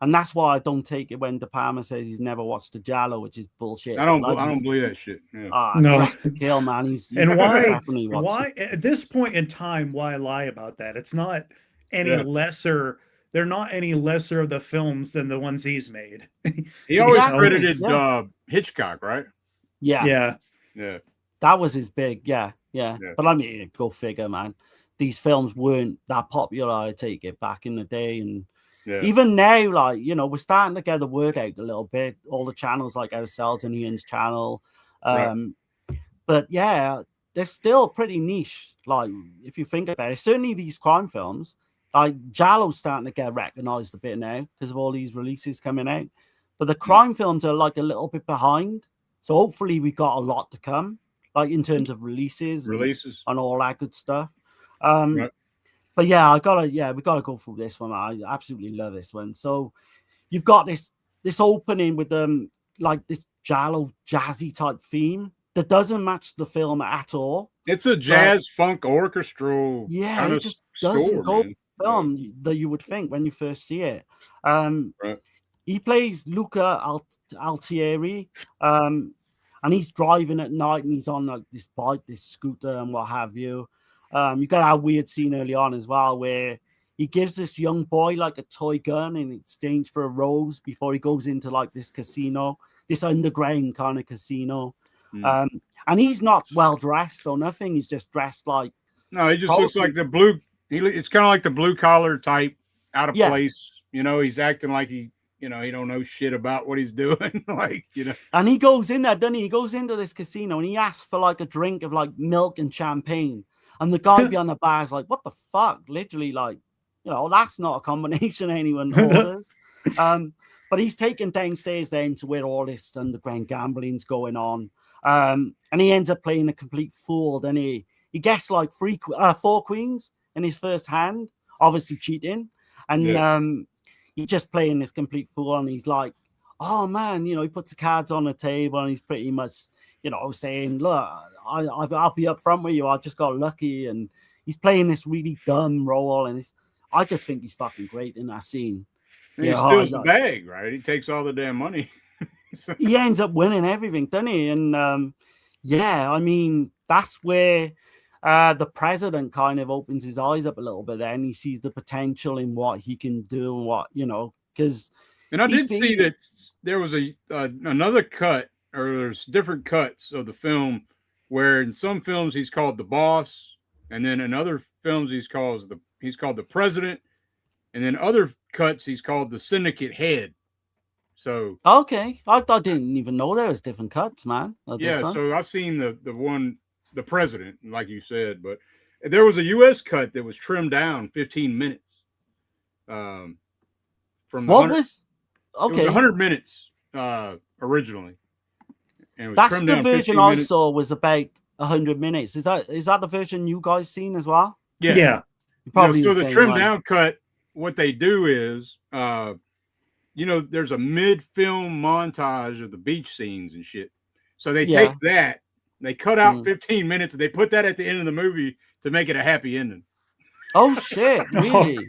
And that's why I don't take it when De Palma says he's never watched the Giallo, which is bullshit. I don't believe that shit. Yeah. No, kill man. He's and why at this point in time? Why lie about that? It's not any lesser. They're not any lesser of the films than the ones he's made. He always credited Hitchcock, right? Yeah. That was his big. Yeah. But I mean, go figure, man. These films weren't that popular. I take it back in the day, and. Yeah. Even now, like, we're starting to get the word out a little bit. All the channels like ourselves and Ian's channel. But yeah, they're still pretty niche. Like, if you think about it, certainly these crime films, like Giallo's starting to get recognized a bit now because of all these releases coming out. But the crime films are like a little bit behind. So hopefully we got a lot to come, like in terms of releases and all that good stuff. But yeah, we gotta go through this one. I absolutely love this one. So you've got this opening with like this Giallo jazzy type theme that doesn't match the film at all. It's a jazz funk orchestral. Yeah, it just doesn't go film that you would think when you first see it. He plays Luca Altieri, and he's driving at night and he's on like this bike, this scooter, and what have you. You got our weird scene early on as well where he gives this young boy like a toy gun in exchange for a rose before he goes into like this casino, this underground kind of casino. And he's not well dressed or nothing. He's just dressed like he just looks like the blue. It's kind of like the blue collar type, out of place. He's acting like he don't know shit about what he's doing. And he goes in there, doesn't he? He goes into this casino and he asks for like a drink of like milk and champagne. And the guy behind the bar is like, what the fuck? Literally, like, that's not a combination anyone orders. But he's taken downstairs then to where all this underground gambling's going on. And he ends up playing a complete fool. Then he gets like 4 queens in his first hand, obviously cheating. And he's just playing this complete fool. And he's like, oh man, you know, he puts the cards on the table and he's pretty much, you know, saying, look, I'll be up front with you. I just got lucky. And he's playing this really dumb role. And I just think he's fucking great in that scene. And he steals the bag, right? He takes all the damn money. He ends up winning everything, doesn't he? And yeah, I mean, that's where the president kind of opens his eyes up a little bit there, and he sees the potential in what he can do and what, you know, because. And I did see that there was another cut, or there's different cuts of the film where in some films he's called the boss, and then in other films he's called the president, and then other cuts he's called the syndicate head. So okay, I didn't even know there was different cuts, man. Yeah, so I've seen the president, like you said, but there was a U.S. cut that was trimmed down 15 minutes. From what was okay? It was 100 minutes originally. And it was that's the version I saw was about 100 minutes. Is that the version you guys seen as well? Yeah. Probably. So the trimmed down cut, what they do is, you know, there's a mid-film montage of the beach scenes and shit. So they take that, they cut out 15 minutes, and they put that at the end of the movie to make it a happy ending. Oh shit! Really?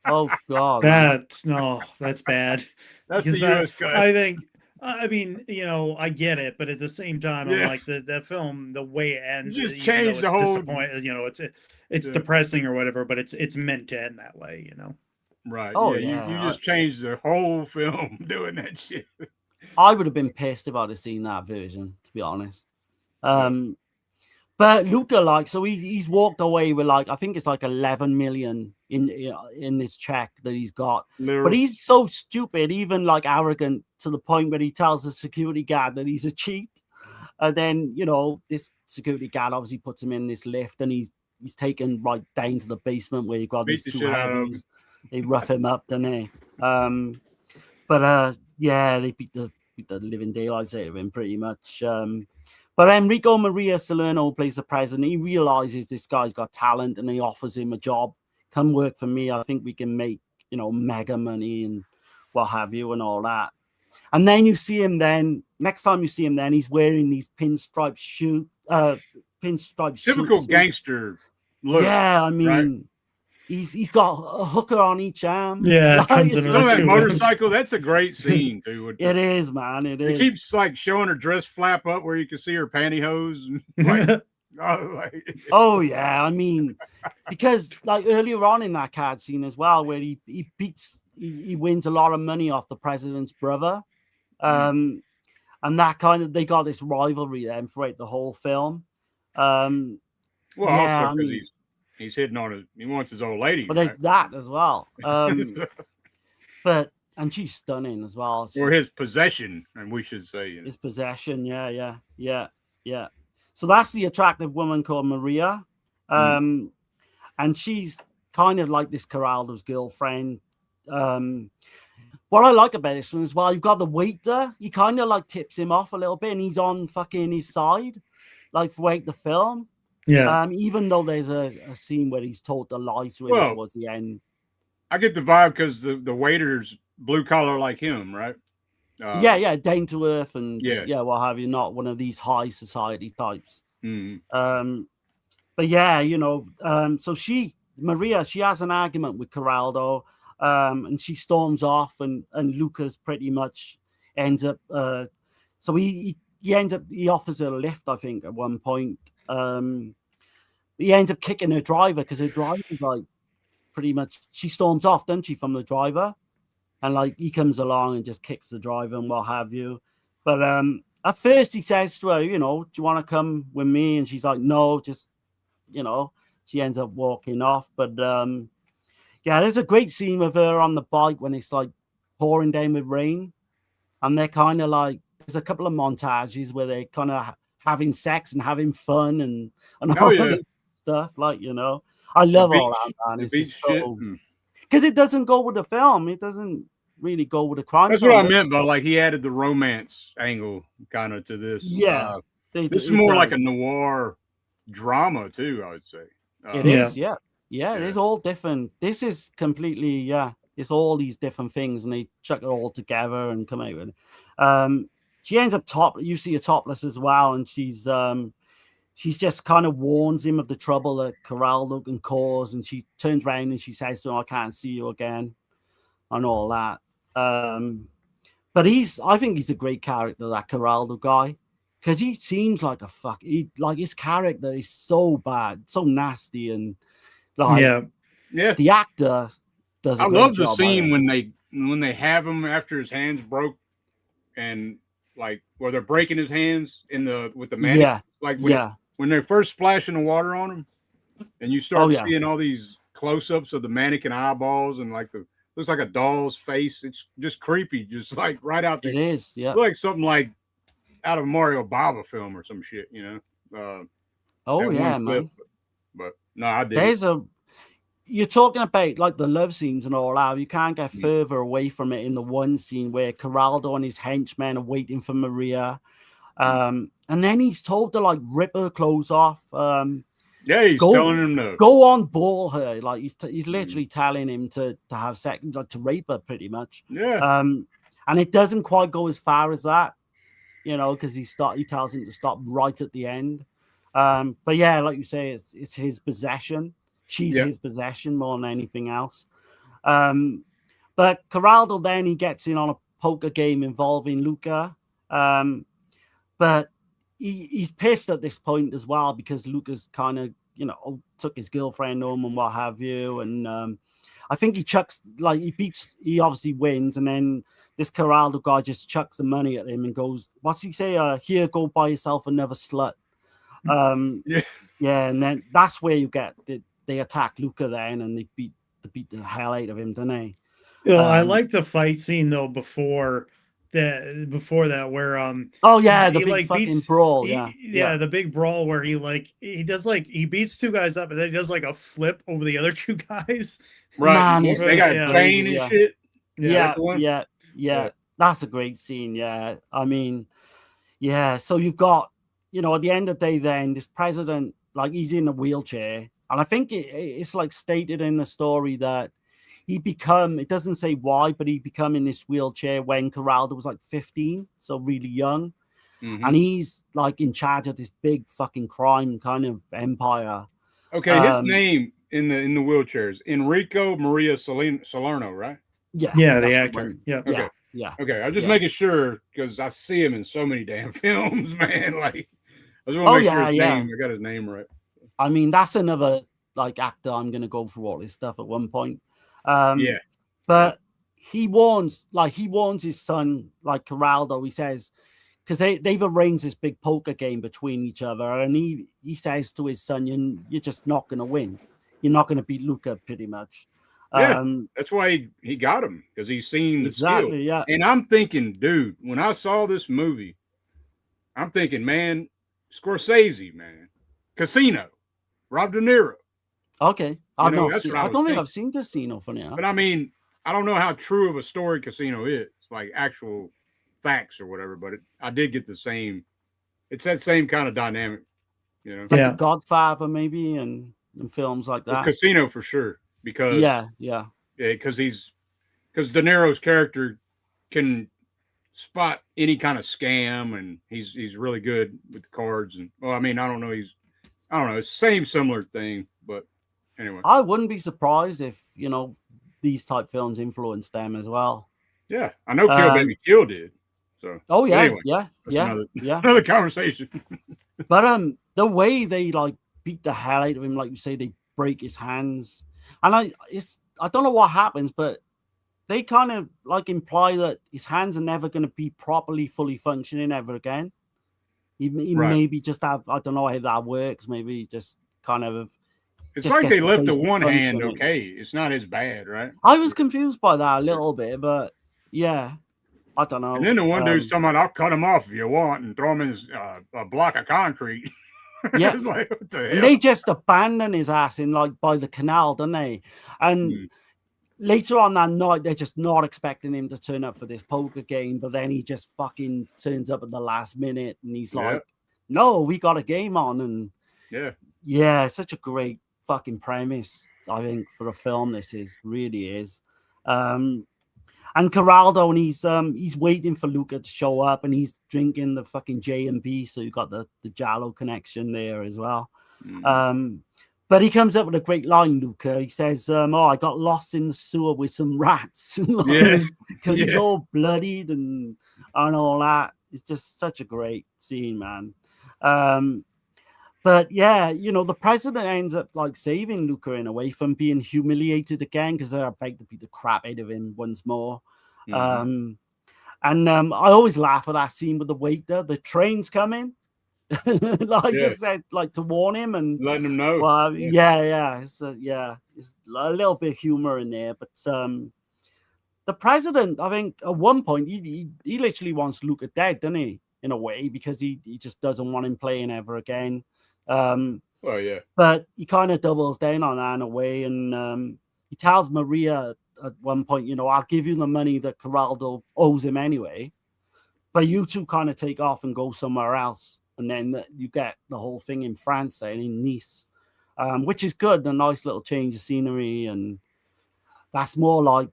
Oh god! That's bad. That's the U.S. cut. I think. I mean, you know, I get it, but at the same time, I'm like that film, the way it ends, just changed the whole. You know, it's depressing or whatever, but it's meant to end that way. You know. Right. Oh yeah. You just changed the whole film doing that shit. I would have been pissed if I'd have seen that version, to be honest. But Luca, like, so he's walked away with like, I think it's like 11 million in this check that he's got. Literally. But he's so stupid, even like arrogant to the point where he tells the security guard that he's a cheat. And then, you know, this security guard obviously puts him in this lift, and he's taken right down to the basement where you've got these two heavies. They rough him up, don't they? Yeah, they beat the living daylights out of him pretty much. But Enrico Maria Salerno plays the president. He realizes this guy's got talent, and he offers him a job. Come work for me. I think we can make, you know, mega money and what have you and all that. And then you see him next time you see him he's wearing these pinstripe typical gangster look. Yeah, I mean, right? He's got a hooker on each arm. Yeah, that motorcycle. That's a great scene, dude. It is, man. It is. It keeps like showing her dress flap up where you can see her pantyhose. Oh yeah, I mean, because like earlier on in that card scene as well, where he wins a lot of money off the president's brother, and that kind of, they got this rivalry then throughout the whole film. Also because he's hitting on it. He wants his old lady. But there's that as well. And she's stunning as well. Or his possession, and we should say his possession. Yeah. So that's the attractive woman called Maria, and she's kind of like this Coraldo's girlfriend. What I like about this one as well, you've got the waiter. He kind of like tips him off a little bit, and he's on fucking his side, like throughout the film. Yeah. Even though there's a scene where he's told to lie to him towards the end. I get the vibe because the waiter's blue collar like him, right? Down to earth and what have you, not one of these high society types. But yeah, you know, so Maria, she has an argument with Coraldo, and she storms off, and Lucas pretty much ends up. So he offers her a lift, I think, at one point. He ends up kicking her driver because her driver's like pretty much, she storms off, doesn't she, from the driver, and like he comes along and just kicks the driver and what have you. But at first he says to her, you know, do you want to come with me? And she's like, no, just, you know, she ends up walking off. But there's a great scene with her on the bike when it's like pouring down with rain, and they're kind of like, there's a couple of montages where they're kind of having sex and having fun and all that stuff, like, you know. I love all that, man. It's just so, because it doesn't go with the film. It doesn't really go with the crime. That's what I meant, but like he added the romance angle kind of to this. Yeah, this is more like a noir drama too, I would say. It is, yeah. It is all different. This is completely, It's all these different things, and they chuck it all together and come out with it. She ends up you see her topless as well, and she's just kind of warns him of the trouble that Geraldo can cause, and she turns around and she says to him, I can't see you again, and all that. But I think he's a great character, that Geraldo guy, because he seems like his character is so bad, so nasty, and like the actor does a great job. I love the scene when they have him after his hands broke, and like where they're breaking his hands with the mannequin. When they're first splashing the water on him, and you start seeing all these close-ups of the mannequin eyeballs and like looks like a doll's face. It's just creepy, just like right out there. It is, yeah. Like something like out of a Mario Bava film or some shit, you know. Man. But no, I did. You're talking about like the love scenes and all that. You can't get further away from it in the one scene where Geraldo and his henchmen are waiting for Maria. And then he's told to like rip her clothes off. He's telling him to go on, ball her. Like he's literally telling him to have sex, like to rape her, pretty much. Yeah. And it doesn't quite go as far as that, you know, because he tells him to stop right at the end. But yeah, like you say, it's his possession. She's his possession more than anything else. But Geraldo then he gets in on a poker game involving Luca. But he's pissed at this point as well because Luca's kind of, you know, took his girlfriend home and what have you. And I think he obviously wins. And then this Geraldo guy just chucks the money at him and goes, what's he say? Here, go buy yourself another slut. Yeah. And then that's where you get they attack Luca then and they beat the hell out of him, don't they? Well, I like the fight scene though before that where the big fucking brawl, the big brawl where he beats two guys up and then he does like a flip over the other two guys. Right. Man, they got a chain and shit. Yeah. That's a great scene. Yeah. I mean, yeah. So you've got, you know, at the end of the day, then this president, like he's in a wheelchair, and I think it's like stated in the story that it doesn't say why, but he become in this wheelchair when Geraldo was like 15, so really young. Mm-hmm. And he's like in charge of this big fucking crime kind of empire. Okay, his name in the wheelchairs, Enrico Maria Salerno, right? Yeah, the actor. Okay. Okay, I'm just making sure because I see him in so many damn films, man. Like, I just want to make sure his name. I got his name right. I mean, that's another like actor. I'm gonna go through all this stuff at one point. But he warns his son, like Geraldo. He says, because they've arranged this big poker game between each other, and he says to his son, "You're just not gonna win. You're not gonna beat Luca, pretty much." Yeah, that's why he got him, because he's seen the skill. Yeah. And I'm thinking, dude, when I saw this movie, I'm thinking, man, Scorsese, man, Casino, Rob De Niro. Okay, I don't think I've seen Casino for now. But I mean, I don't know how true of a story Casino is, like actual facts or whatever. But I did get the same. It's that same kind of dynamic, you know. Like The Godfather, maybe, and films like that. Well, Casino for sure. Because because De Niro's character can spot any kind of scam, and he's really good with the cards. And I mean, I don't know, it's similar thing, but anyway, I wouldn't be surprised if, you know, these type films influenced them as well. Yeah, I know Kill Baby Kill did. So anyway, another conversation. But the way they like beat the hell out of him, like you say, they break his hands. And I don't know what happens, but they kind of like imply that his hands are never going to be properly, fully functioning ever again. He maybe just have, I don't know how that works. Maybe just kind of. It's like they left the one hand okay. It's not as bad, right? I was confused by that a little bit, but yeah, I don't know. And then the one dude's talking about, I'll cut him off if you want and throw him in a block of concrete. Yeah, like, what the hell? And they just abandon his ass in like by the canal, don't they? And later on that night, they're just not expecting him to turn up for this poker game, but then he just fucking turns up at the last minute, and he's like, "No, we got a game on." And yeah, such a great fucking premise, I think, for a film. This really is. And Geraldo, and he's waiting for Luca to show up, and he's drinking the fucking J&B, so you've got the Giallo connection there as well. But he comes up with a great line, Luca. He says, I got lost in the sewer with some rats. Because he's all bloodied and all that. It's just such a great scene, man. But yeah, the president ends up like saving Luca in a way from being humiliated again, because they're about to beat the crap out of him once more. I always laugh at that scene with the waiter. The train's coming. Just said, like, to warn him and letting him know. Well, it's a little bit of humor in there, but the president, I think, at one point he literally wants Luca dead, doesn't he? In a way, because he just doesn't want him playing ever again. But he kind of doubles down on that in a way, and he tells Maria at one point, I'll give you the money that Geraldo owes him anyway, but you two kind of take off and go somewhere else. And then you get the whole thing in France and in Nice, which is good. A nice little change of scenery, and that's more like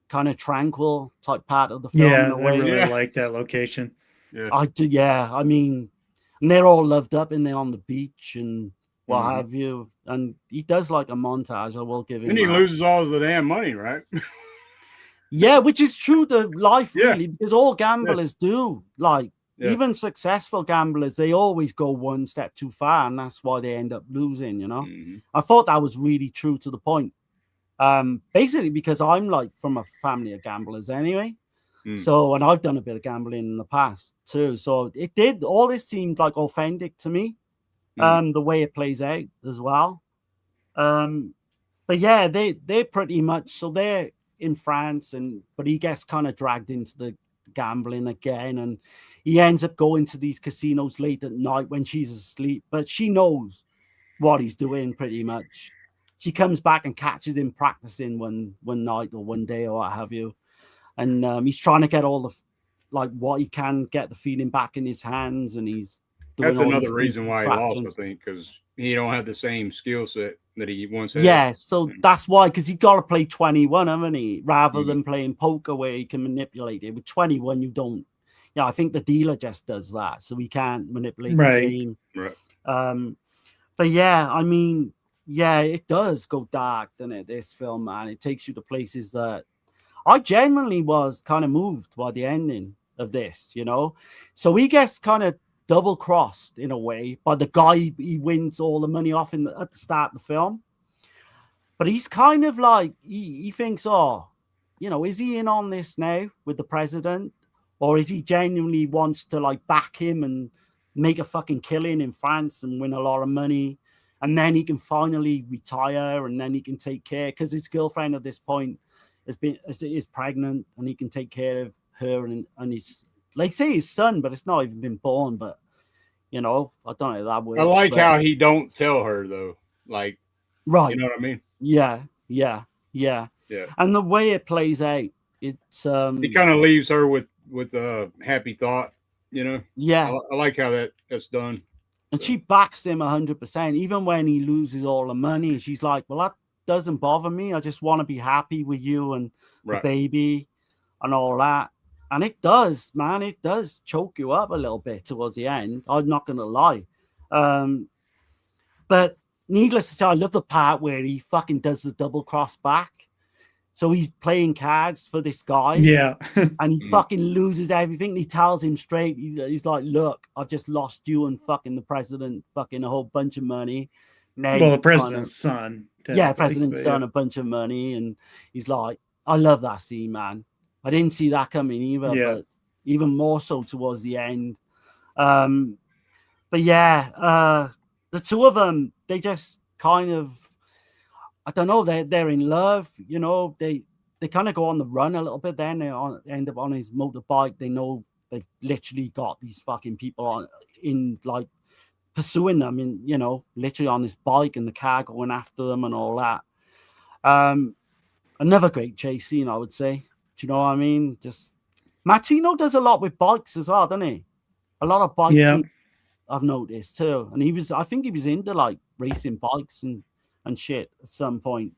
kind of tranquil type part of the film. Yeah, I really like that location. Yeah, I do. Yeah, I mean, and they're all loved up in there on the beach and what have you. And he does like a montage. I will give him. And he loses all the damn money, right? Yeah, which is true to life, really, because all gamblers do. Like. Yeah. Even successful gamblers, they always go one step too far, and that's why they end up losing, I thought that was really true to the point. Basically, because I'm like from a family of gamblers anyway. So, and I've done a bit of gambling in the past too. So all this seemed like authentic to me, the way it plays out as well. But yeah, they're pretty much, so they're in France, but he gets kind of dragged into the gambling again, and he ends up going to these casinos late at night when she's asleep, but she knows what he's doing pretty much. She comes back and catches him practicing one night or one day or what have you, and he's trying to get all the what he can get the feeling back in his hands, and he's doing that's another reason why he lost, I think, because he don't have the same skill set that he once had. Yeah, so that's why, because he got to play 21, haven't he? Rather than playing poker where he can manipulate it. With 21, you don't. Yeah, I think the dealer just does that, so he can't manipulate the game. Right. But yeah, I mean, it does go dark, doesn't it? This film, man, it takes you to places that I genuinely was kind of moved by the ending of this. So he gets kind of double-crossed in a way by the guy he wins all the money off at the start of the film. But he's kind of like, he thinks, is he in on this now with the president? Or is he genuinely wants to like back him and make a fucking killing in France and win a lot of money? And then he can finally retire, and then he can take care, because his girlfriend at this point is pregnant, and he can take care of her and his, like, say his son, but it's not even been born. But I don't know if that works. I like how he don't tell her though, like, right? You know what I mean? Yeah. And the way it plays out, it's he kind of leaves her with a happy thought, Yeah, I like how that's done. And she backs him 100%, even when he loses all the money. She's like, "Well, that doesn't bother me. I just want to be happy with you and the baby and all that." And it does, man. It does choke you up a little bit towards the end. I'm not going to lie. But needless to say, I love the part where he fucking does the double cross back. So he's playing cards for this guy. Yeah. And he fucking loses everything. He tells him straight. He's like, "Look, I've just lost you and fucking the president fucking a whole bunch of money." Now, well, the president's son. Yeah, president's son, a bunch of money. And he's like, I love that scene, man. I didn't see that coming either, but even more so towards the end. But yeah, the two of them, they just kind of, I don't know, they're in love, they kind of go on the run a little bit. Then they end up on his motorbike. They know they've literally got these fucking people in like pursuing them, in literally on this bike, and the car going after them and all that. Another great chase scene, I would say. Do you know what I mean? Just Martino does a lot with bikes as well, doesn't he? A lot of bikes. Yeah. I've noticed too, and I think he was into like racing bikes and shit at some point.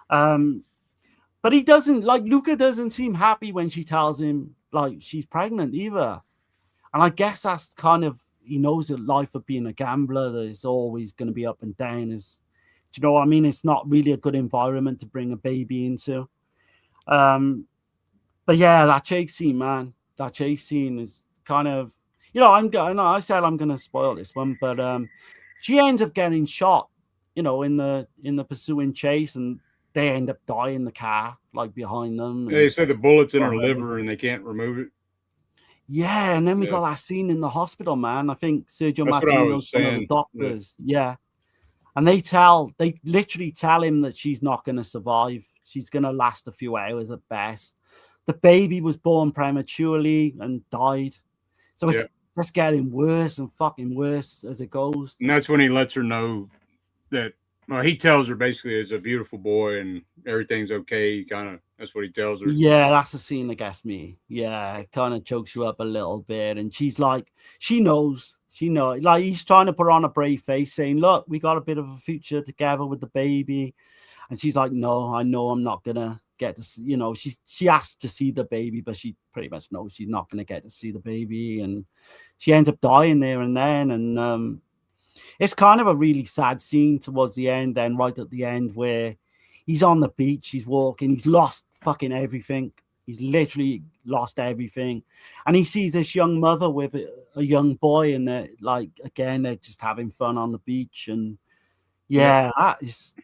But But he doesn't, like, Luca doesn't seem happy when she tells him, like, she's pregnant either. And I guess that's kind of, he knows the life of being a gambler, that it's always going to be up and down. Do you know what I mean? It's not really a good environment to bring a baby into. But yeah, that chase scene, man, that chase scene is kind of, I said I'm going to spoil this one, but she ends up getting shot, in the pursuing chase, and they end up dying in the car, like behind them. They said the bullet's in her liver and they can't remove it. Yeah, and then we got that scene in the hospital, man. I think Sergio Martino's one of the doctors. Yeah. And they literally tell him that she's not going to survive. She's going to last a few hours at best. The baby was born prematurely and died. So it's just getting worse and fucking worse as it goes. And that's when he lets her know that, well, he tells her basically it's a beautiful boy and everything's okay. That's what he tells her. Yeah, that's the scene that gets me. Yeah, it kind of chokes you up a little bit. And she's like, she knows. Like, he's trying to put on a brave face saying, look, we got a bit of a future together with the baby. And she's like, no, I know I'm not going to get to see, she asked to see the baby, but she pretty much knows she's not going to get to see the baby. And she ends up dying there and then. And it's kind of a really sad scene towards the end, then right at the end, where he's on the beach, he's walking, he's lost fucking everything. He's literally lost everything. And he sees this young mother with a young boy, and they're like, again, they're just having fun on the beach. And that is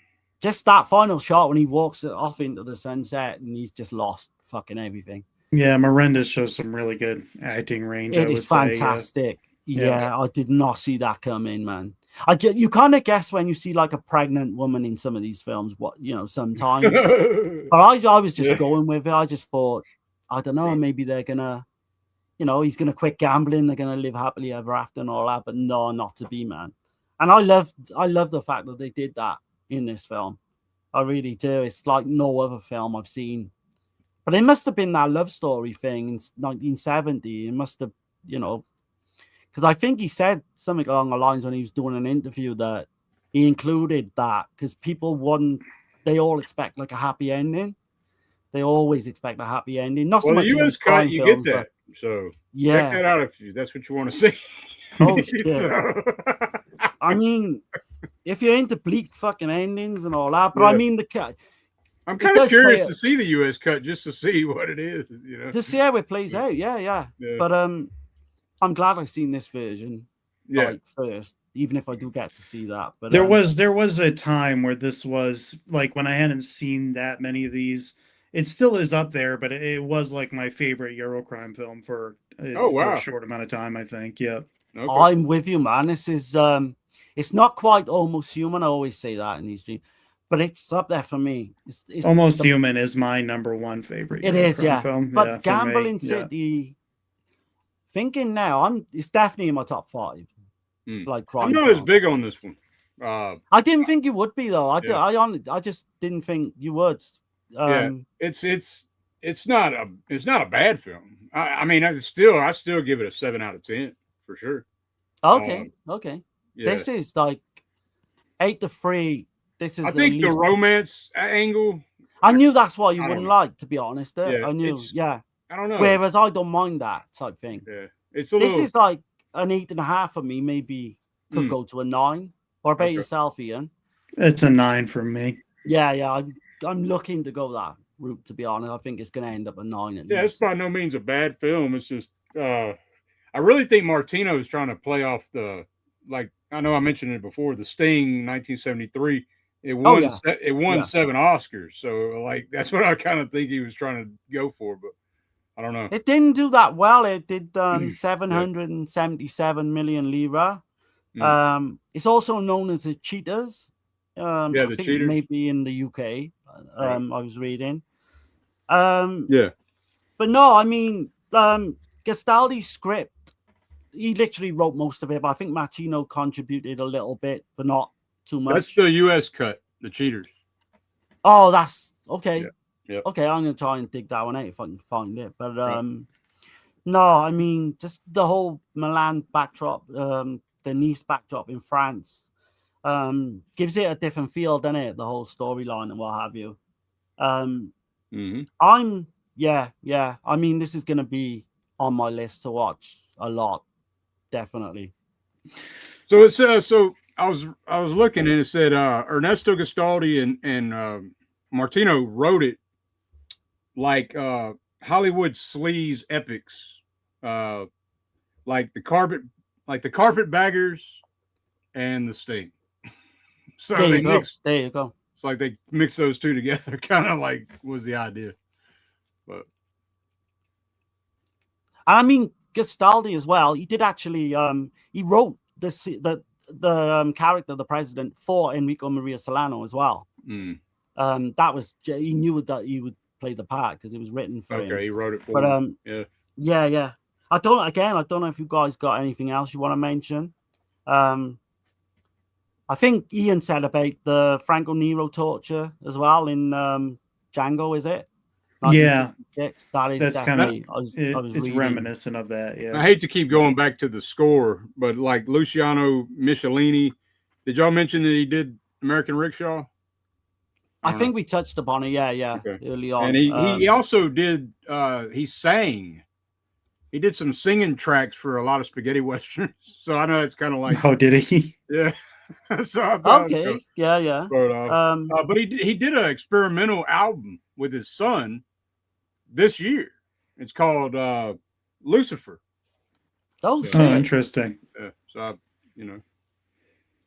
just that final shot when he walks off into the sunset and he's just lost fucking everything. Yeah, Merenda shows some really good acting range. It is fantastic. Yeah, I did not see that coming, man. You kind of guess when you see like a pregnant woman in some of these films, what, sometimes. But I was just going with it. I just thought, I don't know, maybe they're gonna, he's gonna quit gambling, they're gonna live happily ever after and all that. But no, not to be, man. And I love the fact that they did that in this film. I really do. It's like no other film I've seen. But it must have been that love story thing in 1970. It must have, because I think he said something along the lines when he was doing an interview that he included that because they all expect like a happy ending. They always expect a happy ending. Not so much the US cut, you films, get that. So yeah, check that out if that's what you want to see. Oh shit! I mean, if you're into bleak fucking endings and all that, but I mean the cut. I'm kind of curious to see the US cut just to see what it is, to see how it plays out. Yeah. But I'm glad I've seen this version first, even if I do get to see that. But there was a time where this was like when I hadn't seen that many of these. It still is up there, but it was like my favorite Eurocrime film for a short amount of time, I think. Yeah. Okay. I'm with you, man. This is it's not quite Almost Human. I always say that in these streams, but it's up there for me. It's Almost Human is my number one favorite. It is, yeah. Film. But Gambling City, thinking now, it's definitely in my top 5. Like crime. I'm not as big on this one. I didn't think you would be though. I just didn't think you would. It's not a bad film. I mean, I still give it a 7 out of 10 for sure. Okay. Yeah. This is like 8-3. This is. I think the romance angle. I knew that's why you wouldn't like, to be honest. I knew. Yeah. I don't know. Whereas I don't mind that type thing. Yeah. This is like an 8.5 for me. Maybe could go to a 9. What about yourself, Ian? It's a 9 for me. Yeah. I'm looking to go that route, to be honest. I think it's going to end up a 9 at least. It's by no means a bad film. It's just I really think Martino is trying to play off I know I mentioned it before, the Sting 1973. It won 7 Oscars. So like that's what I kind of think he was trying to go for, but I don't know. It didn't do that well. It did 777 million lira. It's also known as the Cheaters. I think Cheaters. Maybe in the UK. I was reading. But no, I mean, Gastaldi's script, he literally wrote most of it, but I think Martino contributed a little bit, but not too much. That's the US cut, the Cheaters. Oh, that's okay. Yeah. Okay, I'm gonna try and dig that one out if I can find it. But no, I mean, just the whole Milan backdrop, the Nice backdrop in France, gives it a different feel, doesn't it? The whole storyline and what have you. Yeah. I mean, this is going to be on my list to watch a lot, definitely. So it's so I was looking and it said Ernesto Gastaldi and Martino wrote it like Hollywood sleaze epics, like the Carpetbaggers and the Sting. So there you go. It's like they mix those two together, kind of like was the idea. But I mean, Gastaldi as well. He did actually. He wrote the character, the president, for Enrico Maria Solano as well. That was, he knew that he would play the part because it was written for him. Okay, he wrote it for him. Yeah. I don't know if you guys got anything else you want to mention. I think Ian said about the Franco Nero torture as well in Django, is it? Yeah, that's kind of it's reminiscent of that. Yeah, I hate to keep going back to the score, but like Luciano Michelini, did y'all mention that he did American Rickshaw? I think we touched upon it. Yeah, okay. Early on, and he also did. He sang. He did some singing tracks for a lot of spaghetti westerns. So I know it's kind of like. Oh, did he? Yeah. So okay. Yeah. But he did an experimental album with his son this year. It's called Lucifer. Oh, interesting. Yeah, so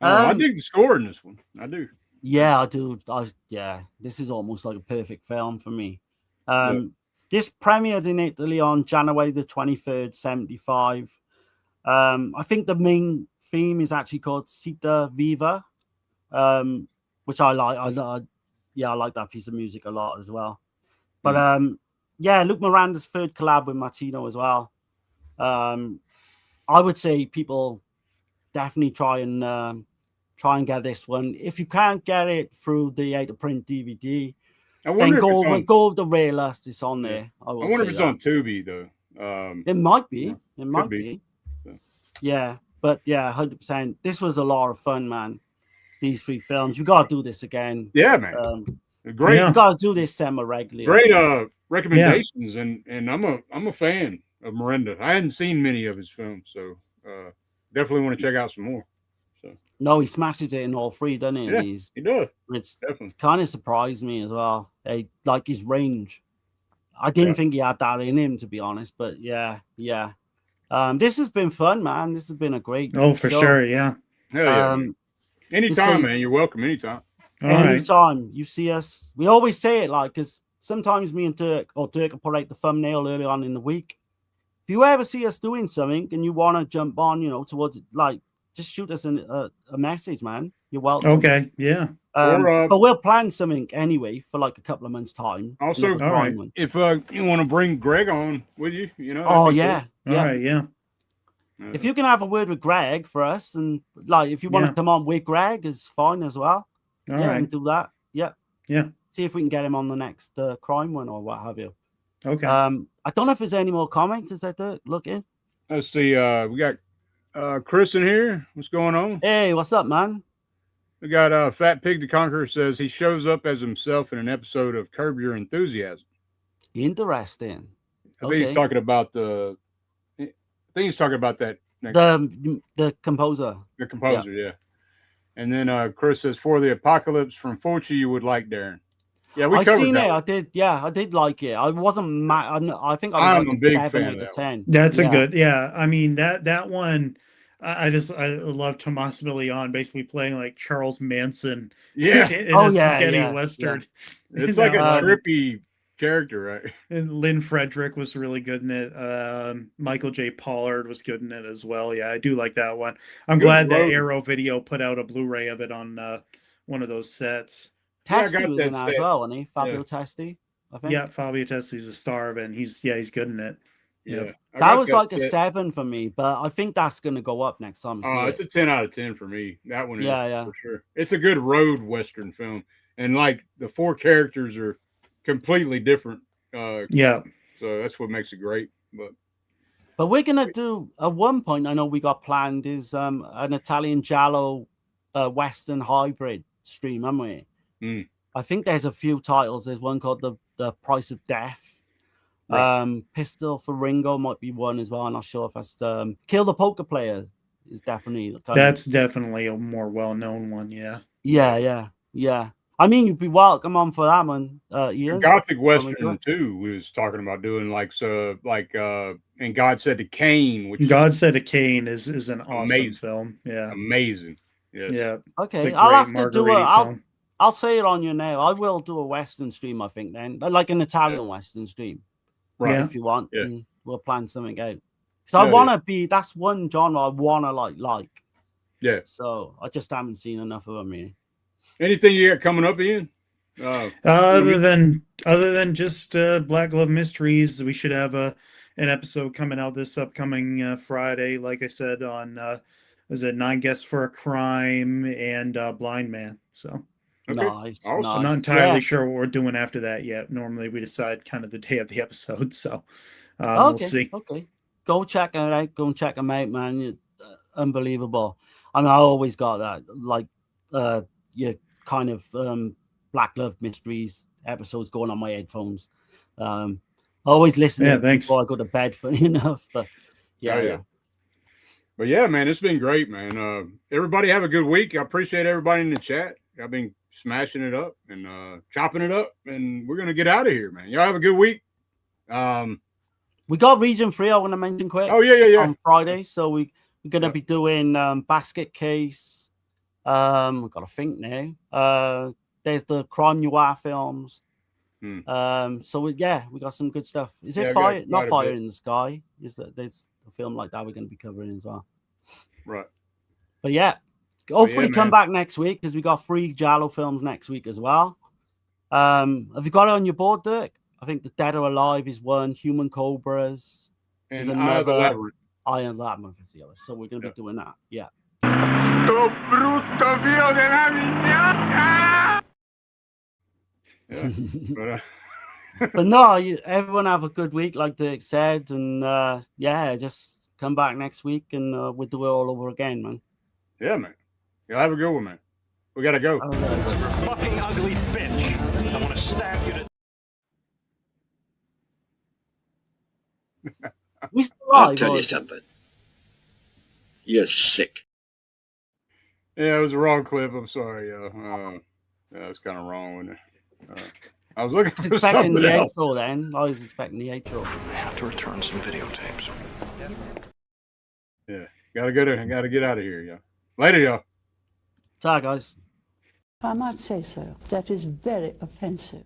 I dig the score in this one. I do. Yeah, I do. This is almost like a perfect film for me. This premiered in Italy on January the 23rd, 1975. I think the main theme is actually called Sita Viva, which I like. I like that piece of music a lot as well. But Luke Miranda's third collab with Martino as well. I would say people definitely try and get this one. If you can't get it through the out-of-print DVD, then go with the rarest. It's on there. I wonder if it's on Tubi though. It might be. It might be. Yeah, but 100%. This was a lot of fun, man. These three films. You gotta do this again. Yeah, man. Great. You gotta do this semi-regularly. Great recommendations, and I'm a fan of Merenda. I hadn't seen many of his films, so definitely want to check out some more. No, he smashes it in all three, doesn't he? Yeah, he does. It's kind of surprised me as well. Like his range. I didn't think he had that in him, to be honest. But yeah. This has been fun, man. This has been a great for sure, yeah. Hell yeah. Anytime, man. You're welcome anytime. Anytime you see us. We always say it because sometimes me and Dirk will put out the thumbnail early on in the week. If you ever see us doing something and you want to jump on, towards it, just shoot us a message, man. You're welcome. Okay, yeah. But we'll plan something anyway for a couple of months' time. Also, if you want to bring Greg on with you, Oh yeah, cool. All right, yeah. If you can have a word with Greg for us, and if you want to come on with Greg, is fine as well. All right, and do that. Yeah. See if we can get him on the next crime one or what have you. Okay. I don't know if there's any more comments. Is that look in? Let's see. We got Chris in here. What's going on? Hey, what's up, man? We got Fat Pig the Conqueror says he shows up as himself in an episode of Curb Your Enthusiasm. Interesting. I think he's talking about that. The composer. The composer, yeah. And then Chris says, for the apocalypse from Fulci, you would like Darren. Yeah, we covered seen that. it. I did. Yeah, I did like it. I wasn't mad. I think I'm a big fan of 10. That's a good. Yeah, I mean that one. I love Tomas Milian basically playing like Charles Manson. Yeah. In a spaghetti western. Yeah. It's like a trippy character, right? And Lynn Frederick was really good in it. Michael J. Pollard was good in it as well. Yeah, I do like that one. I'm glad that Arrow Video put out a Blu-ray of it on one of those sets. Testy was in that as well, wasn't he? Fabio Testi, I think. Yeah, Fabio Testi's a star of it, and he's good in it. Yeah. That was like a 7 for me, but I think that's going to go up next time. It's a 10 out of 10 for me. That one is for sure. It's a good road Western film. And the 4 characters are completely different. So that's what makes it great. But we're going to do, at one point, I know we got planned, is an Italian Giallo Western hybrid stream, haven't we? I think there's a few titles. There's one called The Price of Death. Right. Pistol for Ringo might be one as well. I'm not sure if that's Kill the Poker Player is definitely definitely a more well-known one. Yeah. I mean, you'd be welcome on for that one, Ian. Gothic Western too. We was talking about doing and God Said to Cain, which God Said to Cain is an awesome film. Yeah, amazing. Yes. Yeah. Okay, I'll have to do I'll say it on you now. I will do a Western stream, I think, then, like an Italian Western stream, right? If you want, and we'll plan something out. Because I want to be. That's one genre I want to like. Yeah. So I just haven't seen enough of them really. Anything you got coming up, Ian? Other than just Black Love Mysteries, we should have an episode coming out this upcoming Friday. Like I said, on was it 9 Guests for a Crime and Blind Man. So nice. I'm not entirely sure what we're doing after that yet. Normally we decide kind of the day of the episode. So we'll see. Okay, go check it out. Go and check them out, man. You're unbelievable. I mean, I always got that like your kind of Black Love Mysteries episodes going on my headphones. I always listen to it before I go to bed, funny enough. But yeah. But yeah, man, it's been great, man. Everybody have a good week. I appreciate everybody in the chat. I've been smashing it up and chopping it up, and we're gonna get out of here, man. Y'all have a good week. We got Region 3, I want to mention quick. Oh, yeah. On Friday. So we're gonna be doing Basket Case. We've got to think now. There's the crime noir films. So we got some good stuff. Is it Fire? Not Fire in the Sky. There's a film like that we're going to be covering as well. Right. But yeah, hopefully come back next week because we got 3 Giallo films next week as well. Have you got it on your board, Dirk? I think The Dead or Alive is one. Human Cobras is another. Eye of the Labyrinth is the other. So we're going to be doing that. Yeah. But no, everyone have a good week, like Dirk said, and just come back next week and we'll do it all over again, man. Yeah, man. You'll have a good one, man. We gotta go. You're a fucking ugly bitch. I want to stab you to. I'll tell you something. You're sick. Yeah, it was a wrong clip. I'm sorry, yo. That's kind of wrong, wasn't it? I was looking for something the else. intro then. I was expecting the intro. I have to return some videotapes. Yeah, gotta get out of here, yo. Later, y'all. Ciao, guys. I might say so. That is very offensive.